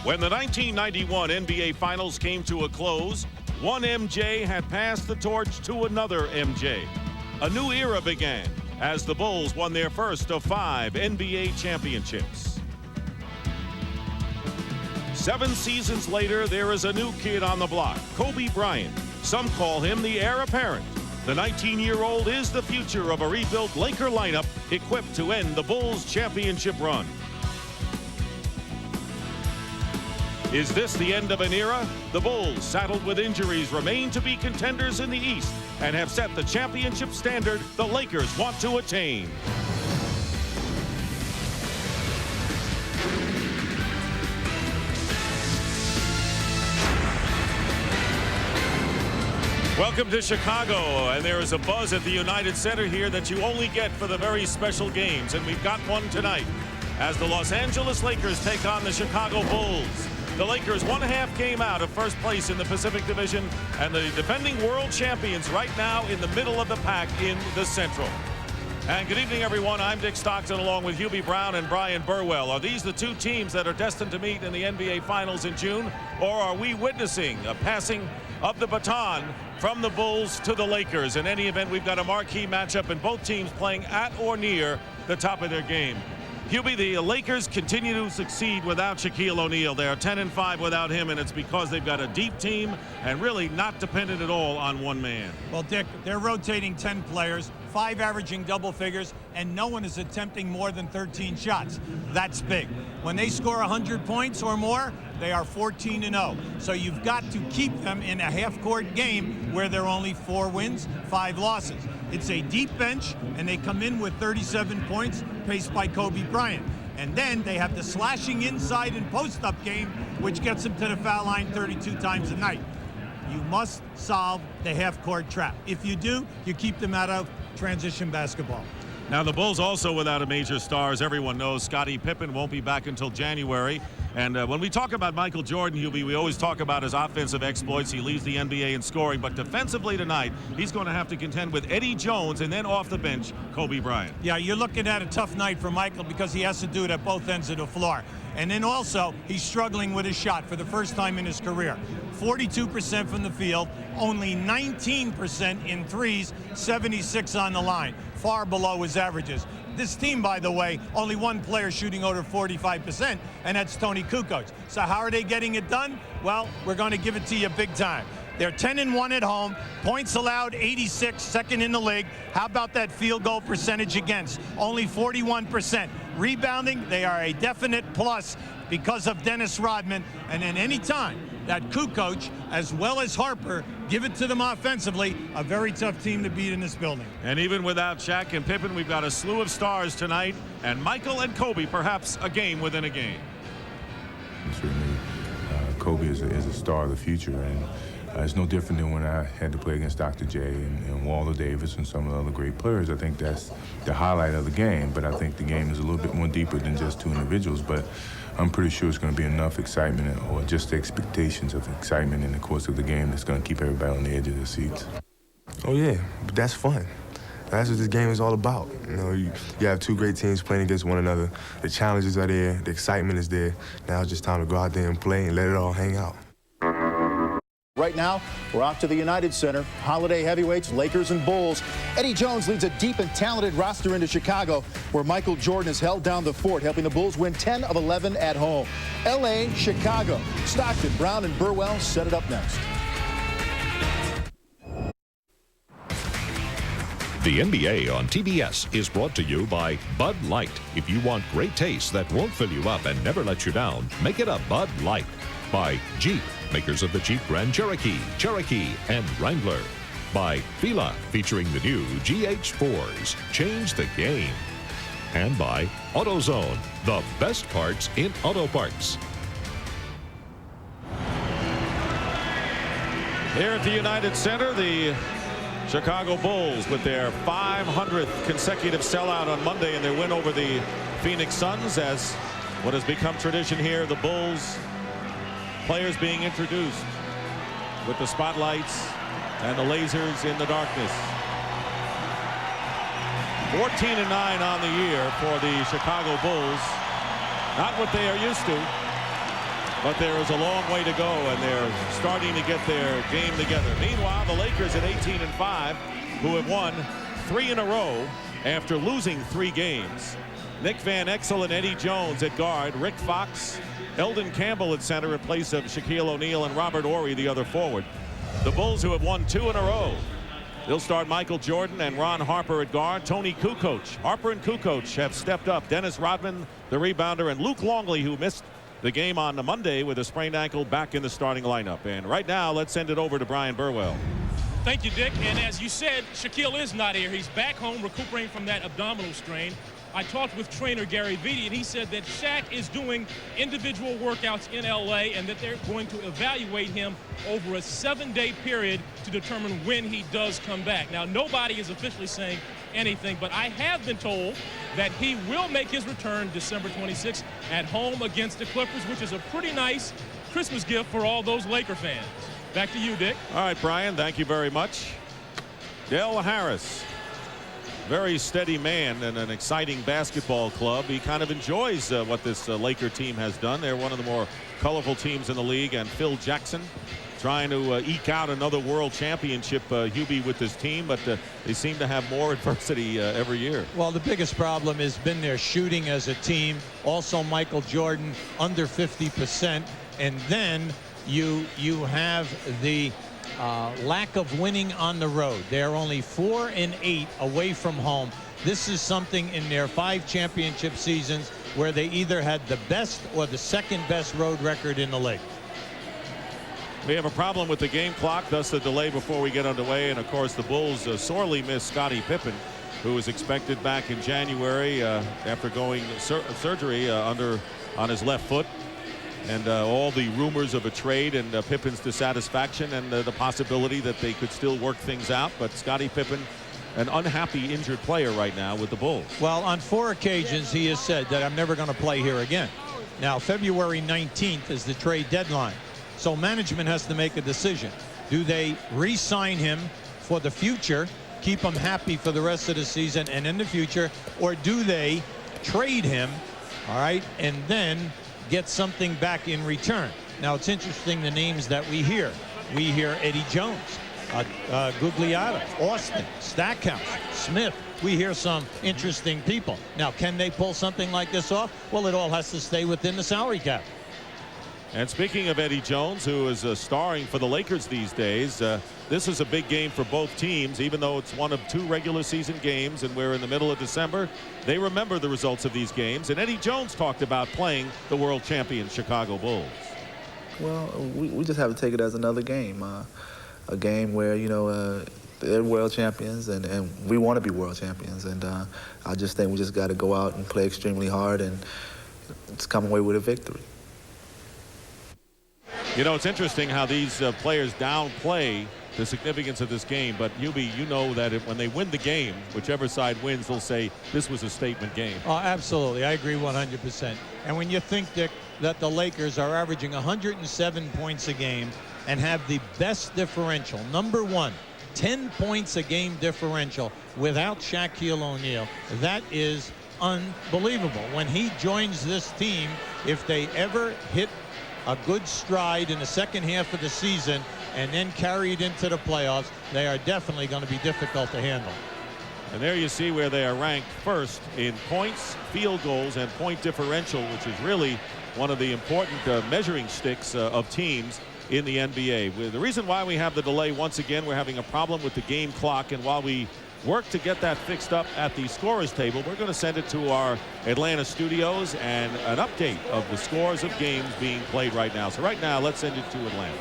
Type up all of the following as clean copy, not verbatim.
When the 1991 NBA Finals came to a close, one MJ had passed the torch to another MJ. A new era began as the Bulls won their first of 5 NBA championships. 7 seasons later, there is a new kid on the block, Kobe Bryant. Some call him the heir apparent. The 19-year-old is the future of a rebuilt Laker lineup equipped to end the Bulls' championship run. Is this the end of an era? The Bulls, saddled with injuries, remain to be contenders in the East and have set the championship standard the Lakers want to attain. Welcome to Chicago, and there is a buzz at the United Center here that you only get for the very special games, and we've got one tonight as the Los Angeles Lakers take on the Chicago Bulls. The Lakers 1.5 game out of first place in the Pacific Division, and the defending world champions right now in the middle of the pack in the Central. And good evening, everyone. I'm Dick Stockton along with Hubie Brown and Brian Burwell. Are these the two teams that are destined to meet in the NBA Finals in June, or are we witnessing a passing of the baton from the Bulls to the Lakers? In any event, we've got a marquee matchup and both teams playing at or near the top of their game. Hubie, the Lakers continue to succeed without Shaquille O'Neal. They are 10-5 without him, and it's because they've got a deep team and really not dependent at all on one man. Well, Dick, they're rotating 10 players, 5 averaging double figures, and no one is attempting more than 13 shots. That's big. When they score 100 points or more, they are 14-0. So you've got to keep them in a half-court game where they're only 4 wins, 5 losses. It's a deep bench, and they come in with 37 points, paced by Kobe Bryant. And then they have the slashing inside and post-up game, which gets them to the foul line 32 times a night. You must solve the half-court trap. If you do, you keep them out of transition basketball. Now, the Bulls also without a major star. As everyone knows, Scottie Pippen won't be back until January. And when we talk about Michael Jordan, Hubie, we always talk about his offensive exploits. He leads the NBA in scoring. But defensively tonight, he's going to have to contend with Eddie Jones and then off the bench, Kobe Bryant. Yeah, you're looking at a tough night for Michael because he has to do it at both ends of the floor. And then also, he's struggling with his shot for the first time in his career. 42% from the field, only 19% in threes, 76 on the line, far below his averages. This team, by the way, only one player shooting over 45%, and that's Toni Kukoc. So how are they getting it done? Well, we're going to give it to you big time. They're 10-1 at home, points allowed 86, second in the league. How about that field goal percentage against? Only 41%. Rebounding, they are a definite plus because of Dennis Rodman. And then any time that Kukoc, as well as Harper, give it to them offensively, a very tough team to beat in this building. And even without Shaq and Pippen, we've got a slew of stars tonight, and Michael and Kobe perhaps a game within a game. Certainly, Kobe is a star of the future, and it's no different than when I had to play against Dr. J and Walter Davis and some of the other great players. I think that's the highlight of the game, but I think the game is a little bit more deeper than just 2 individuals. But I'm pretty sure it's going to be enough excitement, or just expectations of excitement in the course of the game, that's going to keep everybody on the edge of their seats. Oh yeah, but that's fun. That's what this game is all about. You know, you have 2 great teams playing against one another. The challenges are there, the excitement is there. Now it's just time to go out there and play and let it all hang out. Right now, we're off to the United Center. Holiday heavyweights, Lakers and Bulls. Eddie Jones leads a deep and talented roster into Chicago, where Michael Jordan has held down the fort, helping the Bulls win 10 of 11 at home. L.A., Chicago. Stockton, Brown, and Burwell set it up next. The NBA on TBS is brought to you by Bud Light. If you want great taste that won't fill you up and never let you down, make it a Bud Light. By Jeep, makers of the Jeep Grand Cherokee, Cherokee, and Wrangler. By Fila, featuring the new GH4s. Change the game. And by AutoZone, the best parts in auto parts. Here at the United Center, the Chicago Bulls with their 500th consecutive sellout on Monday in their win over the Phoenix Suns. As what has become tradition here, the Bulls players being introduced with the spotlights and the lasers in the darkness. 14-9 on the year for the Chicago Bulls. Not what they are used to. But there is a long way to go, and they're starting to get their game together. Meanwhile, the Lakers at 18-5, who have won 3 in a row after losing 3 games. Nick Van Exel and Eddie Jones at guard. Rick Fox, Eldon Campbell at center in place of Shaquille O'Neal, and Robert Horry, the other forward. The Bulls, who have won 2 in a row. They'll start Michael Jordan and Ron Harper at guard. Tony Kukoc. Harper and Kukoc have stepped up. Dennis Rodman, the rebounder, and Luke Longley, who missed the game on the Monday with a sprained ankle, back in the starting lineup. And right now, let's send it over to Brian Burwell. Thank you, Dick. And as you said, Shaquille is not here. He's back home recuperating from that abdominal strain. I talked with trainer Gary Vitti, and he said that Shaq is doing individual workouts in L.A. and that they're going to evaluate him over a 7-day period to determine when he does come back. Now, nobody is officially saying anything, but I have been told that he will make his return December 26th at home against the Clippers, which is a pretty nice Christmas gift for all those Laker fans. Back to you, Dick. All right, Brian, thank you very much. Del Harris, very steady man in an exciting basketball club. He kind of enjoys what this Laker team has done. They're one of the more colorful teams in the league. And Phil Jackson trying to eke out another world championship, Hubie, with this team, but they seem to have more adversity every year. Well, the biggest problem has been their shooting as a team. Also, Michael Jordan under 50%, and then you have the lack of winning on the road. They're only 4-8 away from home. This is something in their 5 championship seasons where they either had the best or the second best road record in the league. We have a problem with the game clock, thus the delay before we get underway. And of course, the Bulls sorely miss Scottie Pippen, who was expected back in January after going surgery on his left foot. And all the rumors of a trade and Pippen's dissatisfaction and the possibility that they could still work things out. But Scottie Pippen, an unhappy injured player right now with the Bulls. Well, on 4 occasions he has said that I'm never going to play here again. Now, February 19th is the trade deadline. So management has to make a decision. Do they re-sign him for the future, keep him happy for the rest of the season and in the future, or do they trade him, all right, and then get something back in return? Now, it's interesting the names that we hear. We hear Eddie Jones, Gugliotta, Austin, Stackhouse, Smith. We hear some interesting people. Now, can they pull something like this off? Well, it all has to stay within the salary cap. And speaking of Eddie Jones, who is starring for the Lakers these days, this is a big game for both teams. Even though it's one of 2 regular season games and we're in the middle of December, they remember the results of these games. And Eddie Jones talked about playing the world champion Chicago Bulls. Well, we just have to take it as another game, a game where, you know, they're world champions and we want to be world champions. And I just think we just got to go out and play extremely hard and just come away with a victory. You know, it's interesting how these players downplay the significance of this game. But, Hubie, you know that when they win the game, whichever side wins, they'll say this was a statement game. Oh, absolutely. I agree 100%. And when you think, Dick, that the Lakers are averaging 107 points a game and have the best differential, number 1, 10 points a game differential without Shaquille O'Neal, that is unbelievable. When he joins this team, if they ever hit a good stride in the second half of the season and then carry it into the playoffs, they are definitely going to be difficult to handle. And there you see where they are ranked first in points, field goals, and point differential, which is really one of the important measuring sticks of teams in the NBA. The reason why we have the delay, once again, we're having a problem with the game clock, and while we work to get that fixed up at the scorers table, we're going to send it to our Atlanta studios and an update of the scores of games being played right now. So right now, let's send it to Atlanta.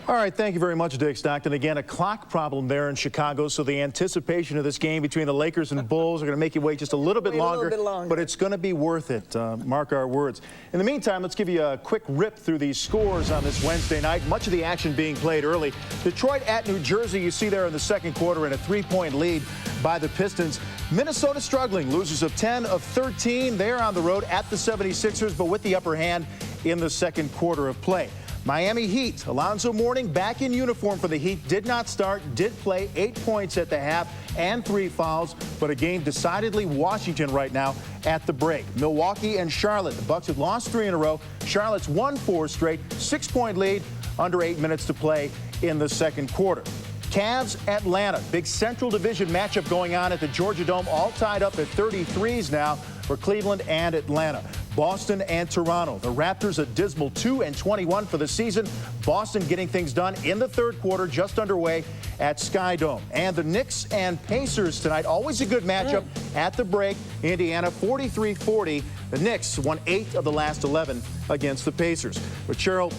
All right, thank you very much, Dick Stockton. Again, a clock problem there in Chicago, so the anticipation of this game between the Lakers and Bulls are going to make you wait just a little bit longer, but it's going to be worth it. Mark our words. In the meantime, let's give you a quick rip through these scores on this Wednesday night. Much of the action being played early. Detroit at New Jersey, you see there in the second quarter, in a 3-point lead by the Pistons. Minnesota struggling, losers of 10 of 13. They're on the road at the 76ers, but with the upper hand in the second quarter of play. Miami Heat. Alonzo Mourning back in uniform for the Heat. Did not start, did play 8 points at the half and 3 fouls, but a game decidedly Washington right now at the break. Milwaukee and Charlotte. The Bucks had lost 3 in a row. Charlotte's won 4 straight. 6-point lead, under 8 minutes to play in the second quarter. Cavs, Atlanta. Big Central Division matchup going on at the Georgia Dome. All tied up at 33s now for Cleveland and Atlanta. Boston and Toronto. The Raptors a dismal 2-21 for the season. Boston getting things done in the third quarter, just underway at Sky Dome. And the Knicks and Pacers tonight. Always a good matchup at the break. Indiana 43-40. The Knicks won 8 of the last 11 against the Pacers. But Cheryl,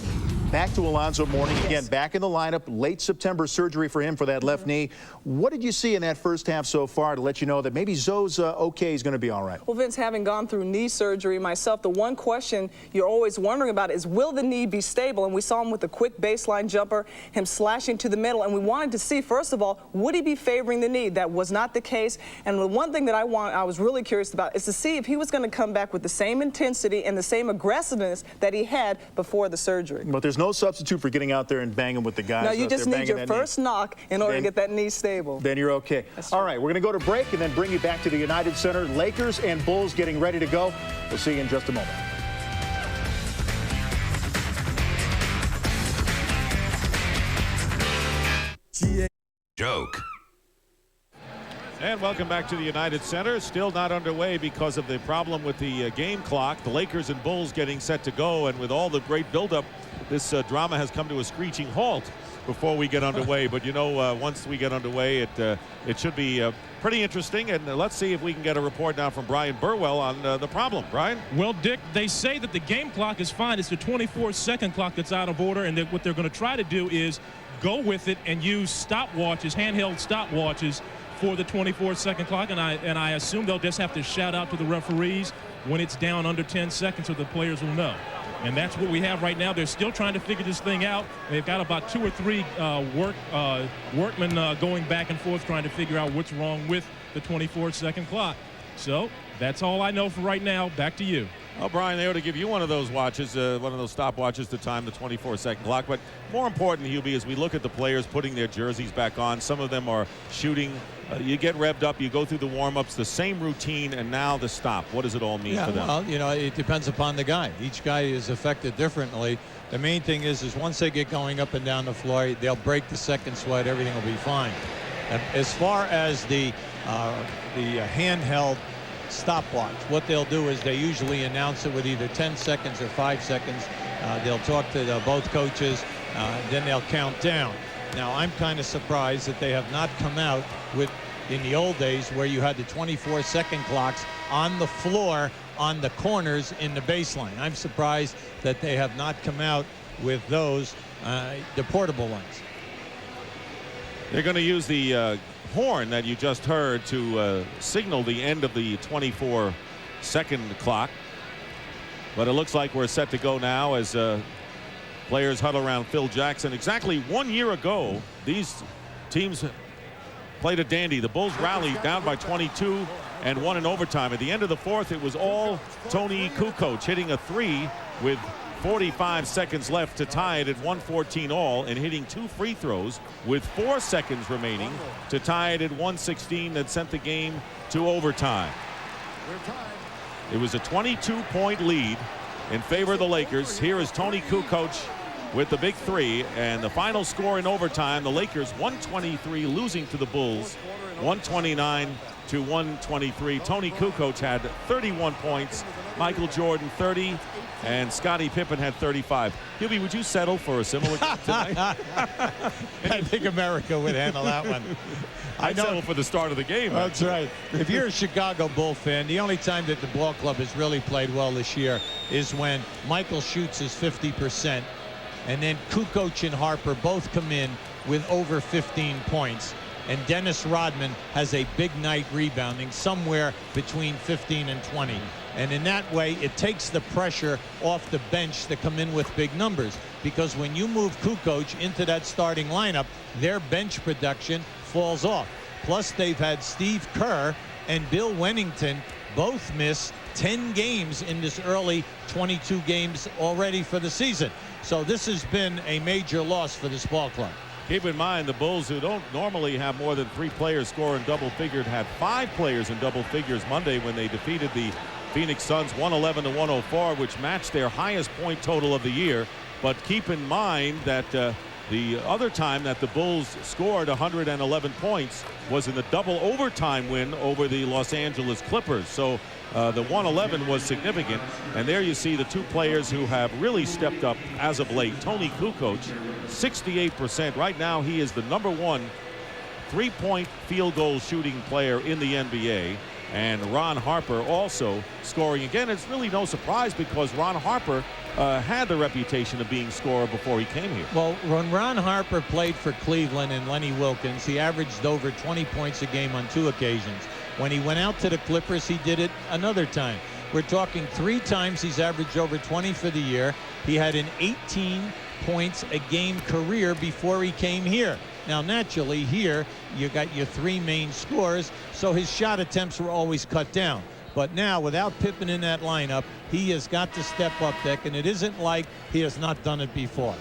back to Alonzo Mourning again, back in the lineup. Late September surgery for him for that left knee. What did you see in that first half so far to let you know that maybe Zoe's okay, he's going to be all right? Well, Vince, having gone through knee surgery myself, the one question you're always wondering about is, will the knee be stable? And we saw him with a quick baseline jumper, him slashing to the middle, and we wanted to see, first of all, would he be favoring the knee? That was not the case. And the one thing that I was really curious about is to see if he was going to come back with the same intensity and the same aggressiveness that he had before the surgery. But there's no substitute for getting out there and banging with the guys. No, you just need your first knock in order to get that knee stable. Then you're okay. All right, we're going to go to break and then bring you back to the United Center. Lakers and Bulls getting ready to go. We'll see you in just a moment. Joke. And welcome back to the United Center. Still not underway because of the problem with the game clock. The Lakers and Bulls getting set to go, and with all the great buildup, this drama has come to a screeching halt before we get underway. But you know, once we get underway, it should be pretty interesting. And let's see if we can get a report now from Brian Burwell on the problem. Brian? Well, Dick, they say that the game clock is fine. It's the 24-second clock that's out of order, and that what they're going to try to do is go with it and use stopwatches, handheld stopwatches, for the 24-second clock, and I assume they'll just have to shout out to the referees when it's down under 10 seconds so the players will know. And that's what we have right now. They're still trying to figure this thing out. They've got about 2 or 3 workmen going back and forth trying to figure out what's wrong with the 24-second clock. So that's all I know for right now. Back to you. Well, Brian, they ought to give you one of those watches, one of those stopwatches to time the 24-second clock. But more important, Hubie, as we look at the players putting their jerseys back on, some of them are shooting. You get revved up, you go through the warm-ups, the same routine, and now the stop. What does it all mean for them? Well, you know, it depends upon the guy. Each guy is affected differently. The main thing is once they get going up and down the floor, they'll break the second sweat. Everything will be fine. And as far as the handheld stopwatch, what they'll do is they usually announce it with either 10 seconds or 5 seconds. They'll talk to both coaches, then they'll count down. Now, I'm kind of surprised that they have not come out with, in the old days, where you had the 24-second clocks on the floor on the corners in the baseline. I'm surprised that they have not come out with those, the portable ones. They're going to use the horn that you just heard to signal the end of the 24-second clock. But it looks like we're set to go now as players huddle around Phil Jackson. Exactly 1 year ago, these teams played a dandy. The Bulls rallied down by 22 and won in overtime. At the end of the fourth, it was all Tony Kukoc hitting a 3 with 45 seconds left to tie it at 114 all, and hitting 2 free throws with 4 seconds remaining to tie it at 116 that sent the game to overtime. It was a 22-point lead in favor of the Lakers. Here is Tony Kukoc with the big 3, and the final score in overtime, the Lakers 123 losing to the Bulls 129 to 123. Tony Kukoc had 31 points, Michael Jordan 30, and Scottie Pippen had 35. Hubie, would you settle for a similar game tonight? I think America would handle that one. I'd settle for the start of the game. That's right. If you're a Chicago Bull fan, the only time that the ball club has really played well this year is when Michael shoots his 50%, and then Kukoc and Harper both come in with over 15 points. And Dennis Rodman has a big night rebounding somewhere between 15 and 20. And in that way, it takes the pressure off the bench to come in with big numbers. Because when you move Kukoc into that starting lineup, their bench production falls off. Plus, they've had Steve Kerr and Bill Wennington both miss 10 games in this early 22 games already for the season. So this has been a major loss for this ball club. Keep in mind, the Bulls, who don't normally have more than 3 players score in double figures, had 5 players in double figures Monday when they defeated the Phoenix Suns 111-104, which matched their highest point total of the year. But keep in mind that the other time that the Bulls scored 111 points was in the double overtime win over the Los Angeles Clippers. So the 111 was significant. And there you see the 2 players who have really stepped up as of late. Toni Kukoc, 68%. Right now he is the #1 3-point field goal shooting player in the NBA. And Ron Harper also scoring again. It's really no surprise because Ron Harper had the reputation of being scorer before he came here. Well, when Ron Harper played for Cleveland and Lenny Wilkins, he averaged over 20 points a game on 2 occasions. When he went out to the Clippers, he did it another time. We're talking 3 times he's averaged over 20 for the year. He had an 18 points a game career before he came here. Now, naturally, here you got your 3 main scorers, so his shot attempts were always cut down. But now, without Pippen in that lineup, he has got to step up, Dick, and it isn't like he has not done it before.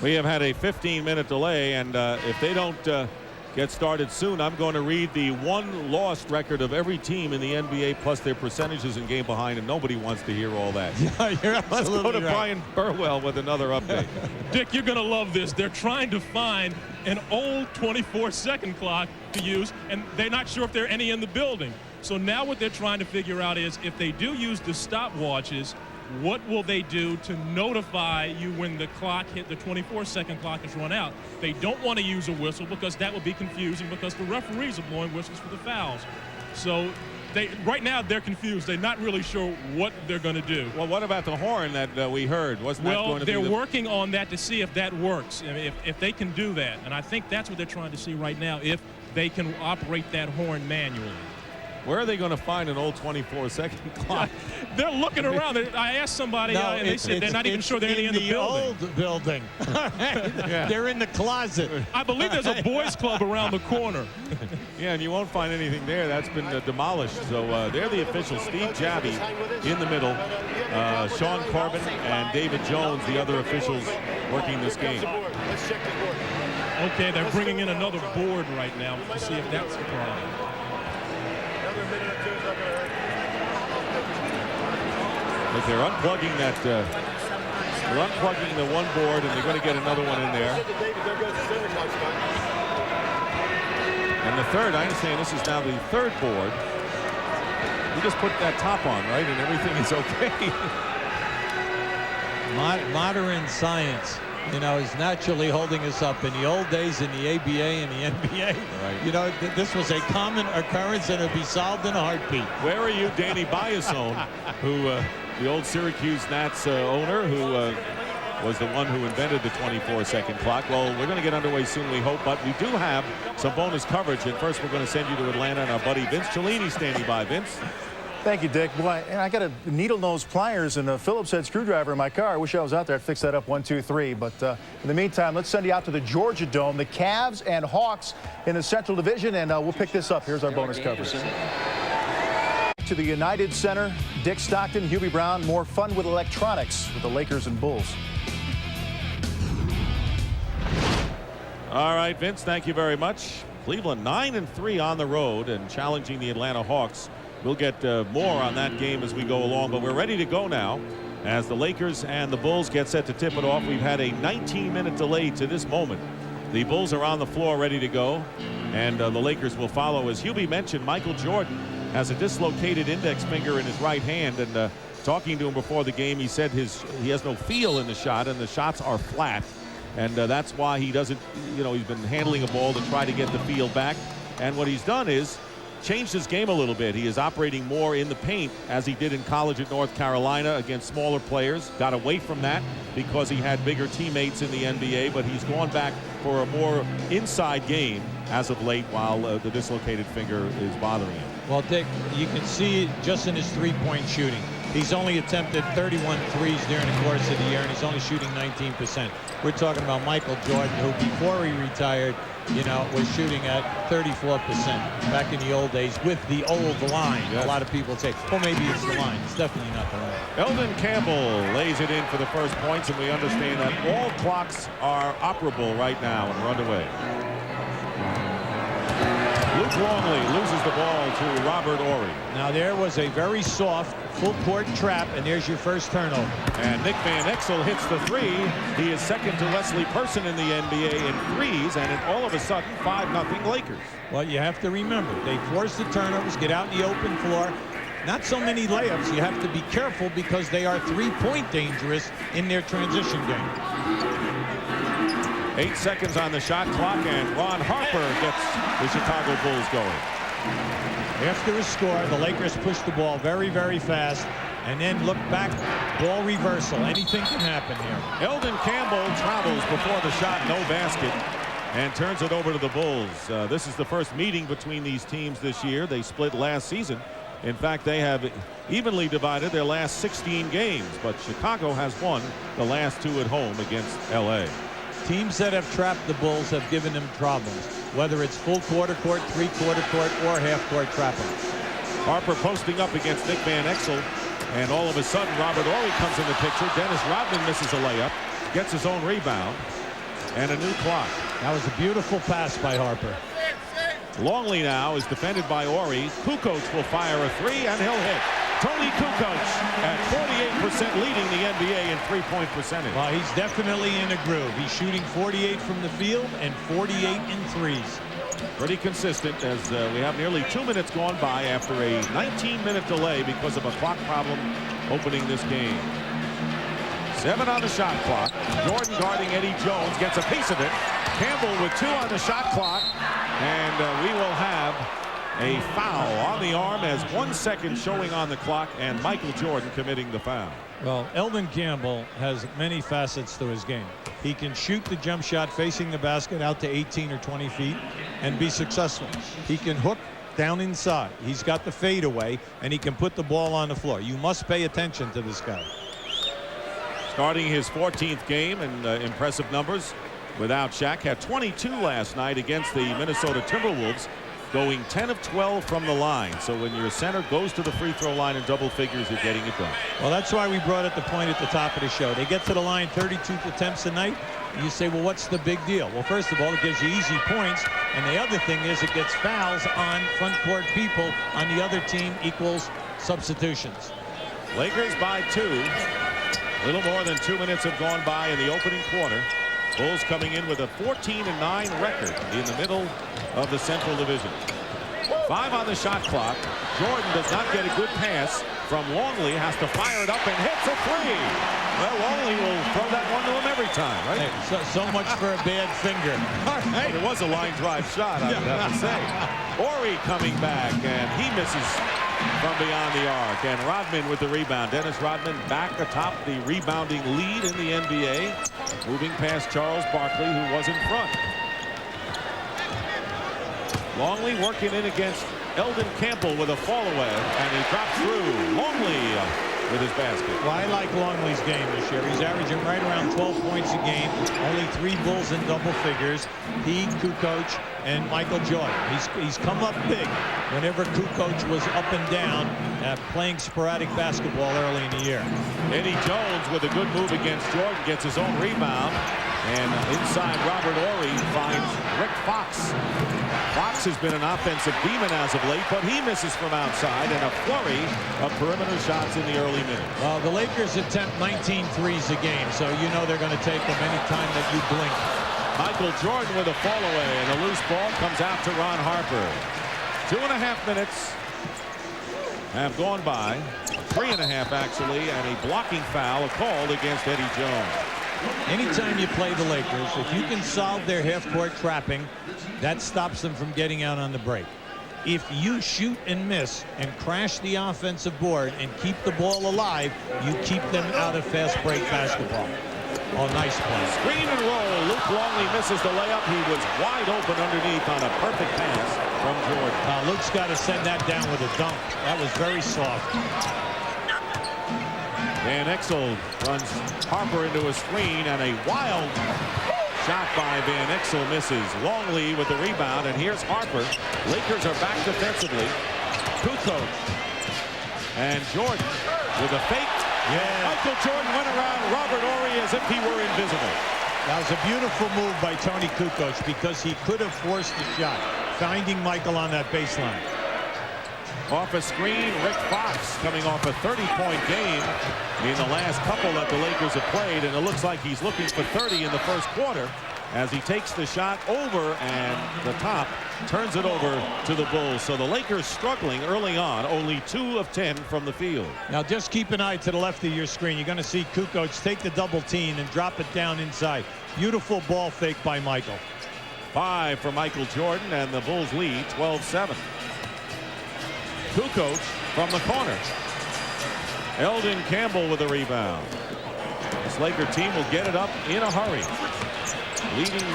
We have had a 15-minute delay, and if they don't get started soon, I'm going to read the 1 lost record of every team in the NBA plus their percentages in game behind, and nobody wants to hear all that. Yeah, you're Let's go to right. Brian Burwell with another update. Dick, you're going to love this. They're trying to find an old 24-second clock to use, and they're not sure if there are any in the building. So now what they're trying to figure out is if they do use the stopwatches, what will they do to notify you when the clock hit, the 24-second clock is run out? They don't want to use a whistle because that would be confusing because the referees are blowing whistles for the fouls. So right now they're confused. They're not really sure what they're going to do. Well, what about the horn that we heard? Wasn't that going to be they're working on that to see if that works, if they can do that. And I think that's what they're trying to see right now, if they can operate that horn manually. Where are they going to find an old 24-second clock? They're looking around. I asked somebody, and they said they're not even sure they're any in the building. Old building. Yeah. They're in the closet. I believe there's a boys' club around the corner. Yeah, and you won't find anything there. That's been demolished. So they're the officials. Steve Javy in the middle. Sean Corbin and David Jones, the other officials working this game. Okay, they're bringing in another board right now to see if that's the problem. But they're unplugging that. They're unplugging the one board, and they're going to get another one in there. And the third, I understand this is now the 3rd board. You just put that top on, right, and everything is okay. Modern science, you know, is naturally holding us up. In the old days, in the ABA and the NBA, right. You know, this was a common occurrence and it would be solved in a heartbeat. Where are you, Danny Biasone, who the old Syracuse Nats owner, who was the one who invented the 24-second clock? Well, we're going to get underway soon, we hope, but we do have some bonus coverage. And first, we're going to send you to Atlanta, and our buddy Vince Cellini standing by. Vince. Thank you, Dick. Boy, I got a needle-nose pliers and a Phillips head screwdriver in my car. I wish I was out there. I'd fix that up 1, 2, 3. But in the meantime, let's send you out to the Georgia Dome. The Cavs and Hawks in the Central Division, and we'll pick this up. Here's our bonus coverage. To the United Center, Dick Stockton, Hubie Brown. More fun with electronics with the Lakers and Bulls. All right, Vince, thank you very much. Cleveland 9-3 on the road and challenging the Atlanta Hawks. We'll get more on that game as we go along, but we're ready to go now as the Lakers and the Bulls get set to tip it off. We've had a 19-minute delay to this moment. The Bulls are on the floor ready to go, and the Lakers will follow. As Hubie mentioned, Michael Jordan has a dislocated index finger in his right hand, and talking to him before the game, he said he has no feel in the shot, and the shots are flat. And that's why he doesn't, he's been handling a ball to try to get the feel back. And what he's done is changed his game a little bit. He is operating more in the paint as he did in college at North Carolina against smaller players. Got away from that because he had bigger teammates in the NBA, but he's gone back for a more inside game as of late while the dislocated finger is bothering him. Well, Dick, you can see it just in his three-point shooting. He's only attempted 31 threes during the course of the year, and he's only shooting 19%. We're talking about Michael Jordan, who before he retired, was shooting at 34% back in the old days with the old line. Yes. A lot of people say, well, maybe it's the line. It's definitely not the line. Eldon Campbell lays it in for the first points, and we understand that all clocks are operable right now and run away. Luke Longley loses the ball to Robert Horry. Now there was a very soft full court trap, and there's your first turnover. And Nick Van Exel hits the three. He is second to Wesley Person in the NBA in threes, and all of a sudden 5-0 Lakers. Well, you have to remember, they force the turnovers, get out in the open floor. Not so many layups. You have to be careful because they are three-point dangerous in their transition game. 8 seconds on the shot clock, and Ron Harper gets the Chicago Bulls going. After a score, the Lakers push the ball very, very fast and then look back, ball reversal. Anything can happen here. Eldon Campbell travels before the shot, no basket, and turns it over to the Bulls. This is the first meeting between these teams this year. They split last season. In fact, they have evenly divided their last 16 games, but Chicago has won the last 2 at home against LA. Teams that have trapped the Bulls have given them problems, whether it's full quarter court, three-quarter court, or half-court trapping. Harper posting up against Nick Van Exel, and all of a sudden Robert Horry comes in the picture. Dennis Rodman misses a layup, gets his own rebound, and a new clock. That was a beautiful pass by Harper. Longley now is defended by Horry. Kukoc will fire a three, and he'll hit. Tony Kukoc at 48% leading the NBA in three-point percentage. Well, he's definitely in a groove. He's shooting 48 from the field and 48 in threes. Pretty consistent as we have nearly 2 minutes gone by after a 19-minute delay because of a clock problem opening this game. 7 on the shot clock. Jordan guarding Eddie Jones gets a piece of it. Campbell with 2 on the shot clock, and we will have a foul on the arm as 1 second showing on the clock, and Michael Jordan committing the foul. Well, Eldon Campbell has many facets to his game. He can shoot the jump shot facing the basket out to 18 or 20 feet and be successful. He can hook down inside. He's got the fadeaway, and he can put the ball on the floor. You must pay attention to this guy. Starting his 14th game, and impressive numbers without Shaq. Had 22 last night against the Minnesota Timberwolves, going 10 of 12 from the line. So when your center goes to the free throw line in double figures, you're getting it done. Well, that's why we brought up the point at the top of the show. They get to the line 32 attempts a night. You say, well, what's the big deal? Well, first of all, it gives you easy points. And the other thing is it gets fouls on front court people on the other team equals substitutions. Lakers by 2. A little more than 2 minutes have gone by in the opening quarter. Bulls coming in with a 14-9 record in the middle of the Central Division. 5 on the shot clock. Jordan does not get a good pass from Longley. Has to fire it up and hits a three. Well, Longley will throw that one to him every time, right? Hey, so much for a bad finger. Hey, it was a line drive shot, I would have to say. Horry coming back, and he misses from beyond the arc. And Rodman with the rebound. Dennis Rodman back atop the rebounding lead in the NBA. Moving past Charles Barkley, who was in front. Longley working in against Eldon Campbell with a fall away, and he drops through. Longley with his basket. Well, I like Longley's game this year. He's averaging right around 12 points a game. Only 3 Bulls in double figures. He, Kukoc, and Michael Jordan. He's come up big whenever Kukoc was up and down playing sporadic basketball early in the year. Eddie Jones with a good move against Jordan gets his own rebound. And inside, Robert Horry finds Rick Fox. Fox has been an offensive demon as of late, but he misses from outside, and a flurry of perimeter shots in the early minutes. Well, the Lakers attempt 19 threes a game, so you know they're going to take them any time that you blink. Michael Jordan with a fall away, and a loose ball comes out to Ron Harper. 2.5 minutes have gone by, 3.5 actually, and a blocking foul called against Eddie Jones. Anytime you play the Lakers, if you can solve their half-court trapping, that stops them from getting out on the break. If you shoot and miss and crash the offensive board and keep the ball alive, you keep them out of fast break basketball. Oh, nice play. Screen and roll. Luke Longley misses the layup. He was wide open underneath on a perfect pass from Jordan. Luke's got to send that down with a dunk. That was very soft. Van Exel runs Harper into a screen, and a wild shot by Van Exel misses. Longley with the rebound, and here's Harper. Lakers are back defensively. Kukoc and Jordan with a fake. Yeah. Michael Jordan went around Robert Horry as if he were invisible. That was a beautiful move by Tony Kukoc because he could have forced the shot, finding Michael on that baseline. Off a screen, Rick Fox coming off a 30-point game in the last couple that the Lakers have played, and it looks like he's looking for 30 in the first quarter as he takes the shot over, and the top turns it over to the Bulls. So the Lakers struggling early on, only 2 of 10 from the field. Now just keep an eye to the left of your screen. You're going to see Kukoc take the double team and drop it down inside. Beautiful ball fake by Michael. 5 for Michael Jordan, and the Bulls lead 12-7. Kukoc from the corner. Eldon Campbell with a rebound. This Laker team will get it up in a hurry. Leading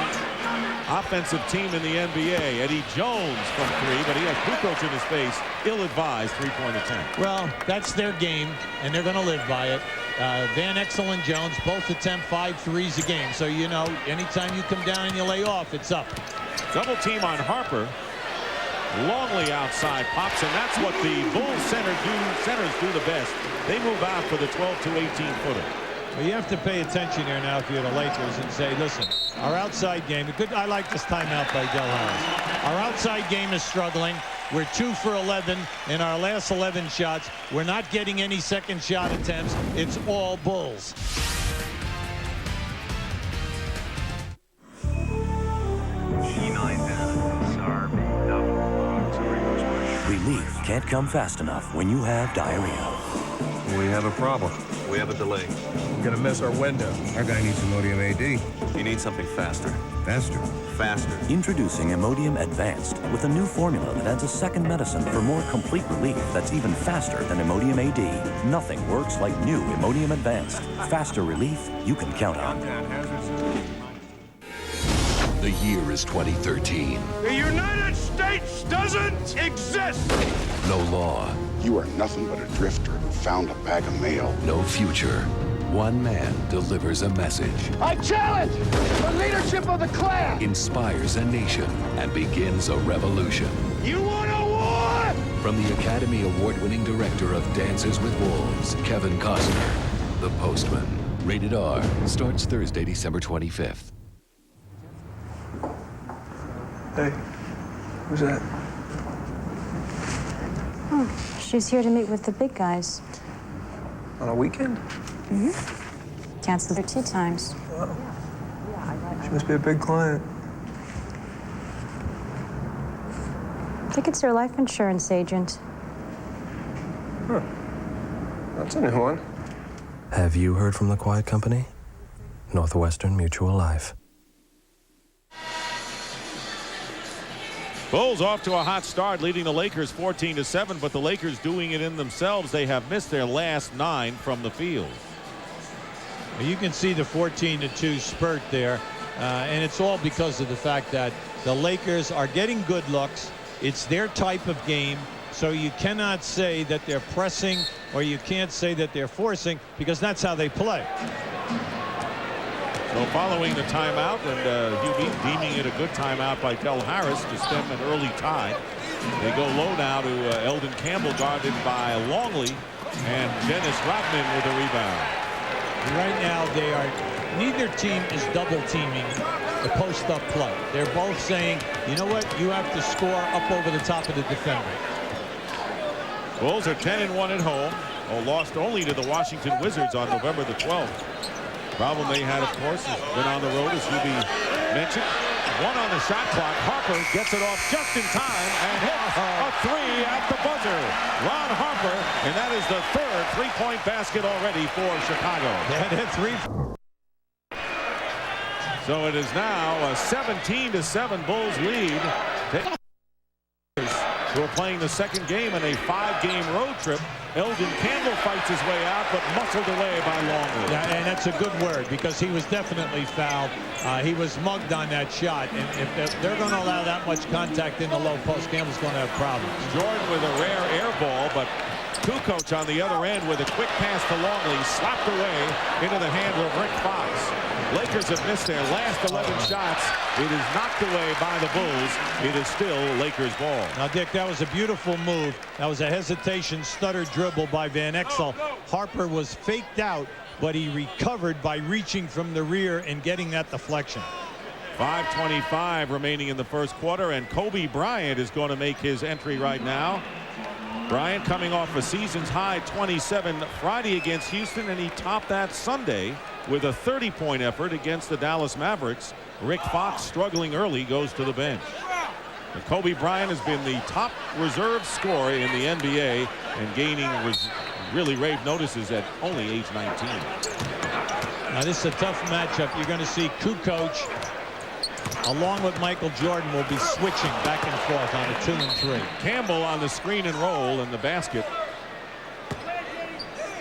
offensive team in the NBA. Eddie Jones from 3, but he had Kukoc in his face. Ill-advised three-point attempt. Well, that's their game, and they're going to live by it. Van Exel and Jones both attempt 5 threes a game. So, you know, anytime you come down and you lay off, it's up. Double team on Harper. Longley outside pops, and that's what the Bulls centers do the best. They move out for the 12 to 18 footer. Well, you have to pay attention here now if you're the Lakers and say, listen, our outside game, I like this timeout by Del Harris. Our outside game is struggling. We're 2 for 11 in our last 11 shots. We're not getting any second shot attempts. It's all Bulls. Relief can't come fast enough when you have diarrhea. We have a problem. We have a delay. We're gonna miss our window. Our guy needs Imodium AD. You need something faster. Faster? Faster. Introducing Imodium Advanced with a new formula that adds a second medicine for more complete relief that's even faster than Imodium AD. Nothing works like new Imodium Advanced. Faster relief you can count on. The year is 2013. The United States doesn't exist! No law. You are nothing but a drifter who found a bag of mail. No future. One man delivers a message. I challenge the leadership of the Klan! Inspires a nation and begins a revolution. You want a war? From the Academy Award-winning director of Dances with Wolves, Kevin Costner, The Postman. Rated R. Starts Thursday, December 25th. Hey, who's that? She's here to meet with the big guys. On a weekend? Mm-hmm. Canceled her 2 times. Wow. She must be a big client. I think it's her life insurance agent. Huh. That's a new one. Have you heard from the Quiet Company? Northwestern Mutual Life. Bulls off to a hot start, leading the Lakers 14-7, but the Lakers doing it in themselves. They have missed their last 9 from the field. You can see the 14-2 spurt there, and it's all because of the fact that the Lakers are getting good looks. It's their type of game, so you cannot say that they're pressing or you can't say that they're forcing, because that's how they play. So following the timeout, and Hubie deeming it a good timeout by Del Harris to stem an early tie. They go low now to Eldon Campbell, guarded by Longley, and Dennis Rodman with a rebound. Right now, neither team is double teaming the post-up play. They're both saying, you know what, you have to score up over the top of the defender. Bulls are 10-1 at home. Lost only to the Washington Wizards on November the 12th. Problem they had, of course, has been on the road, as Hubie mentioned. 1 on the shot clock. Harper gets it off just in time and hits a 3 at the buzzer. Ron Harper, and that is the 3rd three-point basket already for Chicago. That hit 3. So it is now a 17-7 Bulls lead. Who are playing the second game in a 5-game road trip. Eldon Campbell fights his way out, but muscled away by Longley. Yeah, and that's a good word, because he was definitely fouled. He was mugged on that shot, and if they're going to allow that much contact in the low post, Campbell's going to have problems. Jordan with a rare air ball, but Kukoc on the other end with a quick pass to Longley, slapped away into the hand of Rick Fox. Lakers have missed their last 11 shots. It is knocked away by the Bulls. It is still Lakers ball. Now, Dick, that was a beautiful move. That was a hesitation stutter dribble by Van Exel. Harper was faked out, but he recovered by reaching from the rear and getting that deflection. 5:25 remaining in the first quarter, and Kobe Bryant is going to make his entry right now. Bryant coming off a season's high 27 Friday against Houston, and he topped that Sunday with a 30-point effort against the Dallas Mavericks. Rick Fox, struggling early, goes to the bench. And Kobe Bryant has been the top reserve scorer in the NBA and gaining really rave notices at only age 19. Now, this is a tough matchup. You're going to see Kukoc, along with Michael Jordan, will be switching back and forth on a 2 and 3. Campbell on the screen and roll in the basket.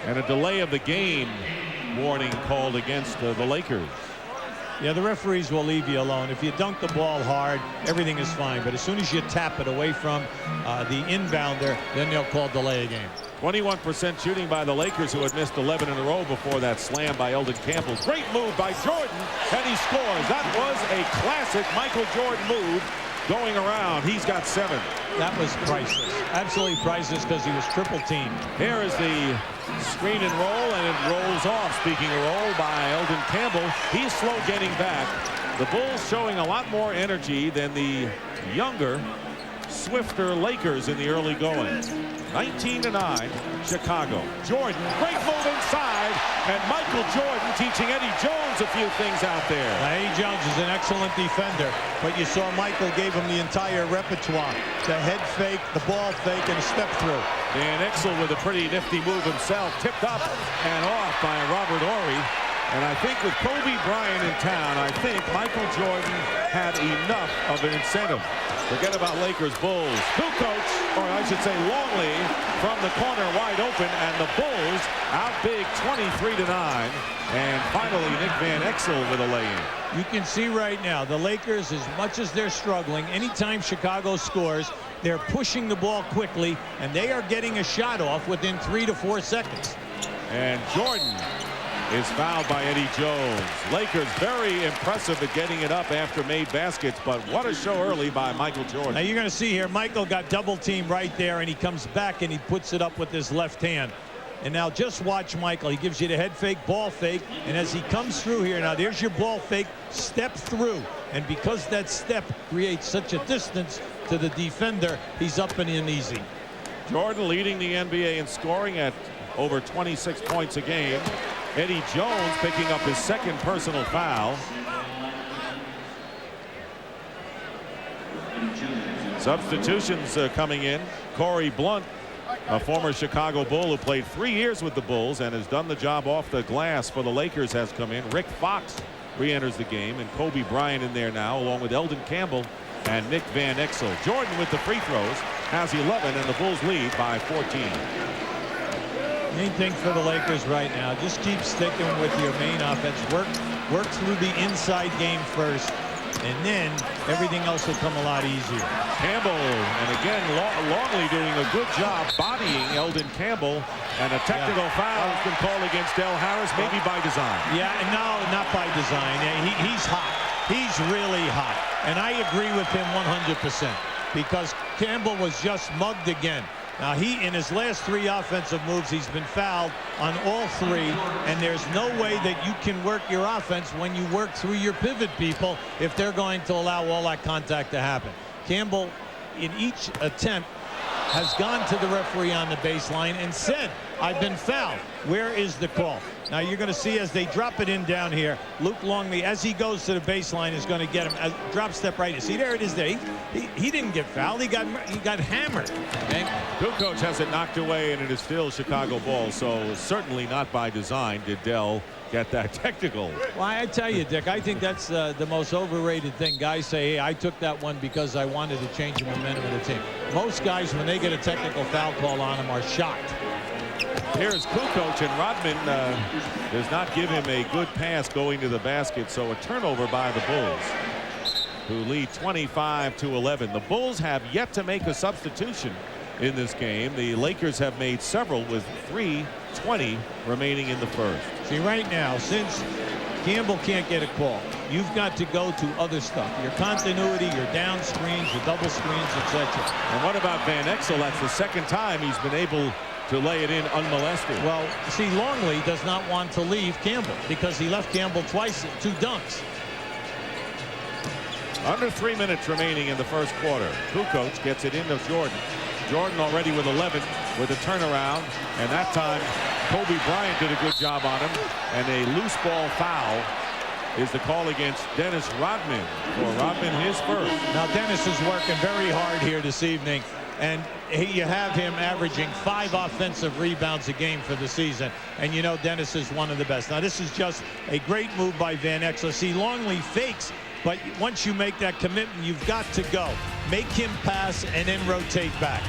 And a delay of the game warning called against the Lakers. Yeah, the referees will leave you alone. If you dunk the ball hard, everything is fine. But as soon as you tap it away from the inbounder, then they'll call delay a game. 21% shooting by the Lakers, who had missed 11 in a row before that slam by Eldon Campbell. Great move by Jordan, and he scores. That was a classic Michael Jordan move going around. He's got 7. That was priceless. Absolutely priceless, because he was triple teamed. Here is the screen and roll, and it rolls off. Speaking of roll by Eldon Campbell, he's slow getting back. The Bulls showing a lot more energy than the younger, swifter Lakers in the early going. 19-9, Chicago. Jordan, great move inside, and Michael Jordan teaching Eddie Jones a few things out there. Now, Eddie Jones is an excellent defender, but you saw Michael gave him the entire repertoire. The head fake, the ball fake, and a step through. Van Exel with a pretty nifty move himself, tipped up and off by Robert Horry. And I think with Kobe Bryant in town, I think Michael Jordan had enough of an incentive. Forget about Lakers Bulls. Kukoc, or I should say Longley, from the corner wide open, and the Bulls out big 23-9. And finally, Nick Van Exel with a lay-in. You can see right now, the Lakers, as much as they're struggling, anytime Chicago scores, they're pushing the ball quickly, and they are getting a shot off within 3 to 4 seconds. And Jordan is fouled by Eddie Jones. Lakers very impressive at getting it up after made baskets, but what a show early by Michael Jordan. Now you're going to see here, Michael got double teamed right there, and he comes back and he puts it up with his left hand. And now just watch Michael. He gives you the head fake, ball fake, and as he comes through here, now there's your ball fake, step through. And because that step creates such a distance to the defender, he's up and in easy. Jordan leading the NBA in scoring at over 26 points a game. Eddie Jones picking up his second personal foul. Substitutions coming in. Corey Blunt, a former Chicago Bull who played 3 years with the Bulls and has done the job off the glass for the Lakers, has come in. Rick Fox re-enters the game, and Kobe Bryant in there now, along with Eldon Campbell and Nick Van Exel. Jordan with the free throws has 11, and the Bulls lead by 14. Main thing for the Lakers right now, just keep sticking with your main offense. Work through the inside game first, and then everything else will come a lot easier. Campbell, and again, Longley doing a good job bodying Eldon Campbell, and a technical foul has been called against Del Harris, maybe by design. Yeah, no, not by design. He's hot. He's really hot, and I agree with him 100%, because Campbell was just mugged again. Now, in his last 3 offensive moves, he's been fouled on all 3, and there's no way that you can work your offense when you work through your pivot people if they're going to allow all that contact to happen. Campbell, in each attempt, has gone to the referee on the baseline and said, I've been fouled. Where is the call? Now you're going to see as they drop it in down here, Luke Longley, as he goes to the baseline, is going to get him. Drop step right. You see, there it is there. He didn't get fouled. He got hammered. And Kukoc has it knocked away, and it is still Chicago ball, so certainly not by design did Dell get that technical. Well, I tell you, Dick, I think that's the most overrated thing. Guys say, hey, I took that one because I wanted to change the momentum of the team. Most guys, when they get a technical foul call on them, are shocked. Here's Kukoc, and Rodman does not give him a good pass going to the basket, so a turnover by the Bulls, who lead 25-11. The Bulls have yet to make a substitution in this game. The Lakers have made several with 3:20 remaining in the first. See, right now, since Campbell can't get a call, you've got to go to other stuff. Your continuity, your down screens, your double screens, etc. And what about Van Exel? That's the second time he's been able to lay it in unmolested. Well, see, Longley does not want to leave Campbell because he left Campbell twice, 2 dunks. Under 3 minutes remaining in the first quarter. Kukoc gets it into Jordan. Jordan already with 11 with a turnaround, and that time Kobe Bryant did a good job on him, and a loose ball foul is the call against Dennis Rodman. For Rodman, his first. Now Dennis is working very hard here this evening, and you have him averaging 5 offensive rebounds a game for the season, and you know Dennis is one of the best. Now this is just a great move by Van Exel. See, Longley fakes, but once you make that commitment, you've got to go. Make him pass and then rotate back.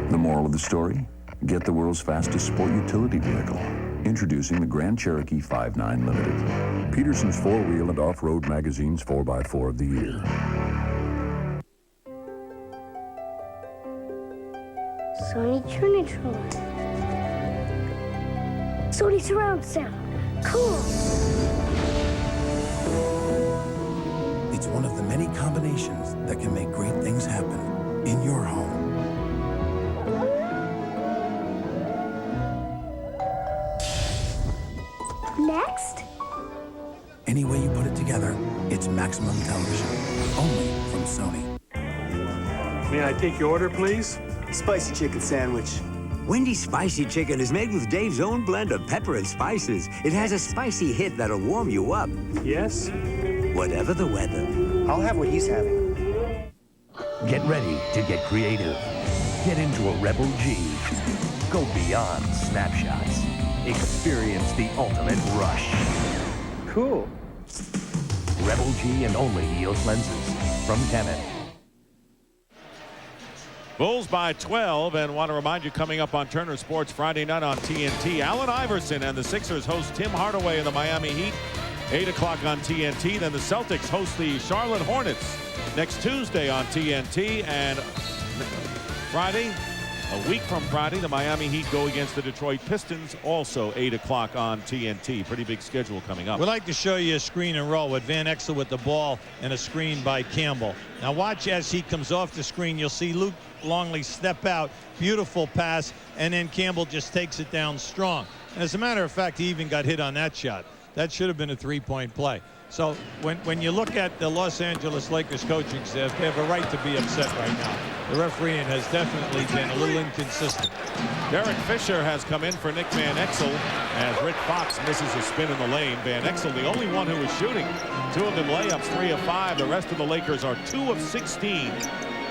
The moral of the story? Get the world's fastest sport utility vehicle. Introducing the Grand Cherokee 5.9 Limited. Peterson's 4-wheel and off-road magazine's 4x4 of the year. Sony Trinitron. Sony Surround Sound. Cool. It's one of the many combinations that can make great things happen in your home. Next? Any way you put it together, it's maximum television. Only from Sony. May I take your order, please? Spicy chicken sandwich. Wendy's spicy chicken is made with Dave's own blend of pepper and spices. It has a spicy hit that'll warm you up. Yes? Whatever the weather. I'll have what he's having. Get ready to get creative. Get into a Rebel G. Go beyond snapshots. Experience the ultimate rush. Cool. Rebel G and only EOS lenses from Canon. Bulls by 12, and want to remind you, coming up on Turner Sports Friday night on TNT, Allen Iverson and the Sixers host Tim Hardaway and the Miami Heat. 8 o'clock on TNT. Then the Celtics host the Charlotte Hornets next Tuesday on TNT. And Friday, a week from Friday, the Miami Heat go against the Detroit Pistons, also 8 o'clock on TNT. Pretty big schedule coming up. We'd like to show you a screen and roll with Van Exel with the ball and a screen by Campbell. Now watch as he comes off the screen. You'll see Luke Longley step out. Beautiful pass, and then Campbell just takes it down strong. And as a matter of fact, he even got hit on that shot. That should have been a three-point play. So when you look at the Los Angeles Lakers coaching staff, they have a right to be upset right now. The refereeing has definitely been a little inconsistent. Derek Fisher has come in for Nick Van Exel as Rick Fox misses a spin in the lane. Van Exel, the only one who is shooting. 2 of them layups, 3 of 5. The rest of the Lakers are 2 of 16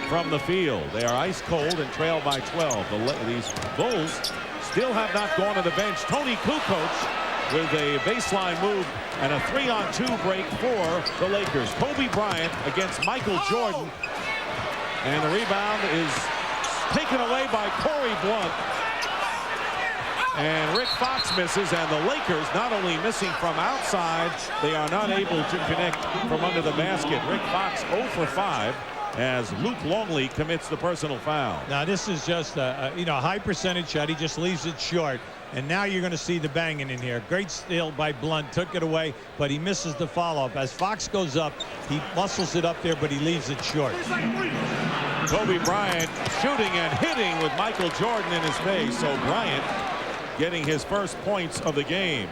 from the field. They are ice cold and trail by 12. These Bulls still have not gone to the bench. Tony Kukoc with a baseline move and a 3-on-2 break for the Lakers. Kobe Bryant against Michael Jordan. And the rebound is taken away by Corey Blunt. And Rick Fox misses, and the Lakers not only missing from outside, they are not able to connect from under the basket. Rick Fox 0 for 5 as Luke Longley commits the personal foul. Now this is just a high percentage shot. He just leaves it short. And now you're going to see the banging in here. Great steal by Blunt, took it away, but he misses the follow-up. As Fox goes up, he muscles it up there, but he leaves it short. Kobe Bryant shooting and hitting with Michael Jordan in his face. So Bryant getting his first points of the game.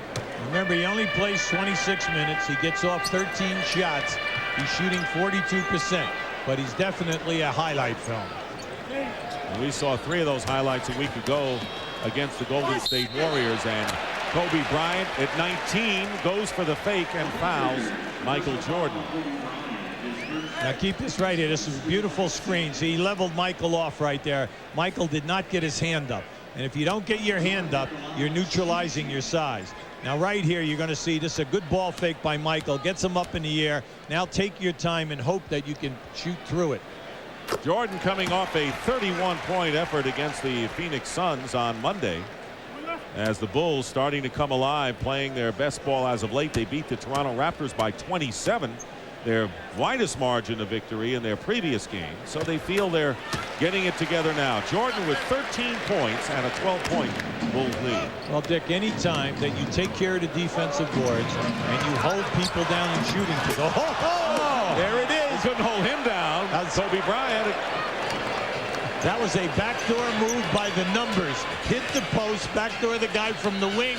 Remember, he only plays 26 minutes. He gets off 13 shots. He's shooting 42%, but he's definitely a highlight film. And we saw 3 of those highlights a week ago against the Golden State Warriors, and Kobe Bryant at 19 goes for the fake and fouls Michael Jordan. Now keep this right here. This is a beautiful screen. See, he leveled Michael off right there. Michael did not get his hand up. And if you don't get your hand up, you're neutralizing your size. Now right here, you're going to see this is a good ball fake by Michael. Gets him up in the air. Now take your time and hope that you can shoot through it. Jordan coming off a 31-point effort against the Phoenix Suns on Monday. As the Bulls starting to come alive, playing their best ball as of late. They beat the Toronto Raptors by 27. Their widest margin of victory in their previous game. So they feel they're getting it together now. Jordan with 13 points and a 12-point Bulls lead. Well, Dick, any time that you take care of the defensive boards and you hold people down in shooting to go, there it is. Couldn't hold him down. That's Kobe Bryant. That was a backdoor move by the numbers. Hit the post, backdoor the guy from the wing.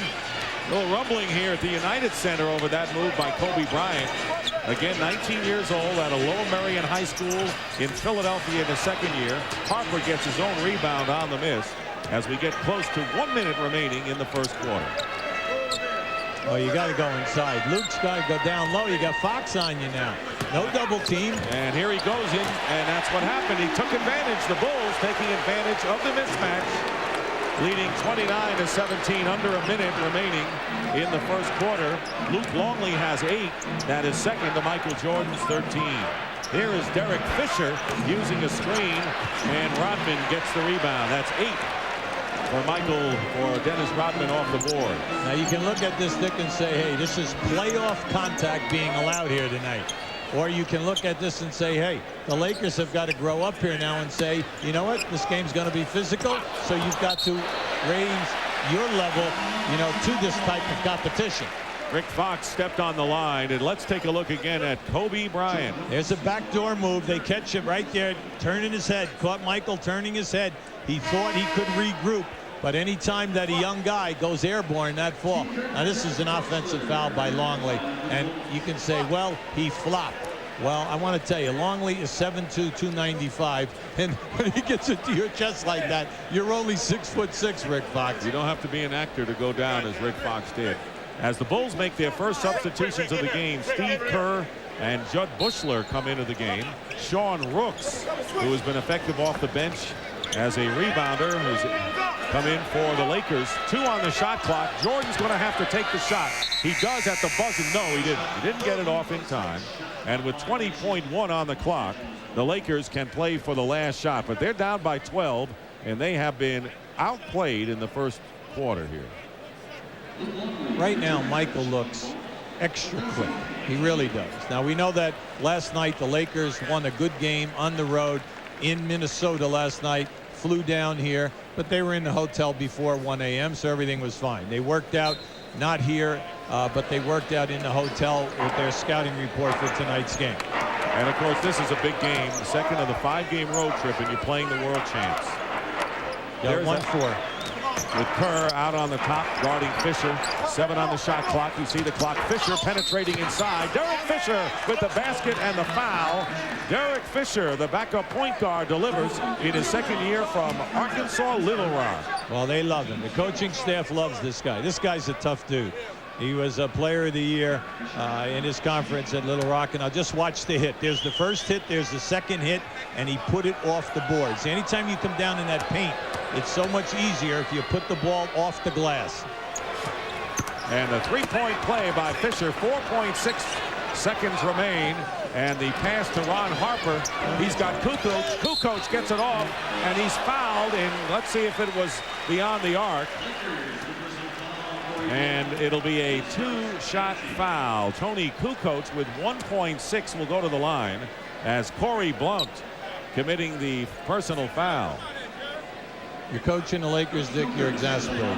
A little rumbling here at the United Center over that move by Kobe Bryant. Again, 19 years old at a Lower Merion High School in Philadelphia in the second year. Harper gets his own rebound on the miss as we get close to 1 minute remaining in the first quarter. Oh, you got to go inside. Luke's got to go down low. You got Fox on you now. No double team. And here he goes in, and that's what happened. He took advantage. The Bulls taking advantage of the mismatch, leading 29-17, under a minute remaining in the first quarter. Luke Longley has 8. That is second to Michael Jordan's 13. Here is Derek Fisher using a screen, and Rodman gets the rebound. That's 8 for Dennis Rodman off the board. Now you can look at this, Dick, and say, hey, this is playoff contact being allowed here tonight. Or you can look at this and say, hey, the Lakers have got to grow up here now and say, you know what, this game's going to be physical, so you've got to raise your level, to this type of competition. Rick Fox stepped on the line, and let's take a look again at Kobe Bryant. There's a backdoor move. They catch him right there, turning his head. Caught Michael turning his head. He thought he could regroup, but any time that a young guy goes airborne, that fall. Now this is an offensive foul by Longley, and you can say, well, he flopped. Well, I want to tell you, Longley is 7'2", 295, and when he gets it to your chest like that, you're only 6'6", Rick Fox. You don't have to be an actor to go down as Rick Fox did. As the Bulls make their first substitutions of the game, Steve Kerr and Judd Bushler come into the game. Sean Rooks, who has been effective off the bench as a rebounder, who's come in for the Lakers. 2 on the shot clock. Jordan's going to have to take the shot. He does at the buzzer. No, he didn't. He didn't get it off in time. And with 20.1 on the clock, the Lakers can play for the last shot. But they're down by 12, and they have been outplayed in the first quarter here. Right now, Michael looks extra quick. He really does. Now, we know that last night the Lakers won a good game on the road in Minnesota last night. Flew down here, but they were in the hotel before 1 a.m., so everything was fine. They worked out, not here, but they worked out in the hotel with their scouting report for tonight's game. And, of course, this is a big game, the second of the 5-game road trip, and you're playing the world champs. Got 1-4. With Kerr out on the top, guarding Fisher. 7 on the shot clock. You see the clock. Fisher penetrating inside. Derek Fisher with the basket and the foul. Derek Fisher, the backup point guard, delivers in his second year from Arkansas Little Rock. Well, they love him. The coaching staff loves this guy. This guy's a tough dude. He was a player of the year in his conference at Little Rock. And I'll just watch the hit. There's the first hit. There's the second hit. And he put it off the boards. Anytime you come down in that paint, it's so much easier if you put the ball off the glass. And a 3-point play by Fisher. 4.6 seconds remain. And the pass to Ron Harper. He's got Kukoc. Kukoc gets it off. And he's fouled. And let's see if it was beyond the arc. And it'll be a 2-shot foul. Tony Kukoc with 1.6 will go to the line as Corey Blount committing the personal foul. You're coaching the Lakers, Dick. You're exasperated.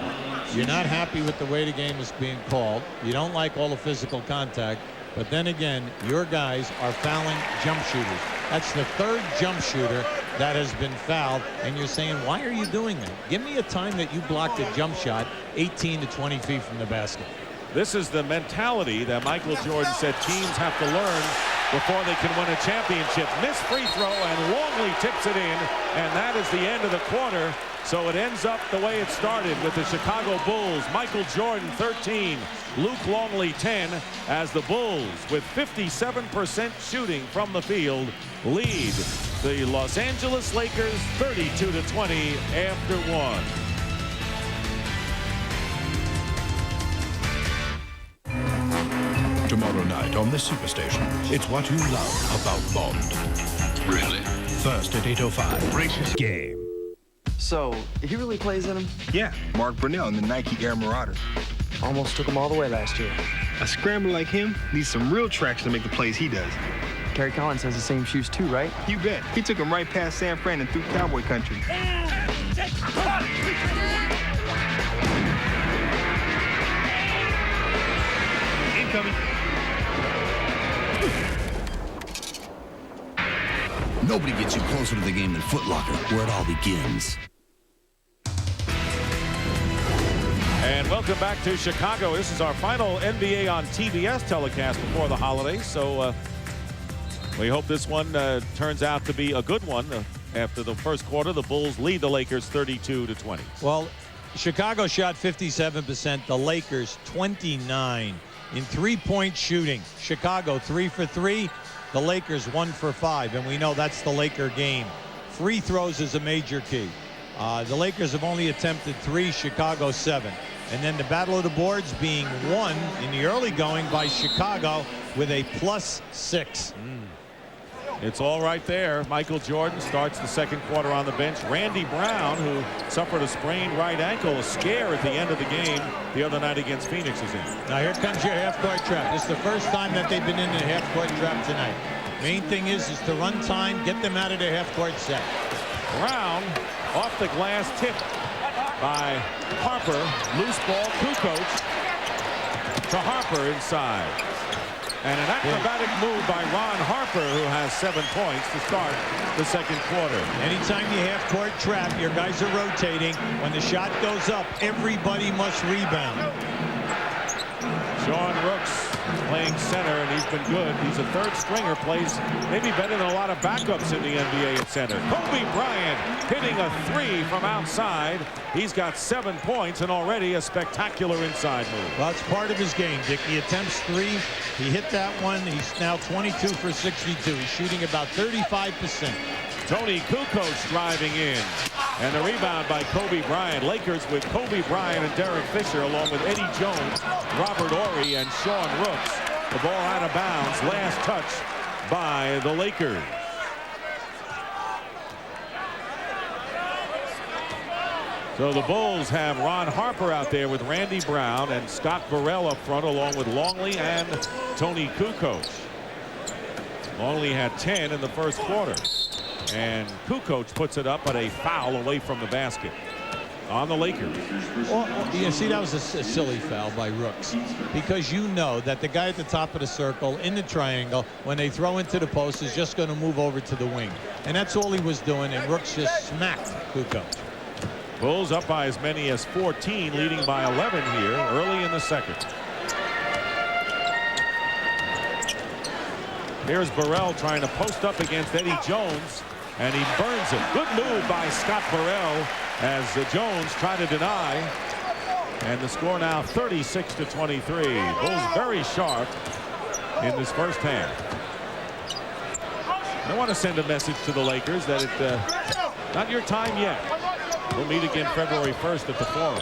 You're not happy with the way the game is being called. You don't like all the physical contact. But then again, your guys are fouling jump shooters. That's the 3rd jump shooter that has been fouled. And you're saying, why are you doing that? Give me a time that you blocked a jump shot 18 to 20 feet from the basket. This is the mentality that Michael Jordan said teams have to learn before they can win a championship. Missed free throw, and Longley tips it in, and that is the end of the quarter. So it ends up the way it started with the Chicago Bulls. Michael Jordan 13, Luke Longley 10, as the Bulls with 57% shooting from the field lead the Los Angeles Lakers 32-20 after 1. Tomorrow night on this superstation. It's what you love about Bond. Really? First at 8:05. Racist game. So, he really plays in them? Yeah, Mark Brunell in the Nike Air Marauder. Almost took him all the way last year. A scrambler like him needs some real traction to make the plays he does. Kerry Collins has the same shoes too, right? You bet. He took him right past San Fran and through cowboy country. Incoming. Nobody gets you closer to the game than Foot Locker, where it all begins. And welcome back to Chicago. This is our final NBA on TBS telecast before the holidays. So we hope this one turns out to be a good one. After the first quarter, the Bulls lead the Lakers 32-20. Well, Chicago shot 57%, the Lakers 29. In three-point shooting, Chicago 3 for 3, the Lakers 1 for 5, and we know that's the Laker game. Free throws is a major key. The Lakers have only attempted 3, Chicago 7. And then the battle of the boards being won in the early going by Chicago with a +6. It's all right there. Michael Jordan starts the second quarter on the bench. Randy Brown, who suffered a sprained right ankle, a scare at the end of the game the other night against Phoenix, is in. Now here comes your half-court trap. This is the first time that they've been in a half-court trap tonight. Main thing is to run time, get them out of their half-court set. Brown off the glass, tip by Harper. Loose ball, Kukoc to Harper inside. And an acrobatic move by Ron Harper, who has 7 points to start the second quarter. Anytime you half-court trap, your guys are rotating. When the shot goes up, everybody must rebound. Sean Rooks playing center, and he's been good. He's a third stringer, plays maybe better than a lot of backups in the NBA at center. Kobe Bryant hitting a 3 from outside. He's got 7 points and already a spectacular inside move. Well, it's part of his game, Dick. He attempts 3. He hit that one. He's now 22 for 62. He's shooting about 35%. Tony Kukoc driving in. And the rebound by Kobe Bryant. Lakers with Kobe Bryant and Derek Fisher, along with Eddie Jones, Robert Horry, and Sean Rooks. The ball out of bounds. Last touch by the Lakers. So the Bulls have Ron Harper out there with Randy Brown and Scott Burrell up front, along with Longley and Tony Kukoc. Longley had 10 in the first quarter. And Kukoc puts it up, but a foul away from the basket on the Lakers. Well, you see, that was a silly foul by Rooks, because you know that the guy at the top of the circle in the triangle, when they throw into the post, is just going to move over to the wing. And that's all he was doing, and Rooks just smacked Kukoc. Bulls up by as many as 14, leading by 11 here early in the second. Here's Burrell trying to post up against Eddie Jones, and he burns it. Good move by Scott Burrell as Jones tried to deny. And the score now 36-23. Bulls very sharp in this first half. I want to send a message to the Lakers that it's not your time yet. We'll meet again February 1st at the Forum.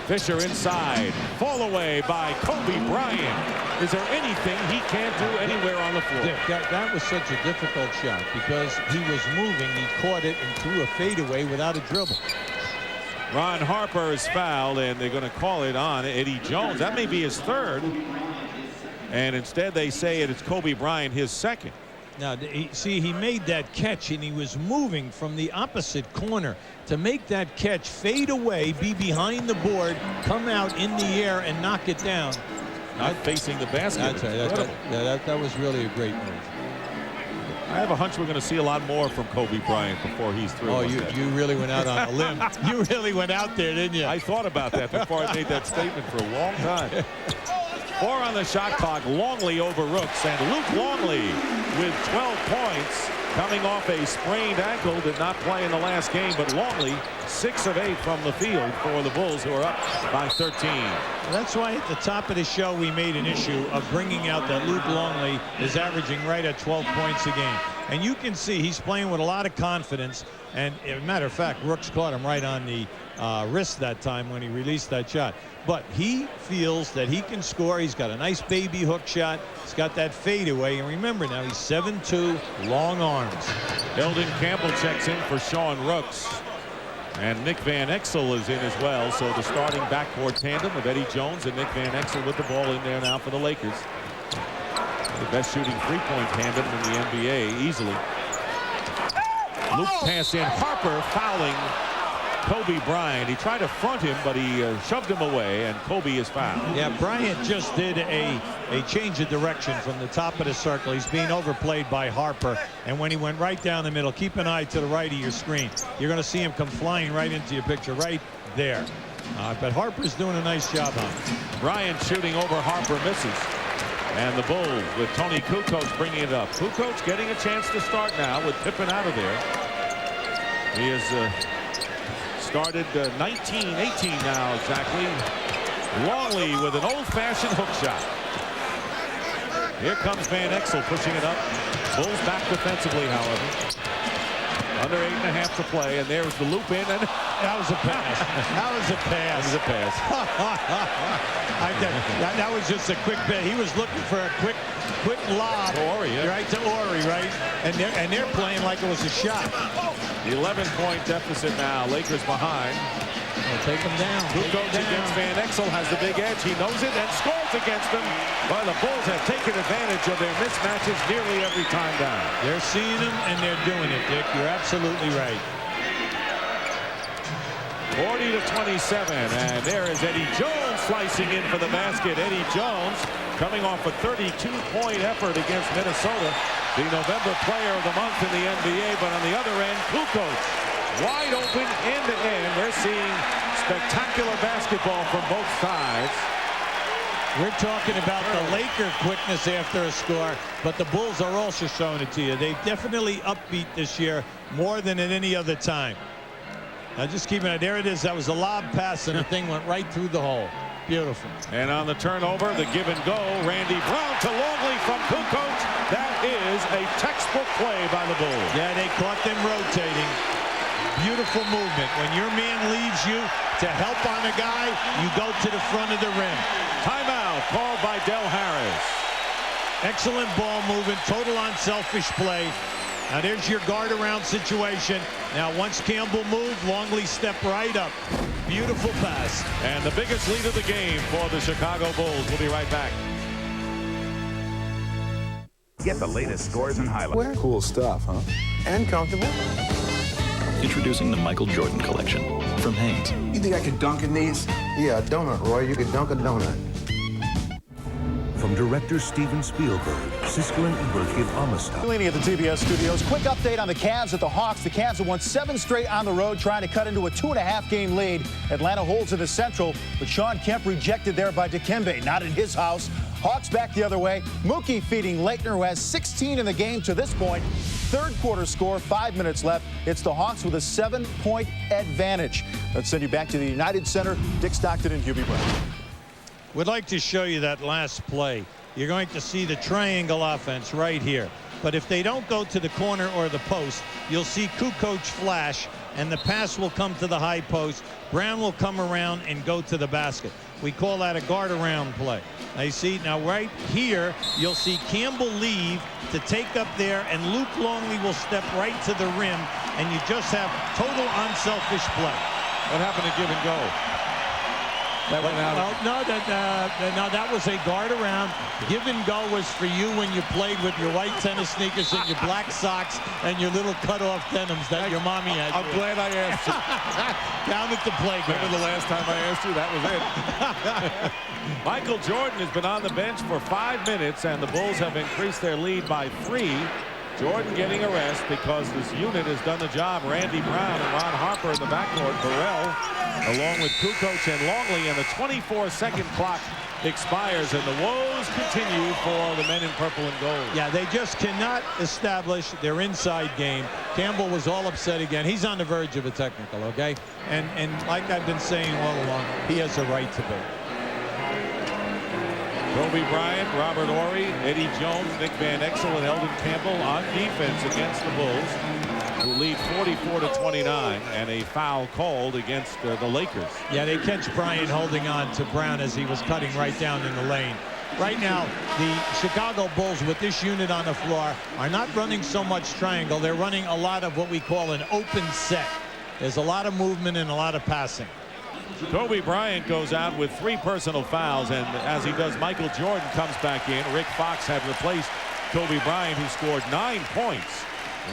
Fisher inside. Fall away by Kobe Bryant. Is there anything he can't do anywhere on the floor? Dick, that was such a difficult shot because he was moving. He caught it and threw a fadeaway without a dribble. Ron Harper is fouled, and they're going to call it on Eddie Jones. That may be his third. And instead they say it's Kobe Bryant, his second. Now, see, he made that catch, and he was moving from the opposite corner to make that catch, fade away, be behind the board, come out in the air, and knock it down. Not facing the basket. That's right. That was really a great move. I have a hunch we're going to see a lot more from Kobe Bryant before he's through. Oh, you really went out on a limb. You really went out there, didn't you? I thought about that before I made that statement for a long time. 4 on the shot clock. Longley over Rooks, and Luke Longley with 12 points, coming off a sprained ankle. Did not play in the last game, but Longley 6 of 8 from the field for the Bulls, who are up by 13. That's why at the top of the show we made an issue of bringing out that Luke Longley is averaging right at 12 points a game. And you can see he's playing with a lot of confidence. And as a matter of fact, Rooks caught him right on the wrist that time when he released that shot. But he feels that he can score. He's got a nice baby hook shot. He's got that fadeaway. And remember now, he's 7'2", long arms. Eldon Campbell checks in for Sean Rooks. And Nick Van Exel is in as well. So the starting backcourt tandem of Eddie Jones and Nick Van Exel with the ball in there now for the Lakers. The best shooting three-point tandem in the NBA easily. Luke pass in. Harper fouling Kobe Bryant. He tried to front him, but he shoved him away, and Kobe is fouled. Yeah, Bryant just did a change of direction from the top of the circle. He's being overplayed by Harper, and when he went right down the middle, keep an eye to the right of your screen. You're going to see him come flying right into your picture right there. But Harper's doing a nice job on it. Bryant shooting over Harper, misses. And the Bulls with Tony Kukoc bringing it up. Kukoc getting a chance to start now with Pippen out of there. He has started 19-18 now exactly. Longley with an old-fashioned hook shot. Here comes Van Exel pushing it up. Bulls back defensively, however. Under 8.5 to play, and there's the loop in, and that was a pass. That was a pass. That was a pass. That was just a quick pass. He was looking for a quick lob. To Ori, yeah. Right to Ori, right? And they're playing like it was a shot. The 11-point deficit now. Lakers behind. Well, take him down. Kukoc against Van Exel has the big edge. He knows it and scores against them. But the Bulls have taken advantage of their mismatches nearly every time down. They're seeing them and they're doing it, Dick. You're absolutely right. 40-27, and there is Eddie Jones slicing in for the basket. Eddie Jones coming off a 32-point effort against Minnesota, the November Player of the Month in the NBA. But on the other end, Kukoc wide open end-to-end. They're seeing spectacular basketball from both sides. We're talking about the Laker quickness after a score, but the Bulls are also showing it to you. They've definitely upbeat this year more than at any other time. Now just keep an eye. There it is. That was a lob pass, and the thing went right through the hole. Beautiful. And on the turnover, the give and go, Randy Brown to Longley from Kukoc. That is a textbook play by the Bulls. Yeah, they caught them rotating. Beautiful movement. When your man leaves you to help on a guy, you go to the front of the rim. Timeout called by Del Harris. Excellent ball movement, total unselfish play. Now there's your guard around situation. Now once Campbell moved, Longley stepped right up. Beautiful pass. And the biggest lead of the game for the Chicago Bulls. We'll be right back. Get the latest scores and highlights. Cool stuff, huh? And comfortable. Introducing the Michael Jordan Collection from Hanes. You think I could dunk in these? Yeah, a donut, Roy. You could dunk a donut. From director Steven Spielberg, Siskel and Ebert give Amistad. Leaning at the TBS studios. Quick update on the Cavs at the Hawks. The Cavs have won 7 straight on the road, trying to cut into a 2.5-game lead. Atlanta holds in the Central, but Sean Kemp rejected there by Dikembe. Not in his house. Hawks back the other way. Mookie feeding Leitner, who has 16 in the game to this point. Third quarter score, 5 minutes left. It's the Hawks with a 7-point advantage. Let's send you back to the United Center. Dick Stockton and Hubie Brown. We'd like to show you that last play. You're going to see the triangle offense right here. But if they don't go to the corner or the post, you'll see Kukoc flash, and the pass will come to the high post. Brown will come around and go to the basket. We call that a guard around play. Now you see, now right here, you'll see Campbell leave to take up there, and Luke Longley will step right to the rim, and you just have total unselfish play. What happened to give and go? That went out. No, that was a guard around. Give and go was for you when you played with your white tennis sneakers and your black socks and your little cut-off denims that your mommy had. I'm glad I asked you. Down at the playground. Remember the last time I asked you? That was it. Michael Jordan has been on the bench for 5 minutes, and the Bulls have increased their lead by 3. Jordan getting a rest because this unit has done the job. Randy Brown and Ron Harper in the backcourt. Burrell along with Kukoc and Longley, and the 24-second clock expires, and the woes continue for the men in purple and gold. Yeah, they just cannot establish their inside game. Campbell was all upset again. He's on the verge of a technical, okay? And like I've been saying all along, he has a right to be. Kobe Bryant, Robert Horry, Eddie Jones, Nick Van Exel, and Eldon Campbell on defense against the Bulls, who lead 44-29, and a foul called against the Lakers. Yeah, they catch Bryant holding on to Brown as he was cutting right down in the lane. Right now, the Chicago Bulls with this unit on the floor are not running so much triangle. They're running a lot of what we call an open set. There's a lot of movement and a lot of passing. Kobe Bryant goes out with 3 personal fouls, and as he does, Michael Jordan comes back in. Rick Fox had replaced Kobe Bryant, who scored 9 points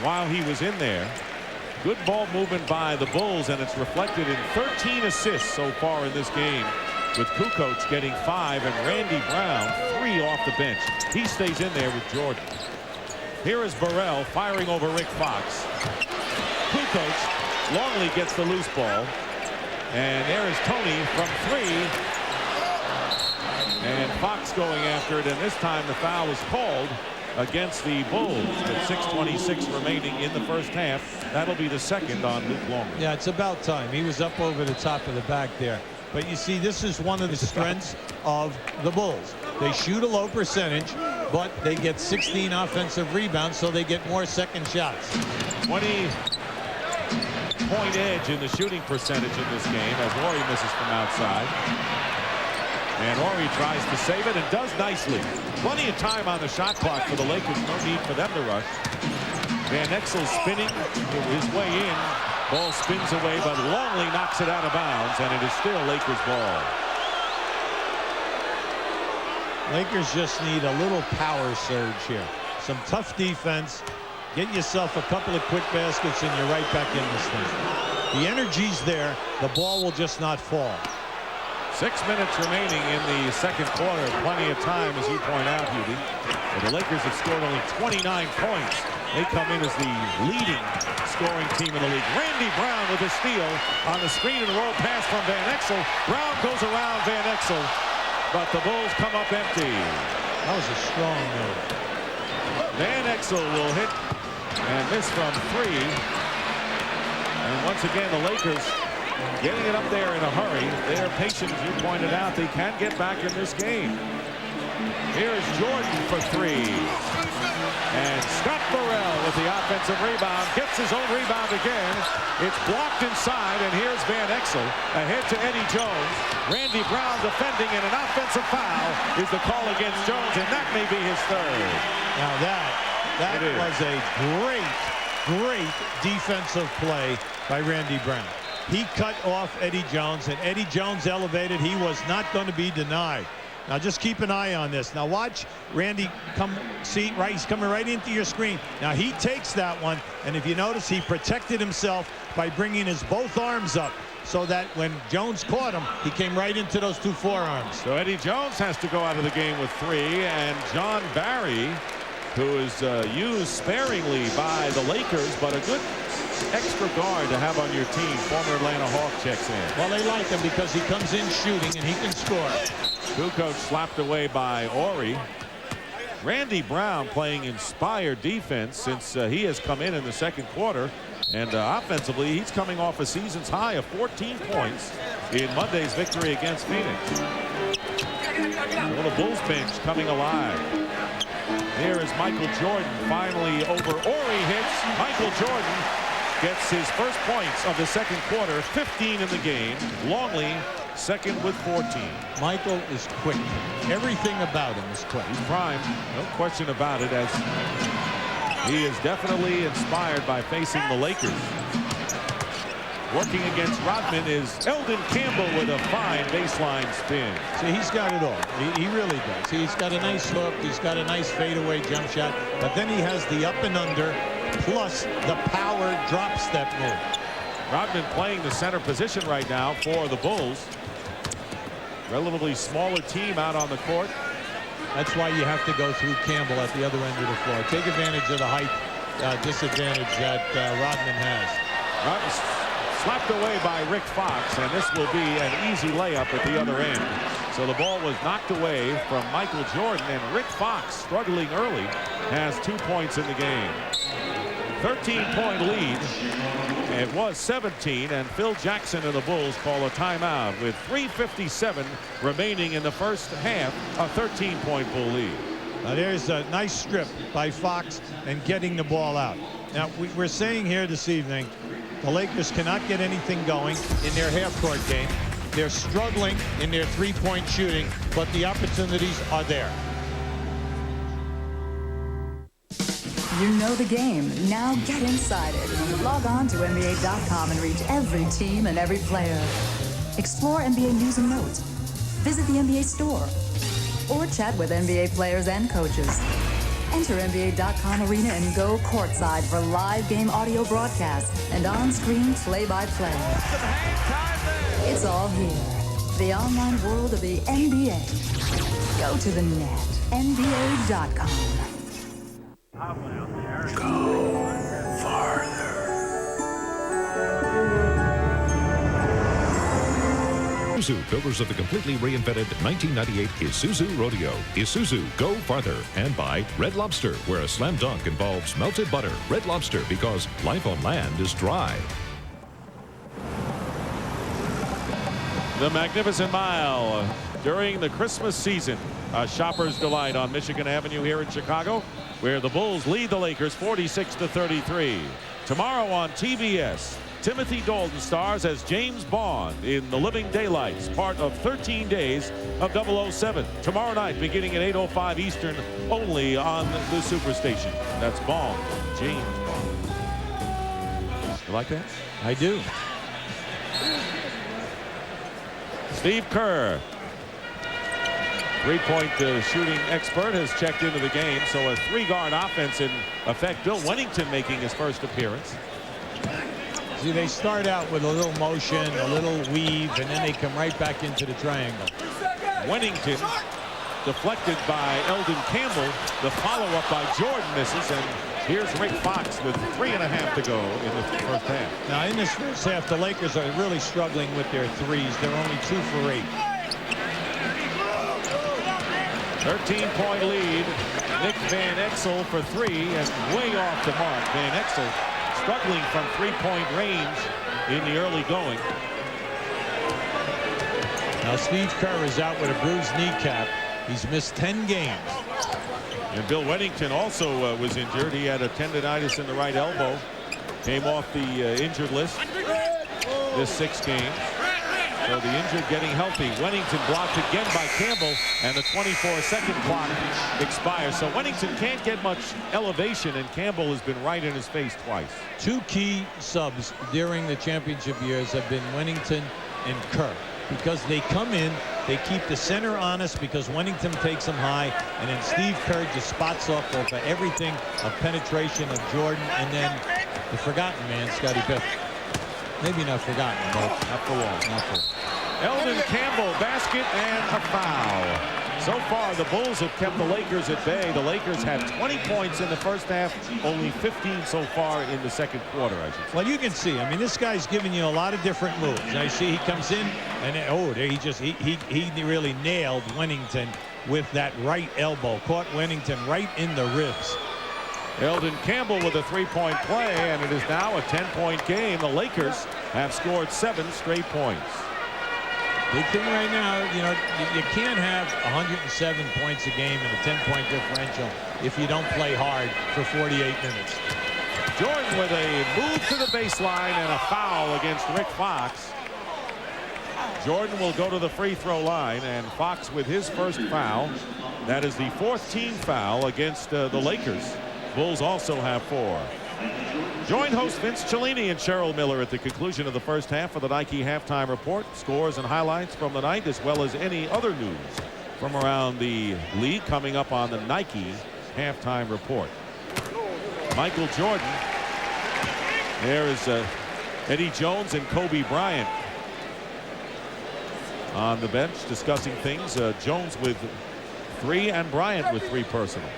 while he was in there. Good ball movement by the Bulls, and it's reflected in 13 assists so far in this game, with Kukoc getting 5 and Randy Brown 3 off the bench. He stays in there with Jordan. Here is Burrell firing over Rick Fox. Kukoc, Longley gets the loose ball. And there is Tony from 3. And Fox going after it, and this time the foul is called against the Bulls with 6:26 remaining in the first half. That'll be the second on Luke Longley. Yeah, it's about time. He was up over the top of the back there. But you see, this is one of the strengths of the Bulls. They shoot a low percentage, but they get 16 offensive rebounds, so they get more second shots. 20-point edge in the shooting percentage in this game as Horry misses from outside. And Horry tries to save it and does nicely. Plenty of time on the shot clock for the Lakers. No need for them to rush. Van Exel spinning his way in. Ball spins away, but Longley knocks it out of bounds, and it is still Lakers ball. Lakers just need a little power surge here. Some tough defense. Get yourself a couple of quick baskets, and you're right back in this thing. The energy's there. The ball will just not fall. 6 minutes remaining in the second quarter. Plenty of time, as you point out, Hubie. But the Lakers have scored only 29 points. They come in as the leading scoring team in the league. Randy Brown with a steal on the screen and roll pass from Van Exel. Brown goes around Van Exel, but the Bulls come up empty. That was a strong move. Van Exel will hit and miss from 3. And once again, the Lakers getting it up there in a hurry. They're patient, as you pointed out. They can get back in this game. Here's Jordan for 3. And Scott Burrell with the offensive rebound. Gets his own rebound again. It's blocked inside, and here's Van Exel ahead to Eddie Jones. Randy Brown defending, and an offensive foul is the call against Jones, and that may be his 3rd. Now that was a great defensive play by Randy Brown. He cut off Eddie Jones, and Eddie Jones elevated. He was not going to be denied. Now just keep an eye on this. Now watch Randy come. See, right, he's coming right into your screen. Now he takes that one, and if you notice, he protected himself by bringing his both arms up, so that when Jones caught him, he came right into those 2 forearms. So Eddie Jones has to go out of the game with 3, and John Barry, who is used sparingly by the Lakers, but a good extra guard to have on your team. Former Atlanta Hawk checks in. Well, they like him because he comes in shooting and he can score. Kukoc slapped away by Horry. Randy Brown playing inspired defense since he has come in the second quarter. And offensively, he's coming off a season's high of 14 points in Monday's victory against Phoenix. Well, the Bulls bench coming alive. Here is Michael Jordan finally over Horry hits. Michael Jordan gets his first points of the second quarter, 15 in the game. Longley second with 14. Michael is quick. Everything about him is quick. He's prime, no question about it, as he is definitely inspired by facing the Lakers. Working against Rodman is Eldon Campbell with a fine baseline spin. See, he's got it all. He really does. He's got a nice hook. He's got a nice fadeaway jump shot. But then he has the up and under, plus the power drop step move. Rodman playing the center position right now for the Bulls. Relatively smaller team out on the court. That's why you have to go through Campbell at the other end of the floor. Take advantage of the height disadvantage that Rodman has. Rodman's slapped away by Rick Fox, and this will be an easy layup at the other end. So the ball was knocked away from Michael Jordan, and Rick Fox, struggling early, has 2 points in the game. 13-point lead, It was 17, and Phil Jackson and the Bulls call a timeout with 3:57 remaining in the first half, a 13-point Bull lead. Now there's a nice strip by Fox and getting the ball out. Now we're saying here this evening, the Lakers cannot get anything going in their half-court game. They're struggling in their three-point shooting, but the opportunities are there. You know the game. Now get inside it. Log on to NBA.com and reach every team and every player. Explore NBA news and notes. Visit the NBA store. Or chat with NBA players and coaches. Enter NBA.com Arena and go courtside for live game audio broadcast and on-screen play-by-play. It's all here. The online world of the NBA. Go to the net. NBA.com. Go farther. Isuzu, builders of the completely reinvented 1998 Isuzu Rodeo. Isuzu, go farther. And by Red Lobster, where a slam dunk involves melted butter. Red Lobster, because life on land is dry. The Magnificent Mile during the Christmas season. A shopper's delight on Michigan Avenue here in Chicago, where the Bulls lead the Lakers 46-33. Tomorrow on TBS, Timothy Dalton stars as James Bond in The Living Daylights, part of 13 Days of 007. Tomorrow night, beginning at 8:05 Eastern, only on the Superstation. That's Bond, James Bond. You like that? I do. Steve Kerr, three-point shooting expert, has checked into the game. So a three-guard offense in effect. Bill Wennington making his first appearance. See, they start out with a little motion, a little weave, and then they come right back into the triangle. Wennington deflected by Eldon Campbell. The follow-up by Jordan misses, and here's Rick Fox with 3.5 to go in the first half. Now, in this first half, the Lakers are really struggling with their threes. They're only 2 for 8. 13-point lead. Nick Van Exel for 3, and way off the mark. Van Exel struggling from three-point range in the early going. Now Steve Kerr is out with a bruised kneecap. He's missed 10 games. And Bill Wennington also was injured. He had a tendonitis in the right elbow. Came off the injured list this 6 games. So the injured getting healthy. Wennington blocked again by Campbell, and the 24-second clock expires. So Wennington can't get much elevation, and Campbell has been right in his face twice. 2 key subs during the championship years have been Wennington and Kerr, because they come in, they keep the center honest because Wennington takes them high, and then Steve Kerr just spots off for everything of penetration of Jordan, and then the forgotten man, Scottie Pippen. Maybe not forgotten, but not for long. Not for long. Eldon Campbell, basket and a foul. So far, the Bulls have kept the Lakers at bay. The Lakers had 20 points in the first half, only 15 so far in the second quarter, I should say. Well, you can see, I mean, this guy's giving you a lot of different moves. I see he comes in, and he really nailed Wennington with that right elbow. Caught Wennington right in the ribs. Eldon Campbell with a three-point play, and it is now a 10-point game. The Lakers have scored 7 straight points. Big thing right now, you know, you can't have 107 points a game and a 10-point differential if you don't play hard for 48 minutes. Jordan with a move to the baseline and a foul against Rick Fox. Jordan will go to the free throw line, and Fox with his first foul. That is the 4th team foul against the Lakers. Bulls also have 4. Join host Vince Cellini and Cheryl Miller at the conclusion of the first half for the Nike Halftime Report. Scores and highlights from the night, as well as any other news from around the league, coming up on the Nike Halftime Report. Michael Jordan. There is Eddie Jones and Kobe Bryant on the bench discussing things. Jones with 3 and Bryant with 3 personals.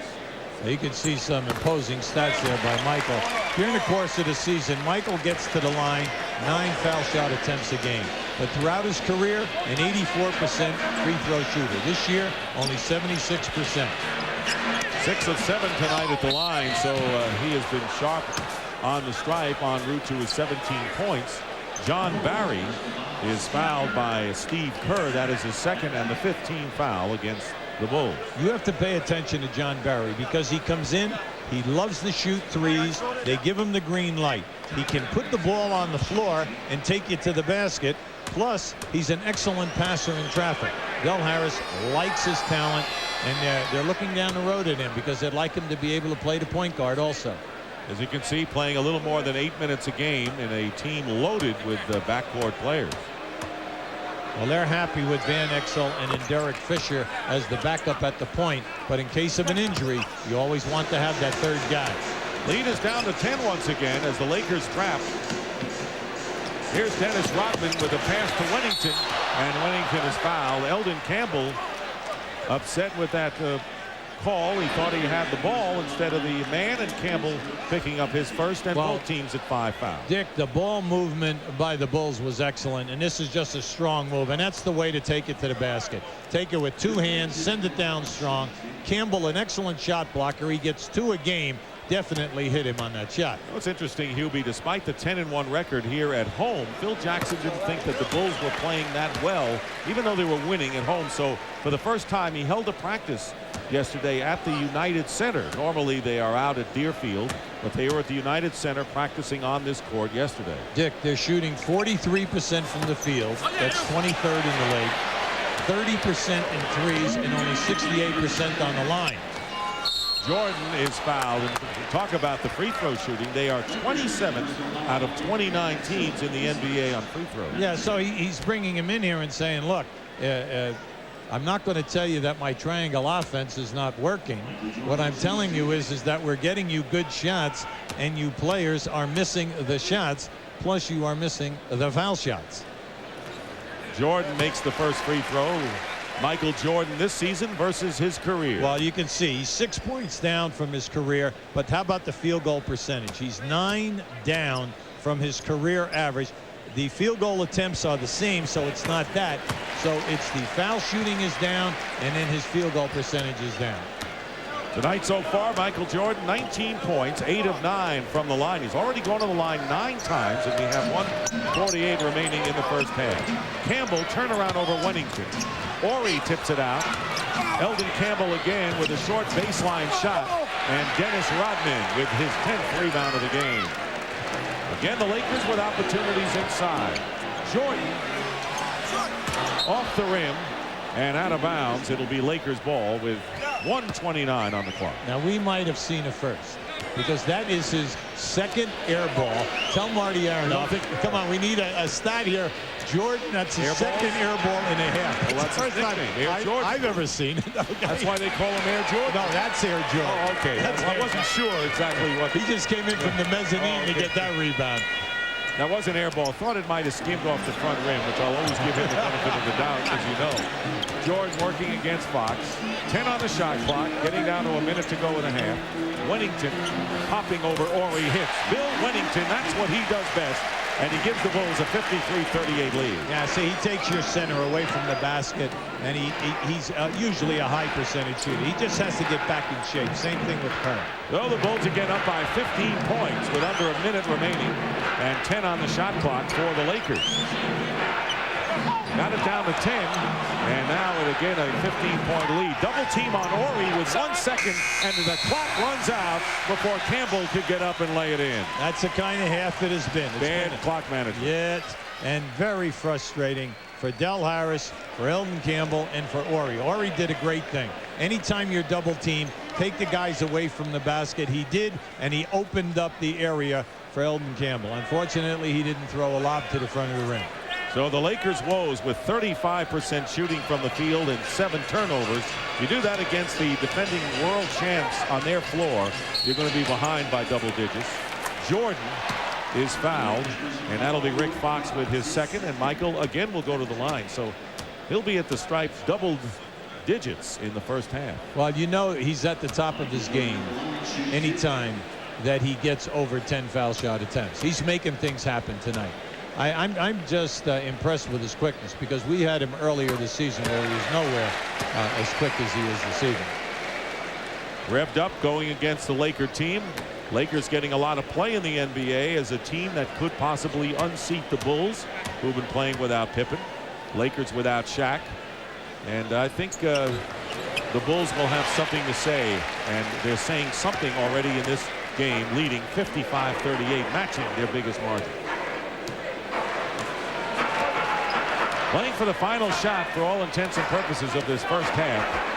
You can see some imposing stats there by Michael. During the course of the season, Michael gets to the line 9 foul shot attempts a game. But throughout his career, an 84% free throw shooter. This year, only 76%. 6 of 7 tonight at the line, so he has been sharp on the stripe en route to his 17 points. John Barry is fouled by Steve Kerr. That is his second and the 15th foul against the Bulls. You have to pay attention to John Barry because he comes in, he loves to shoot threes. They give him the green light. He can put the ball on the floor and take you to the basket. Plus, he's an excellent passer in traffic. Del Harris likes his talent, and they're looking down the road at him because they'd like him to be able to play the point guard also. As you can see, playing a little more than 8 minutes a game in a team loaded with backcourt players. Well, they're happy with Van Exel and in Derek Fisher as the backup at the point. But in case of an injury, you always want to have that third guy. Lead is down to 10 once again as the Lakers trap. Here's Dennis Rodman with a pass to Wennington, and Wennington is fouled. Eldon Campbell upset with that call. He thought he had the ball instead of the man, and Campbell picking up his first, and both teams at 5 fouls. Dick, the ball movement by the Bulls was excellent, and this is just a strong move, and that's the way to take it to the basket. Take it with 2 hands, send it down strong. Campbell, an excellent shot blocker. He gets 2 a game. Definitely hit him on that shot. What's interesting, Hubie, despite the 10-1 record here at home, Phil Jackson didn't think that the Bulls were playing that well, even though they were winning at home. So for the first time, he held a practice yesterday at the United Center. Normally they are out at Deerfield, but they were at the United Center practicing on this court yesterday. Dick, they're shooting 43% from the field. That's 23rd in the league. 30% in threes and only 68% on the line. Jordan is fouled, and talk about the free throw shooting. They are 27th out of 29 teams in the NBA on free throws. Yeah, so he's bringing him in here and saying, look, I'm not going to tell you that my triangle offense is not working. What I'm telling you is that we're getting you good shots, and you players are missing the shots, plus you are missing the foul shots. Jordan makes the first free throw. Michael Jordan this season versus his career. Well, you can see he's 6 points down from his career, but how about the field goal percentage? He's 9 down from his career average. The field goal attempts are the same, so it's not that. So it's the foul shooting is down, and then his field goal percentage is down. Tonight so far, Michael Jordan, 19 points, 8 of 9 from the line. He's already gone to the line 9 times, and we have 1:48 remaining in the first half. Campbell turnaround over Wennington. Ori tips it out. Eldon Campbell again with a short baseline shot, and Dennis Rodman with his 10th rebound of the game. Again, the Lakers with opportunities inside. Jordan off the rim and out of bounds. It'll be Lakers ball with 1:29 on the clock. Now, we might have seen it first because that is his second air ball. Tell Marty Aronoff, come on, we need a stat here. Jordan, that's his second air ball and a half. Well, that's his nickname, Air Jordan. I've ever seen it. Okay. That's why they call him Air Jordan? No, that's Air Jordan. Oh, okay. I wasn't sure exactly what. He just came in from the mezzanine to get that rebound. That was an air ball. Thought it might have skimmed off the front rim, which I'll always give him the benefit of the doubt, as you know. Jordan working against Fox. 10 on the shot clock, getting down to a minute to go and a half. Wennington popping over Ori hits. Bill Wennington, that's what he does best. And he gives the Bulls a 53-38 lead. Yeah, see, he takes your center away from the basket, and he's usually a high percentage shooter. He just has to get back in shape. Same thing with Kerr. Well, the Bulls again up by 15 points with under a minute remaining, and 10 on the shot clock for the Lakers. Got it down to 10, and now again a 15-point lead. Double team on Ori with 1 second, and the clock runs out before Campbell could get up and lay it in. That's the kind of half it has been. Bad clock management. Yes, and very frustrating for Del Harris, for Eldon Campbell, and for Ori. Ori did a great thing. Anytime you're double team, take the guys away from the basket. He did, and he opened up the area for Eldon Campbell. Unfortunately, he didn't throw a lob to the front of the rim. So the Lakers woes with 35% shooting from the field and 7 turnovers. You do that against the defending world champs on their floor, you're going to be behind by double digits. Jordan is fouled, and that'll be Rick Fox with his second, and Michael again will go to the line. So he'll be at the stripe double digits in the first half. Well, you know he's at the top of his game anytime that he gets over 10 foul shot attempts. He's making things happen tonight. I'm just impressed with his quickness because we had him earlier this season where he was nowhere as quick as he is this evening. Revved up going against the Laker team. Lakers getting a lot of play in the NBA as a team that could possibly unseat the Bulls, who've been playing without Pippen. Lakers without Shaq. And I think the Bulls will have something to say, and they're saying something already in this game, leading 55-38, matching their biggest margin. Playing for the final shot for all intents and purposes of this first half.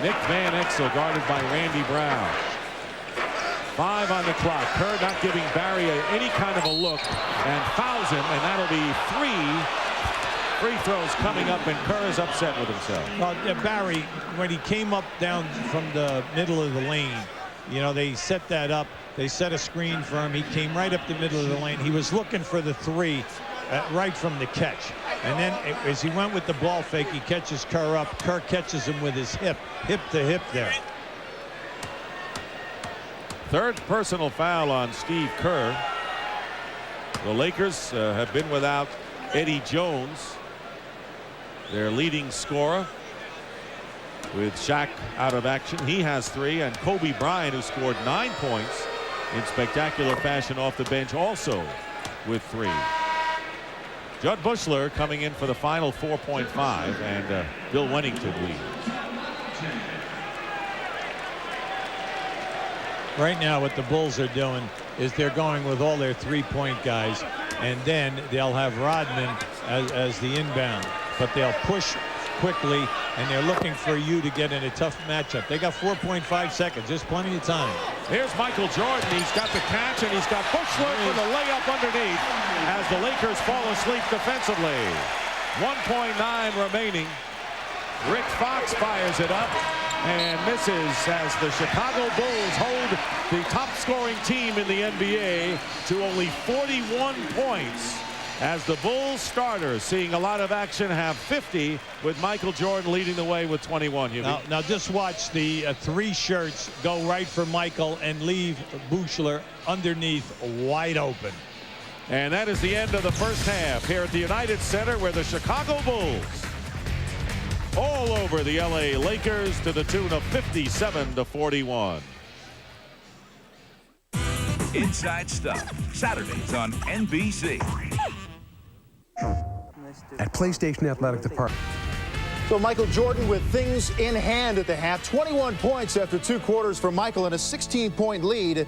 Nick Van Exel guarded by Randy Brown. 5 on the clock. Kerr not giving Barry any kind of a look and fouls him, and that'll be 3 free throws coming up, and Kerr is upset with himself. Well, Barry, when he came up down from the middle of the lane, you know, they set that up. They set a screen for him. He came right up the middle of the lane. He was looking for the 3 right from the catch. And then as he went with the ball fake, he catches Kerr up. Kerr catches him with his hip to hip there. Third personal foul on Steve Kerr. The Lakers have been without Eddie Jones, their leading scorer, with Shaq out of action. He has 3, and Kobe Bryant, who scored 9 points in spectacular fashion off the bench, also with 3. Judd Bushler coming in for the final 4.5, and Bill Wennington leads. Right now what the Bulls are doing is they're going with all their 3-point guys, and then they'll have Rodman as the inbound, but they'll push quickly, and they're looking for you to get in a tough matchup. They got 4.5 seconds. There's plenty of time. Here's Michael Jordan. He's got the catch, and he's got Bushler for the layup underneath as the Lakers fall asleep defensively. 1.9 remaining. Rick Fox fires it up and misses as the Chicago Bulls hold the top scoring team in the NBA to only 41 points, as the Bulls starters, seeing a lot of action, have 50, with Michael Jordan leading the way with 21. Now just watch the 3 shirts go right for Michael and leave Bushler underneath wide open. And that is the end of the first half here at the United Center, where the Chicago Bulls all over the LA Lakers to the tune of 57-41. Inside Stuff, Saturdays on NBC. At PlayStation Athletic Department. So Michael Jordan with things in hand at the half. 21 points after 2 quarters for Michael, and a 16-point lead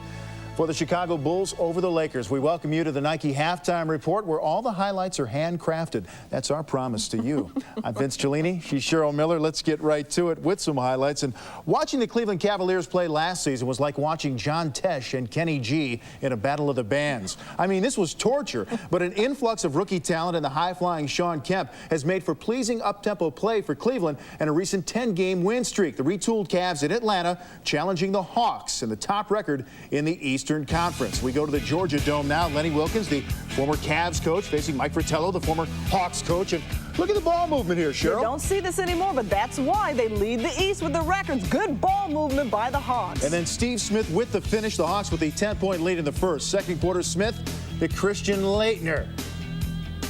for the Chicago Bulls over the Lakers. We welcome you to the Nike Halftime Report, where all the highlights are handcrafted. That's our promise to you. I'm Vince Cellini. She's Cheryl Miller. Let's get right to it with some highlights. And watching the Cleveland Cavaliers play last season was like watching John Tesh and Kenny G in a battle of the bands. I mean, this was torture, but an influx of rookie talent and the high-flying Shawn Kemp has made for pleasing up-tempo play for Cleveland and a recent 10-game win streak. The retooled Cavs in Atlanta challenging the Hawks and the top record in the Eastern Conference. We go to the Georgia Dome now. Lenny Wilkens, the former Cavs coach, facing Mike Fratello, the former Hawks coach. And look at the ball movement here, Cheryl. You don't see this anymore, but that's why they lead the East with the records. Good ball movement by the Hawks. And then Steve Smith with the finish. The Hawks with a 10-point lead in the first. Second quarter, Smith to Christian Laettner.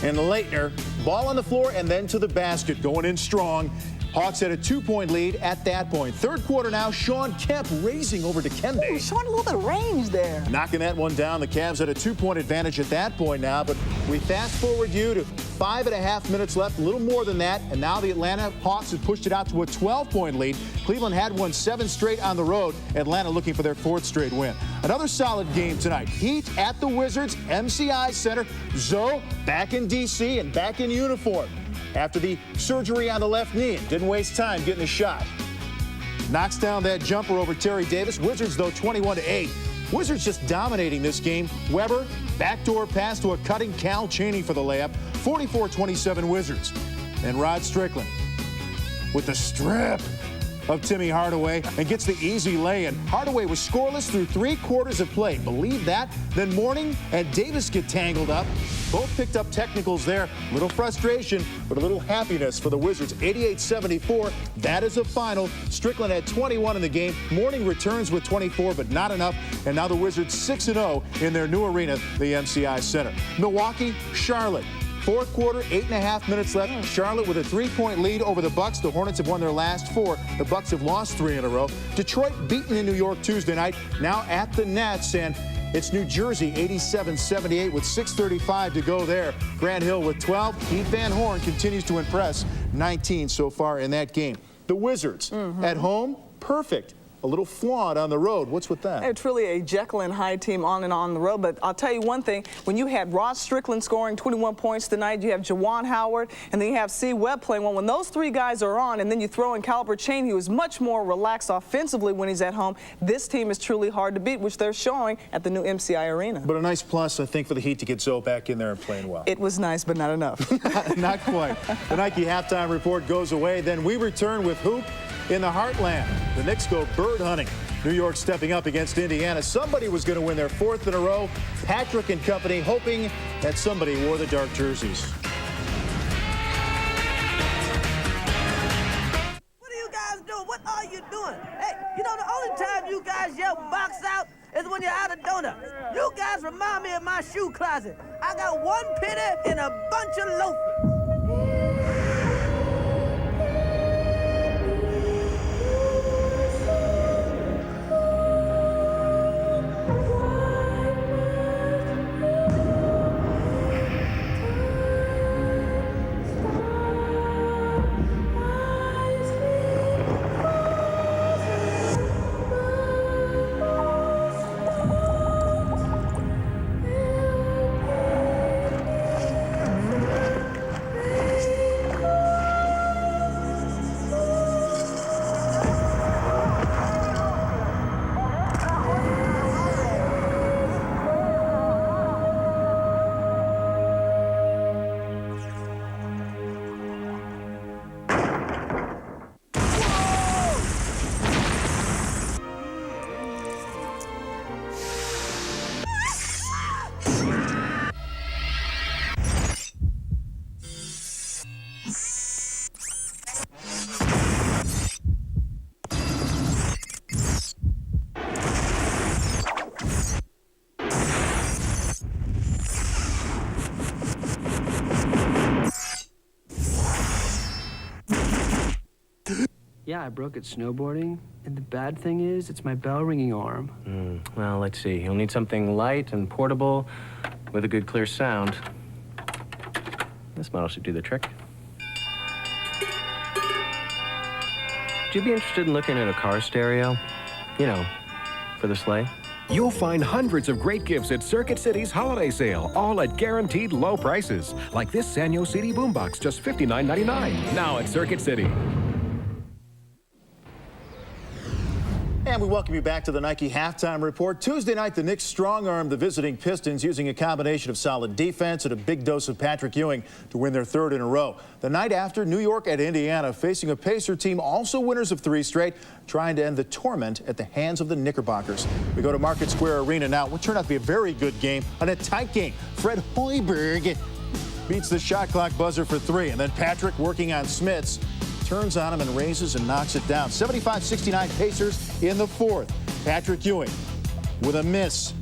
And Laettner, ball on the floor and then to the basket, going in strong. Hawks had a 2-point lead at that point. Third quarter now, Shawn Kemp racing over to Dikembe. Ooh, Shawn, a little bit of range there. Knocking that one down. The Cavs had a 2-point advantage at that point now, but we fast forward you to 5.5 minutes left, a little more than that, and now the Atlanta Hawks have pushed it out to a 12-point lead. Cleveland had won 7 straight on the road. Atlanta looking for their 4th straight win. Another solid game tonight. Heat at the Wizards, MCI Center. Zoe back in D.C. and back in uniform after the surgery on the left knee. Didn't waste time getting a shot. Knocks down that jumper over Terry Davis. Wizards, though, 21-8. Wizards just dominating this game. Weber, backdoor pass to a cutting Cal Chaney for the layup. 44-27 Wizards. And Rod Strickland with the strip of Timmy Hardaway and gets the easy lay-in. Hardaway was scoreless through 3 quarters of play. Believe that? Then Mourning and Davis get tangled up. Both picked up technicals there. Little frustration, but a little happiness for the Wizards. 88-74. That is a final. Strickland had 21 in the game. Mourning returns with 24, but not enough. And now the Wizards 6-0 in their new arena, the MCI Center. Milwaukee, Charlotte. Fourth quarter, 8.5 minutes left. Charlotte with a 3-point lead over the Bucks. The Hornets have won their last 4. The Bucks have lost 3 in a row. Detroit beaten in New York Tuesday night. Now at the Nets, and it's New Jersey 87-78 with 6:35 to go there. Grant Hill with 12. Keith Van Horn continues to impress. 19 so far in that game. The Wizards at home, perfect. A little flawed on the road. What's with that? It's really a Jekyll and Hyde team on and on the road. But I'll tell you one thing. When you had Ross Strickland scoring 21 points tonight, you have Juwan Howard, and then you have C. Webb playing well. When those 3 guys are on, and then you throw in Calbert Cheaney, who is much more relaxed offensively when he's at home, this team is truly hard to beat, which they're showing at the new MCI Arena. But a nice plus, I think, for the Heat to get Zoe back in there and playing well. It was nice, but not enough. Not quite. The Nike halftime report goes away. Then we return with Hoop in the Heartland. The Knicks go bird hunting. New York stepping up against Indiana. Somebody was going to win their 4th in a row. Patrick and company hoping that somebody wore the dark jerseys. What are you guys doing? What are you doing? Hey, you know the only time you guys yell box out is when you're out of donuts. You guys remind me of my shoe closet. I got 1 penny and a bunch of loafers. Yeah, I broke it snowboarding, and the bad thing is, it's my bell-ringing arm. Well, let's see. You'll need something light and portable with a good, clear sound. This model should do the trick. Would you be interested in looking at a car stereo? You know, for the sleigh? You'll find hundreds of great gifts at Circuit City's holiday sale, all at guaranteed low prices. Like this Sanyo CD boombox, just $59.99. Now at Circuit City. And we welcome you back to the Nike halftime report. Tuesday night, the Knicks strong-armed the visiting Pistons using a combination of solid defense and a big dose of Patrick Ewing to win their 3rd in a row. The night after, New York at Indiana, facing a Pacer team also winners of 3 straight, trying to end the torment at the hands of the Knickerbockers. We go to Market Square Arena now. What turned out to be a very good game and a tight game. Fred Hoiberg beats the shot clock buzzer for 3, and then Patrick working on Smits. Turns on him and raises and knocks it down. 75-69 Pacers in the 4th. Patrick Ewing with a miss.